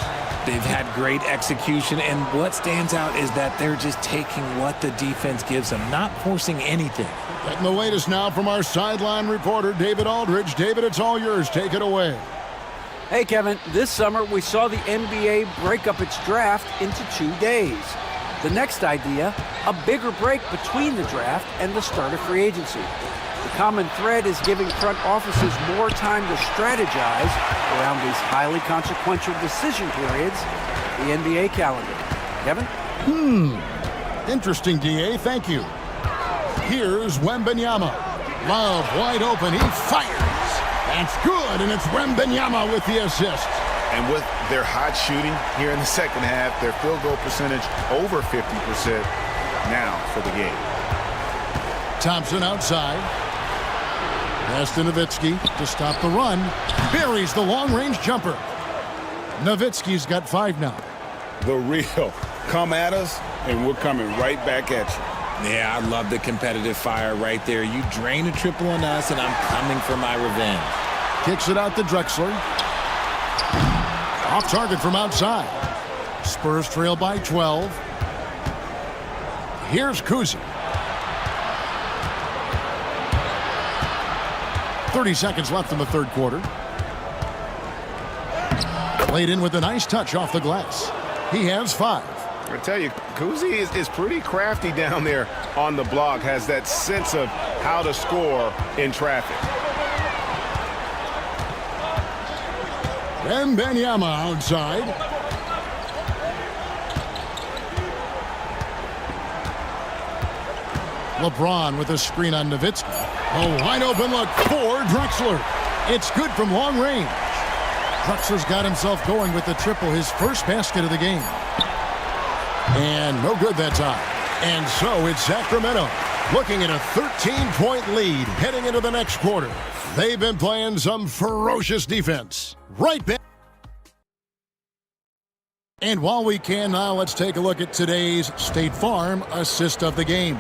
They've had great execution, and what stands out is that they're just taking what the defense gives them, not forcing anything. Getting the latest now from our sideline reporter, David Aldridge. David, it's all yours. Take it away. Hey, Kevin, this summer we saw the NBA break up its draft into 2 days. The next idea, a bigger break between the draft and the start of free agency. The common thread is giving front offices more time to strategize around these highly consequential decision periods, the NBA calendar. Kevin? Interesting, DA. Thank you. Here's Wembanyama. Love wide open. He fires. That's good, and it's Wembanyama with the assist. And with their hot shooting here in the second half, their field goal percentage over 50% now for the game. Thompson outside. Pass to Nowitzki to stop the run. Buries the long-range jumper. Nowitzki's got 5 now. The real. Come at us, and we're coming right back at you. Yeah, I love the competitive fire right there. You drain a triple on us, and I'm coming for my revenge. Kicks it out to Drexler. Off target from outside. Spurs trail by 12. Here's Kuzi. 30 seconds left in the third quarter. Laid in with a nice touch off the glass. He has 5. I tell you, Kuzi is pretty crafty down there on the block, has that sense of how to score in traffic. Wembanyama outside. LeBron with a screen on Nowitzki. A wide open look for Drexler. It's good from long range. Drexler's got himself going with the triple, his first basket of the game. And no good that time. And so it's Sacramento looking at a 13-point lead heading into the next quarter. They've been playing some ferocious defense. Right back. And while we can now, let's take a look at today's State Farm assist of the game.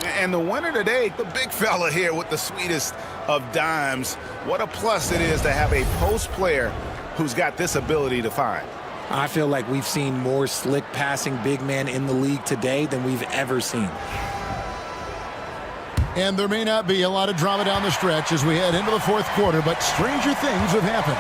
And the winner today, the big fella here with the sweetest of dimes. What a plus it is to have a post player who's got this ability to find. I feel like we've seen more slick passing big men in the league today than we've ever seen. And there may not be a lot of drama down the stretch as we head into the fourth quarter, but stranger things have happened.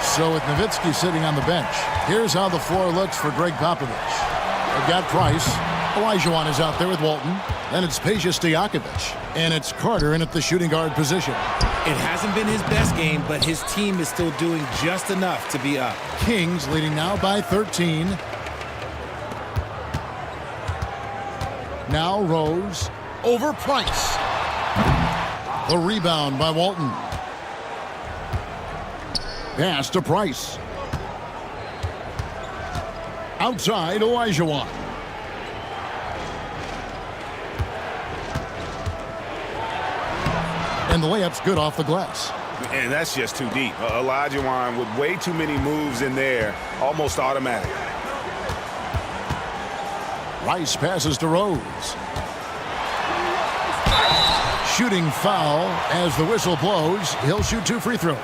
So with Nowitzki sitting on the bench, here's how the floor looks for Greg Popovich. They've got Price. Olajuwon is out there with Walton. Then it's Peja Stojakovic. And it's Carter in at the shooting guard position. It hasn't been his best game, but his team is still doing just enough to be up. Kings leading now by 13. Now Rose over Price. The rebound by Walton. Pass to Price. Outside Olajuwon. And the layup's good off the glass. And that's just too deep. Olajuwon with way too many moves in there, almost automatic. Rice passes to Rose. Shooting foul as the whistle blows. He'll shoot 2 free throws.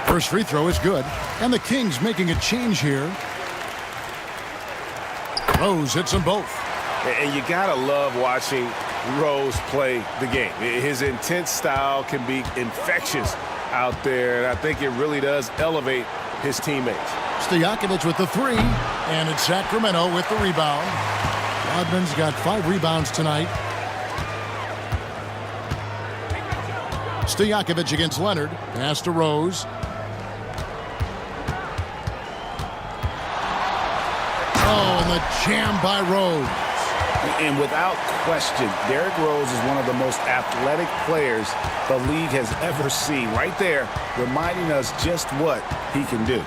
First free throw is good. And the Kings making a change here. Rose hits them both. And you gotta love watching Rose play the game. His intense style can be infectious out there, and I think it really does elevate his teammates. Stojakovic with the 3, and it's Sacramento with the rebound. Rodman's got 5 rebounds tonight. Stojakovic against Leonard. Pass to Rose. Oh, and the jam by Rose. And without question, Derrick Rose is one of the most athletic players the league has ever seen. Right there, reminding us just what he can do.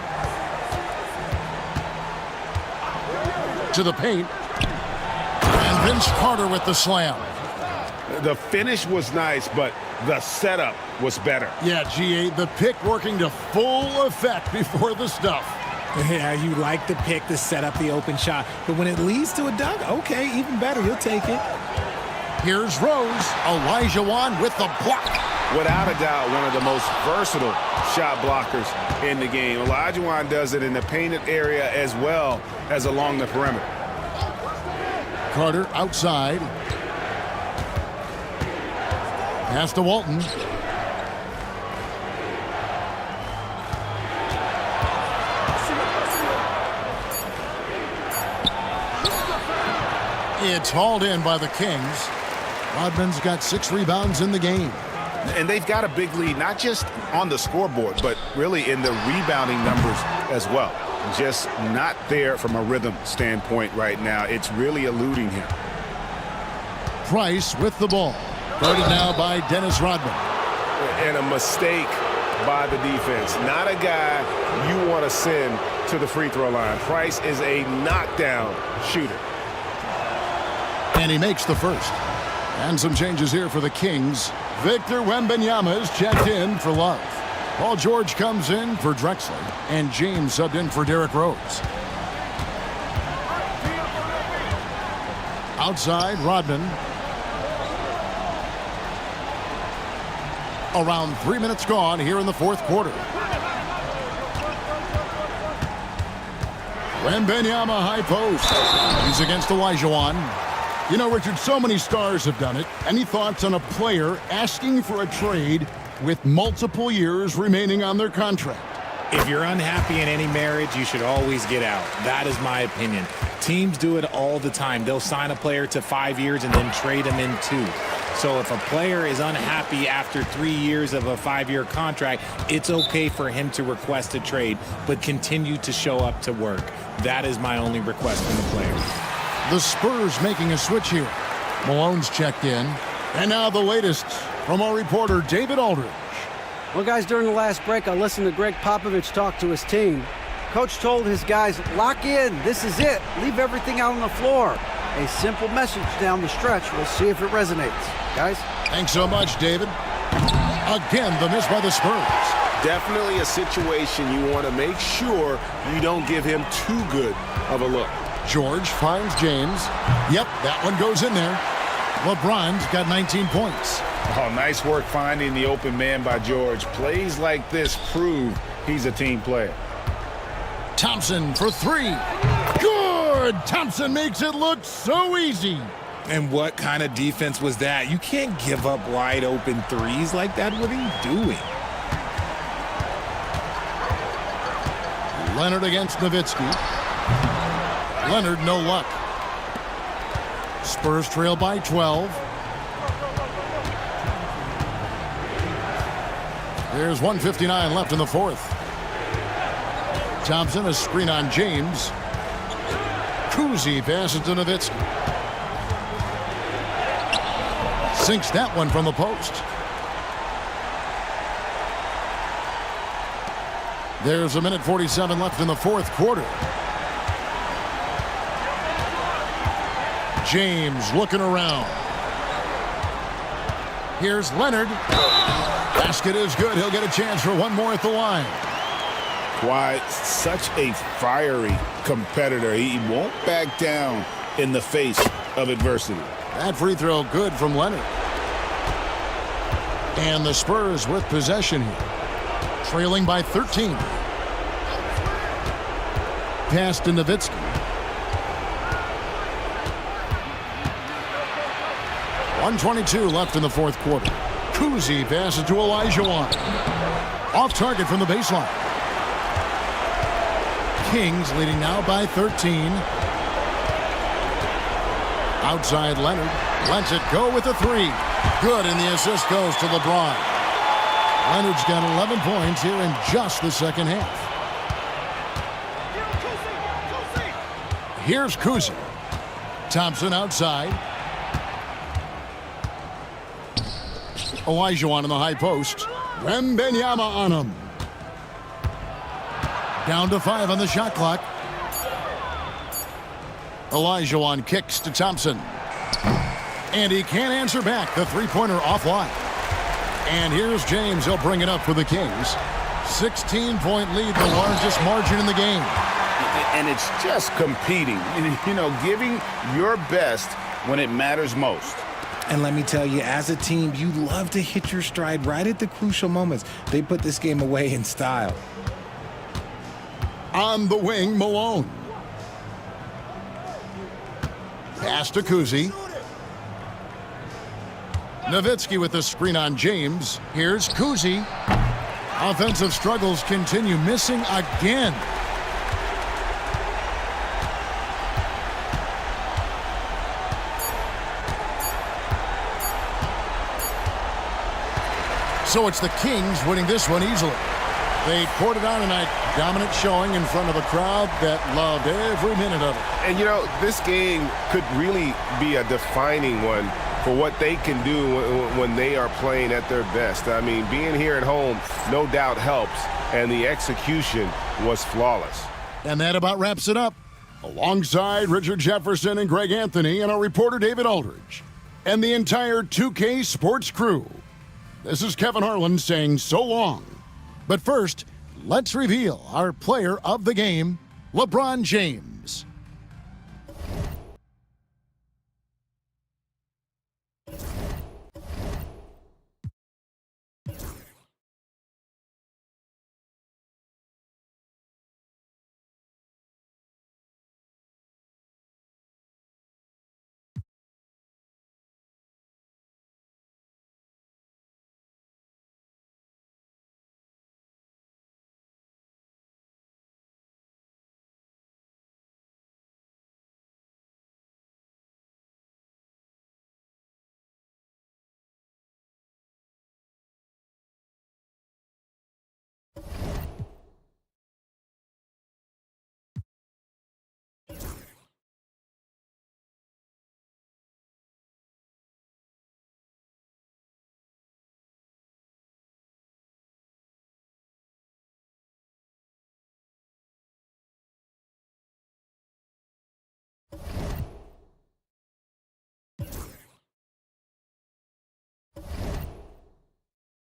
To the paint. And Vince Carter with the slam. The finish was nice, but the setup was better. Yeah, G.A., the pick working to full effect before the stuff. Yeah, you like the pick to set up the open shot. But when it leads to a dunk, okay, even better. You'll take it. Here's Rose. Olajuwon with the block. Without a doubt, one of the most versatile shot blockers in the game. Olajuwon does it in the painted area as well as along the perimeter. Carter outside. Pass to Walton. It's hauled in by the Kings. Rodman's got 6 rebounds in the game. And they've got a big lead, not just on the scoreboard, but really in the rebounding numbers as well. Just not there from a rhythm standpoint right now. It's really eluding him. Price with the ball. Guarded now by Dennis Rodman. And a mistake by the defense. Not a guy you want to send to the free throw line. Price is a knockdown shooter. And he makes the first. And some changes here for the Kings. Victor Wembanyama is checked in for Love. Paul George comes in for Drexler. And James subbed in for Derrick Rose. Outside, Rodman. Around 3 minutes gone here in the fourth quarter. Wembanyama high post. He's against Olajuwon. You know, Richard, so many stars have done it. Any thoughts on a player asking for a trade with multiple years remaining on their contract? If you're unhappy in any marriage, you should always get out. That is my opinion. Teams do it all the time. They'll sign a player to 5 years and then trade him in 2. So if a player is unhappy after 3 years of a 5-year contract, it's okay for him to request a trade, but continue to show up to work. That is my only request from the player. The Spurs making a switch here. Malone's checked in. And now the latest from our reporter, David Aldridge. Well, guys, during the last break, I listened to Greg Popovich talk to his team. Coach told his guys, lock in. This is it. Leave everything out on the floor. A simple message down the stretch. We'll see if it resonates. Guys? Thanks so much, David. Again, the miss by the Spurs. Definitely a situation you want to make sure you don't give him too good of a look. George finds James. Yep, that one goes in there. LeBron's got 19 points. Oh, nice work finding the open man by George. Plays like this prove he's a team player. Thompson for three. Good! Thompson makes it look so easy. And what kind of defense was that? You can't give up wide open threes like that. What are you doing? Leonard against Nowitzki. Leonard, no luck. Spurs trail by 12. There's 1:59 left in the fourth. Thompson, a screen on James. Kuzi passes to Nowitzki. Sinks that one from the post. There's 1:47 left in the fourth quarter. James looking around. Here's Leonard. Basket is good. He'll get a chance for one more at the line. Why, such a fiery competitor. He won't back down in the face of adversity. That free throw good from Leonard. And the Spurs with possession here. Trailing by 13. Pass to Nowitzki. .122 left in the fourth quarter. Kuzi passes to Olajuwon. Off target from the baseline. Kings leading now by 13. Outside Leonard. Lets it go with a three. Good, and the assist goes to LeBron. Leonard's got 11 points here in just the second half. Here's Kuzi. Thompson outside. Olajuwon in the high post. Wembanyama on him. Down to 5 on the shot clock. Olajuwon kicks to Thompson. And he can't answer back. The three-pointer offline. And here's James. He'll bring it up for the Kings. 16-point lead, the largest margin in the game. And it's just competing. You know, giving your best when it matters most. And let me tell you, as a team, you love to hit your stride right at the crucial moments. They put this game away in style. On the wing, Malone. Pass to Kuzi. Nowitzki with the screen on James. Here's Kuzi. Offensive struggles continue, missing again. So it's the Kings winning this one easily. They poured it on tonight. Dominant showing in front of a crowd that loved every minute of it. And, you know, this game could really be a defining one for what they can do when they are playing at their best. I mean, being here at home no doubt helps, and the execution was flawless. And that about wraps it up. Alongside Richard Jefferson and Greg Anthony and our reporter David Aldridge and the entire 2K Sports crew. This is Kevin Harlan saying so long. But first, let's reveal our player of the game, LeBron James.